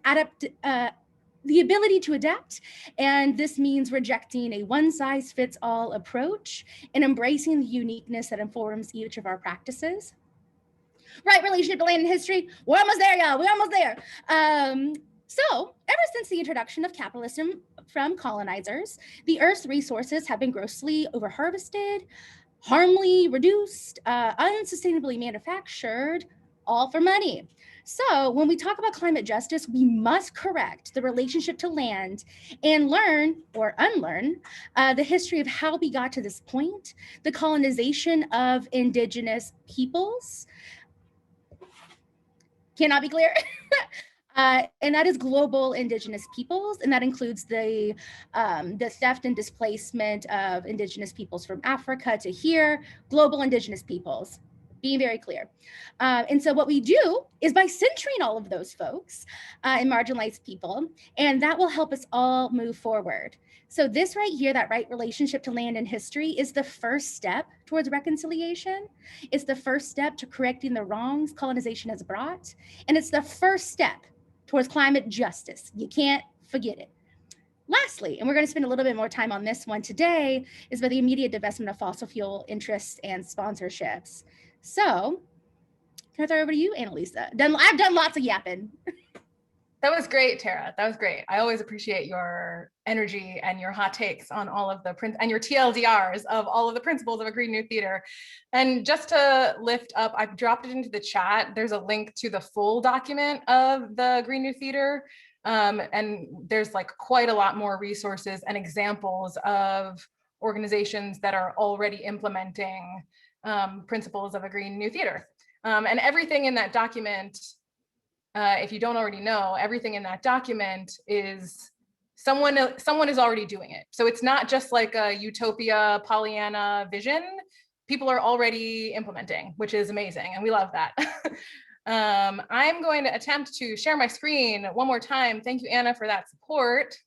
the ability to adapt, and this means rejecting a one-size-fits-all approach and embracing the uniqueness that informs each of our practices. Right relationship to land and history. We're almost there, y'all. We're almost there. So ever since the introduction of capitalism from colonizers, the Earth's resources have been grossly overharvested, harmfully reduced, unsustainably manufactured, all for money. So when we talk about climate justice, we must correct the relationship to land and learn or unlearn the history of how we got to this point, the colonization of Indigenous peoples. Cannot be clear. And that is global Indigenous peoples, and that includes the theft and displacement of Indigenous peoples from Africa to here, global Indigenous peoples. Being very clear. And so what we do is by centering all of those folks and marginalized people, and that will help us all move forward. So this right here, that right relationship to land and history, is the first step towards reconciliation. It's the first step to correcting the wrongs colonization has brought. And it's the first step towards climate justice. You can't forget it. Lastly, and we're going to spend a little bit more time on this one today, is by the immediate divestment of fossil fuel interests and sponsorships. So, can I throw it over to you, Annalisa? I've done lots of yapping. That was great, Tara. That was great. I always appreciate your energy and your hot takes on all of the and your TLDRs of all of the principles of a Green New Theater. And just to lift up, I've dropped it into the chat. There's a link to the full document of the Green New Theater. And there's like quite a lot more resources and examples of organizations that are already implementing principles of a Green New Theater. And everything in that document, if you don't already know, everything in that document is someone is already doing it. So it's not just like a utopia, Pollyanna vision. People are already implementing, which is amazing, and we love that. I'm going to attempt to share my screen one more time. Thank you, Anna, for that support.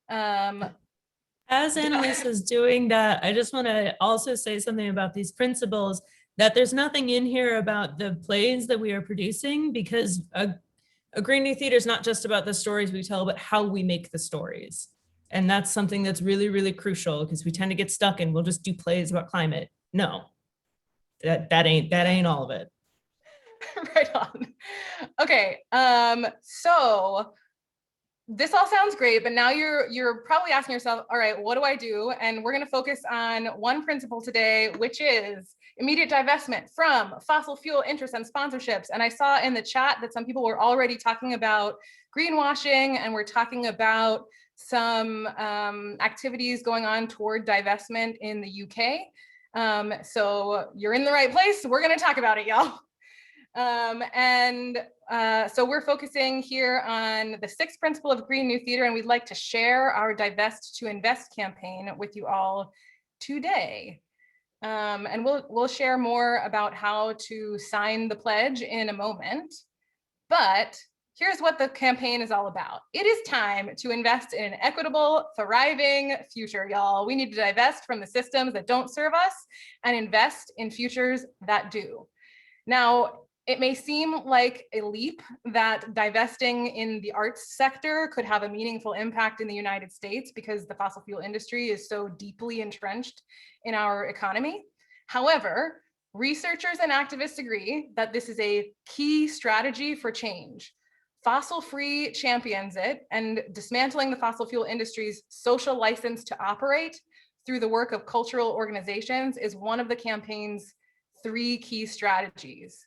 As Annalise is doing that, I just want to also say something about these principles, that there's nothing in here about the plays that we are producing, because a Green New Theater is not just about the stories we tell, but how we make the stories. And that's something that's really, really crucial, because we tend to get stuck in, we'll just do plays about climate. No, that ain't all of it. Right on. Okay, so this all sounds great, but now you're probably asking yourself, all right, what do I do? And we're going to focus on one principle today, which is immediate divestment from fossil fuel interests and sponsorships. And I saw in the chat that some people were already talking about greenwashing, and we're talking about some activities going on toward divestment in the UK. So you're in the right place. We're going to talk about it, y'all. So we're focusing here on the sixth principle of Green New Theater, and we'd like to share our Divest to Invest campaign with you all today. And we'll share more about how to sign the pledge in a moment. But here's what the campaign is all about. It is time to invest in an equitable, thriving future, y'all. We need to divest from the systems that don't serve us and invest in futures that do. Now, it may seem like a leap that divesting in the arts sector could have a meaningful impact in the United States, because the fossil fuel industry is so deeply entrenched in our economy. However, researchers and activists agree that this is a key strategy for change. Fossil-free champions it, and dismantling the fossil fuel industry's social license to operate through the work of cultural organizations is one of the campaign's 3 key strategies.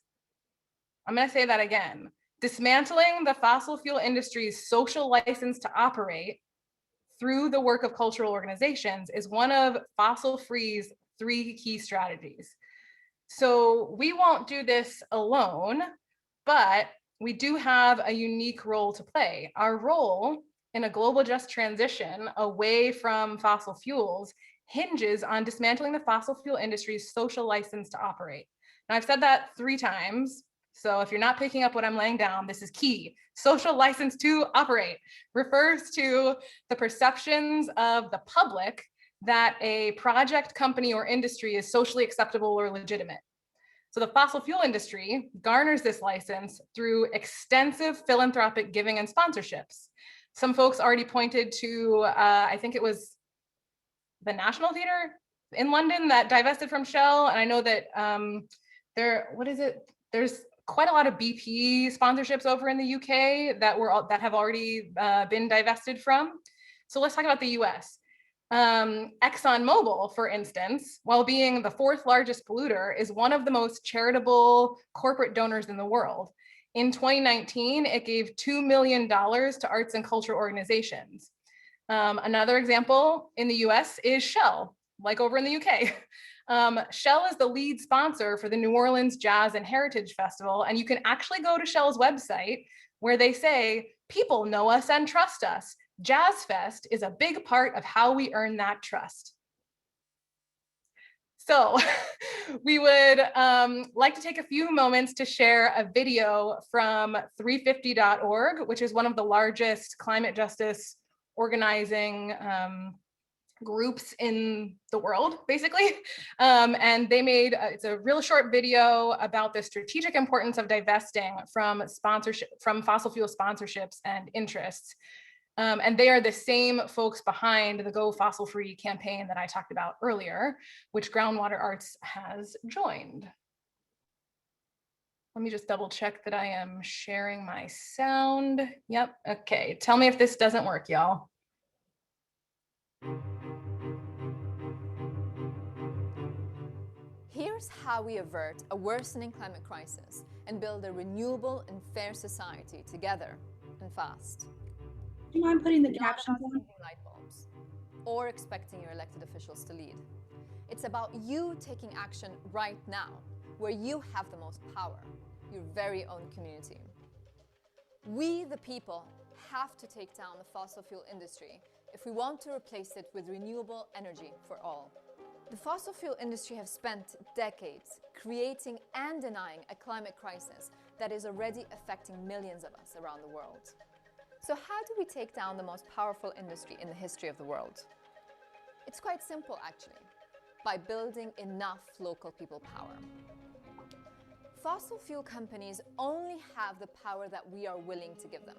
I'm going to say that again. Dismantling the fossil fuel industry's social license to operate through the work of cultural organizations is one of Fossil Free's 3 key strategies. So we won't do this alone, but we do have a unique role to play. Our role in a global just transition away from fossil fuels hinges on dismantling the fossil fuel industry's social license to operate. Now, I've said that 3 times. So if you're not picking up what I'm laying down, this is key. Social license to operate refers to the perceptions of the public that a project, company, or industry is socially acceptable or legitimate. So the fossil fuel industry garners this license through extensive philanthropic giving and sponsorships. Some folks already pointed to, I think it was the National Theatre in London that divested from Shell. And I know that there's quite a lot of BP sponsorships over in the UK that have already been divested from. So let's talk about the US. ExxonMobil, for instance, while being the 4th largest polluter, is one of the most charitable corporate donors in the world. In 2019, it gave $2 million to arts and culture organizations. Another example in the US is Shell, like over in the UK. Shell is the lead sponsor for the New Orleans Jazz and Heritage Festival, and you can actually go to Shell's website where they say, people know us and trust us. Jazz Fest is a big part of how we earn that trust. So we would like to take a few moments to share a video from 350.org, which is one of the largest climate justice organizing groups in the world, basically. And they made, it's a real short video about the strategic importance of divesting from fossil fuel sponsorships and interests. And they are the same folks behind the Go Fossil Free campaign that I talked about earlier, which Groundwater Arts has joined. Let me just double check that I am sharing my sound. Yep, okay. Tell me if this doesn't work, y'all. Here's how we avert a worsening climate crisis and build a renewable and fair society together and fast. Do you mind putting the caption on? Light bulbs or expecting your elected officials to lead. It's about you taking action right now, where you have the most power, your very own community. We, the people, have to take down the fossil fuel industry if we want to replace it with renewable energy for all. The fossil fuel industry have spent decades creating and denying a climate crisis that is already affecting millions of us around the world. So how do we take down the most powerful industry in the history of the world? It's quite simple, actually, by building enough local people power. Fossil fuel companies only have the power that we are willing to give them.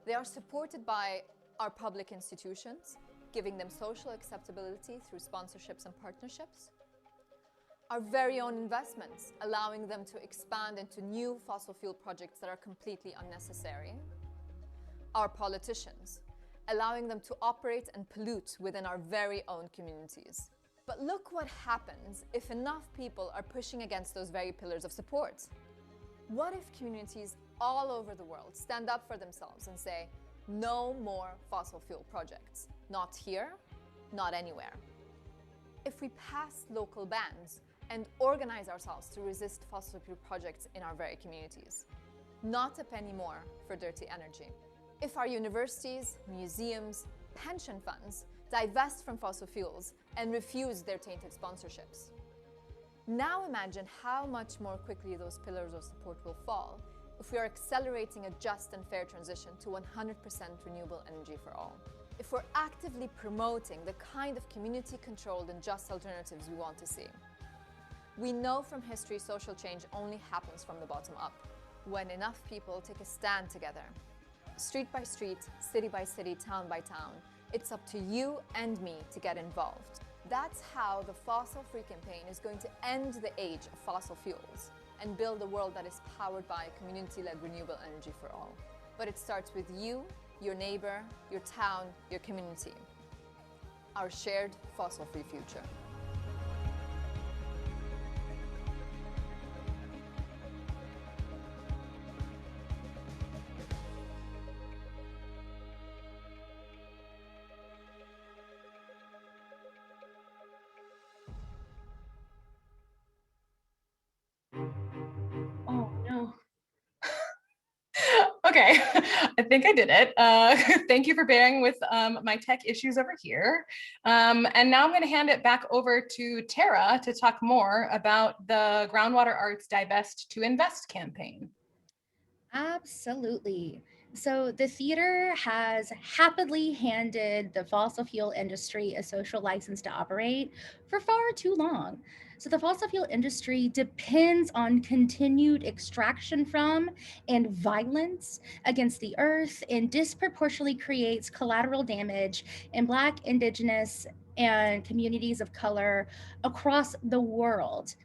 They are supported by our public institutions, giving them social acceptability through sponsorships and partnerships. Our very own investments, allowing them to expand into new fossil fuel projects that are completely unnecessary. Our politicians, allowing them to operate and pollute within our very own communities. But look what happens if enough people are pushing against those very pillars of support. What if communities all over the world stand up for themselves and say, no more fossil fuel projects, not here, not anywhere? If we pass local bans and organize ourselves to resist fossil fuel projects in our very communities, not a penny more for dirty energy. If our universities, museums, pension funds divest from fossil fuels and refuse their tainted sponsorships. Now imagine how much more quickly those pillars of support will fall if we are accelerating a just and fair transition to 100% renewable energy for all. If we're actively promoting the kind of community-controlled and just alternatives we want to see. We know from history social change only happens from the bottom up, when enough people take a stand together. Street by street, city by city, town by town, it's up to you and me to get involved. That's how the fossil-free campaign is going to end the age of fossil fuels and build a world that is powered by community-led renewable energy for all. But it starts with you, your neighbor, your town, your community. Our shared fossil-free future. Oh no. Okay, I think I did it. Thank you for bearing with my tech issues over here. And now I'm going to hand it back over to Tara to talk more about the Groundwater Arts Divest to Invest campaign. Absolutely. So the theater has happily handed the fossil fuel industry a social license to operate for far too long. So the fossil fuel industry depends on continued extraction from and violence against the earth and disproportionately creates collateral damage in Black, Indigenous, and communities of color across the world.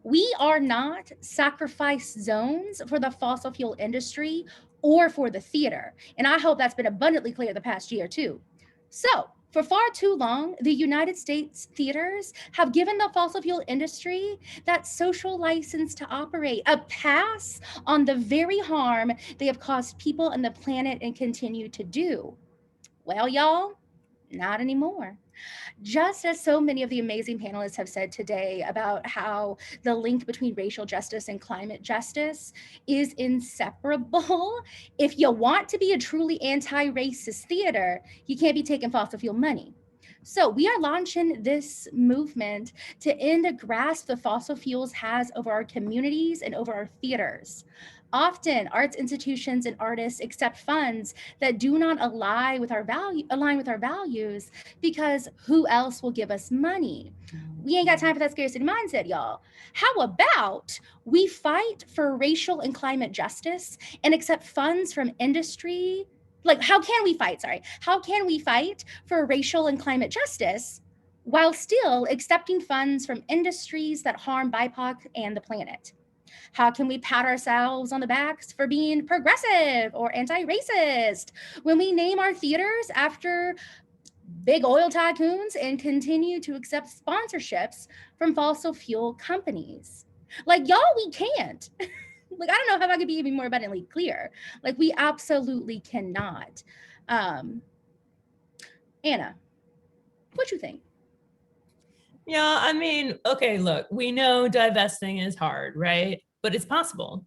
We are not sacrifice zones for the fossil fuel industry or for the theater. And I hope that's been abundantly clear the past year too. So for far too long, the United States theaters have given the fossil fuel industry that social license to operate, a pass on the very harm they have caused people and the planet and continue to do. Well, y'all, not anymore. Just as so many of the amazing panelists have said today about how the link between racial justice and climate justice is inseparable. If you want to be a truly anti-racist theater, you can't be taking fossil fuel money. So we are launching this movement to end a grasp the fossil fuels has over our communities and over our theaters. Often, arts institutions and artists accept funds that do not align with our values because who else will give us money? We ain't got time for that scarcity mindset, y'all. How about we fight for racial and climate justice and accept funds from industry? Like, how can we fight for racial and climate justice while still accepting funds from industries that harm BIPOC and the planet? How can we pat ourselves on the backs for being progressive or anti-racist when we name our theaters after big oil tycoons and continue to accept sponsorships from fossil fuel companies? Like, y'all, we can't. Like, I don't know how I could be even more abundantly clear. Like, we absolutely cannot. Anna, what you think? Yeah, I mean, okay, look, we know divesting is hard, right? But it's possible.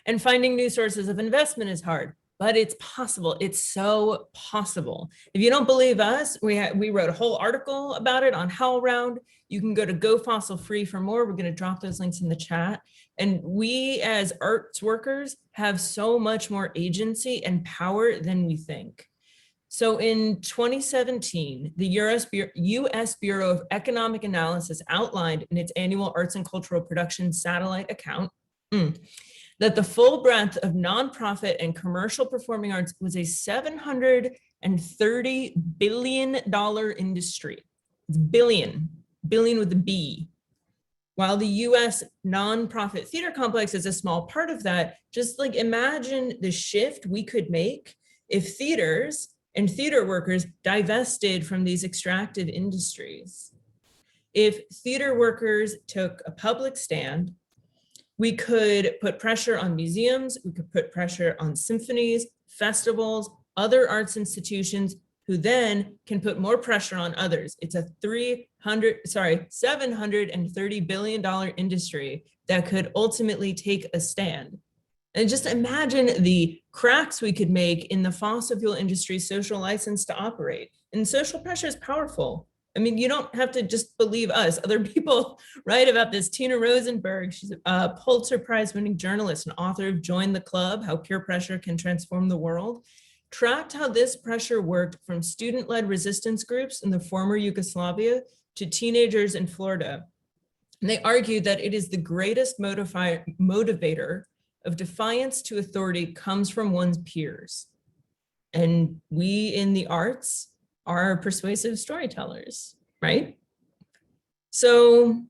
And finding new sources of investment is hard, but it's possible. It's so possible. If you don't believe us, we wrote a whole article about it on HowlRound. You can go to Go Fossil Free for more. We're going to drop those links in the chat. And we as arts workers have so much more agency and power than we think. So in 2017, the US Bureau of Economic Analysis outlined in its annual Arts and Cultural Production Satellite account that the full breadth of nonprofit and commercial performing arts was a $730 billion industry. It's billion with a B. While the US nonprofit theater complex is a small part of that, just like imagine the shift we could make if theaters and theater workers divested from these extractive industries. If theater workers took a public stand, we could put pressure on museums, we could put pressure on symphonies, festivals, other arts institutions, who then can put more pressure on others. It's a $730 billion industry that could ultimately take a stand. And just imagine the cracks we could make in the fossil fuel industry's social license to operate. And social pressure is powerful. I mean, you don't have to just believe us. Other people write about this. Tina Rosenberg, she's a Pulitzer Prize winning journalist and author of Join the Club, How Peer Pressure Can Transform the World, tracked how this pressure worked from student-led resistance groups in the former Yugoslavia to teenagers in Florida. And they argued that it is the greatest motivator of defiance to authority comes from one's peers. And we in the arts are persuasive storytellers, right? So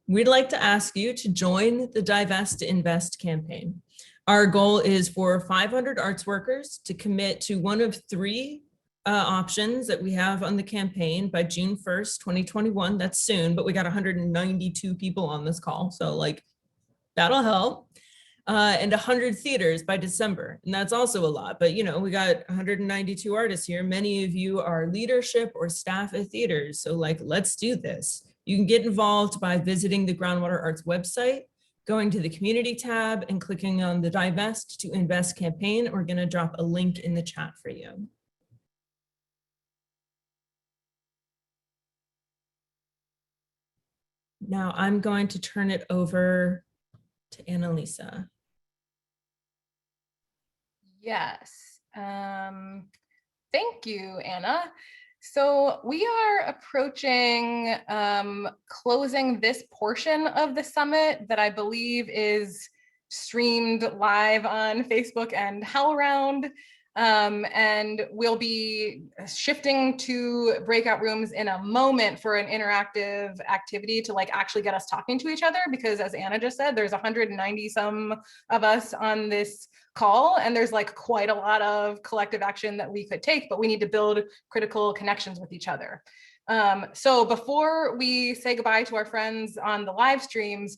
we'd like to ask you to join the Divest to Invest campaign. Our goal is for 500 arts workers to commit to one of three options that we have on the campaign by June 1st, 2021. That's soon, but we got 192 people on this call. So like, that'll help. And 100 theaters by December. And that's also a lot, but you know, we got 192 artists here. Many of you are leadership or staff at theaters. So like, let's do this. You can get involved by visiting the Groundwater Arts website, going to the community tab and clicking on the Divest to Invest campaign. We're gonna drop a link in the chat for you. Now I'm going to turn it over to Annalisa. Yes, thank you, Anna. So we are approaching closing this portion of the summit that I believe is streamed live on Facebook and HowlRound. And we'll be shifting to breakout rooms in a moment for an interactive activity to like actually get us talking to each other, because as Anna just said, there's 190 some of us on this call, and there's like quite a lot of collective action that we could take, but we need to build critical connections with each other. So before we say goodbye to our friends on the live streams,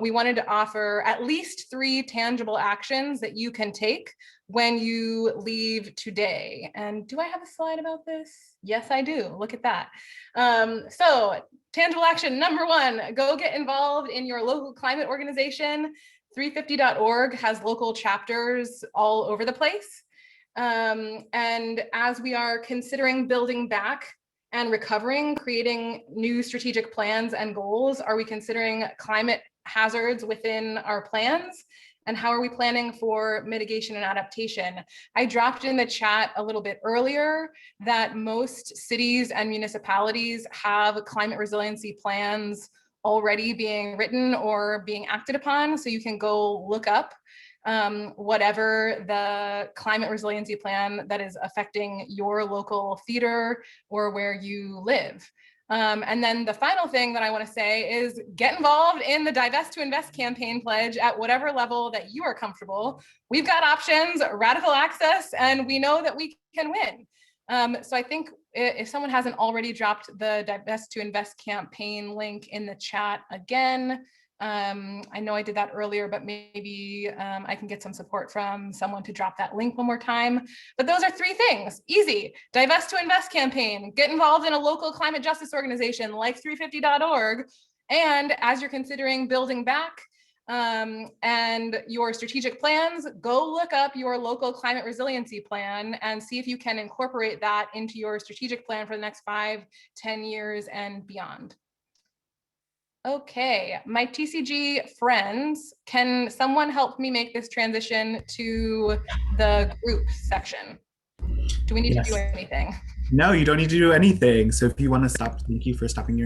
we wanted to offer at least 3 tangible actions that you can take when you leave today. And do I have a slide about this? Yes, I do. Look at that. So tangible action number 1, go get involved in your local climate organization. 350.org has local chapters all over the place. And as we are considering building back and recovering, creating new strategic plans and goals, are we considering climate hazards within our plans? And how are we planning for mitigation and adaptation? I dropped in the chat a little bit earlier that most cities and municipalities have climate resiliency plans already being written or being acted upon. So you can go look up whatever the climate resiliency plan that is affecting your local theater or where you live. And then the final thing that I want to say is get involved in the Divest to Invest campaign pledge at whatever level that you are comfortable. We've got options, radical access, and we know that we can win. So I think if someone hasn't already dropped the Divest to Invest campaign link in the chat again, I know I did that earlier, but maybe I can get some support from someone to drop that link one more time. But those are 3 things, easy. Divest to Invest campaign, get involved in a local climate justice organization like 350.org. And as you're considering building back and your strategic plans, go look up your local climate resiliency plan and see if you can incorporate that into your strategic plan for the next 5, 10 years and beyond. Okay, my TCG friends, can someone help me make this transition to the group section? Do we need to do anything? No, you don't need to do anything. So if you want to stop, thank you for stopping your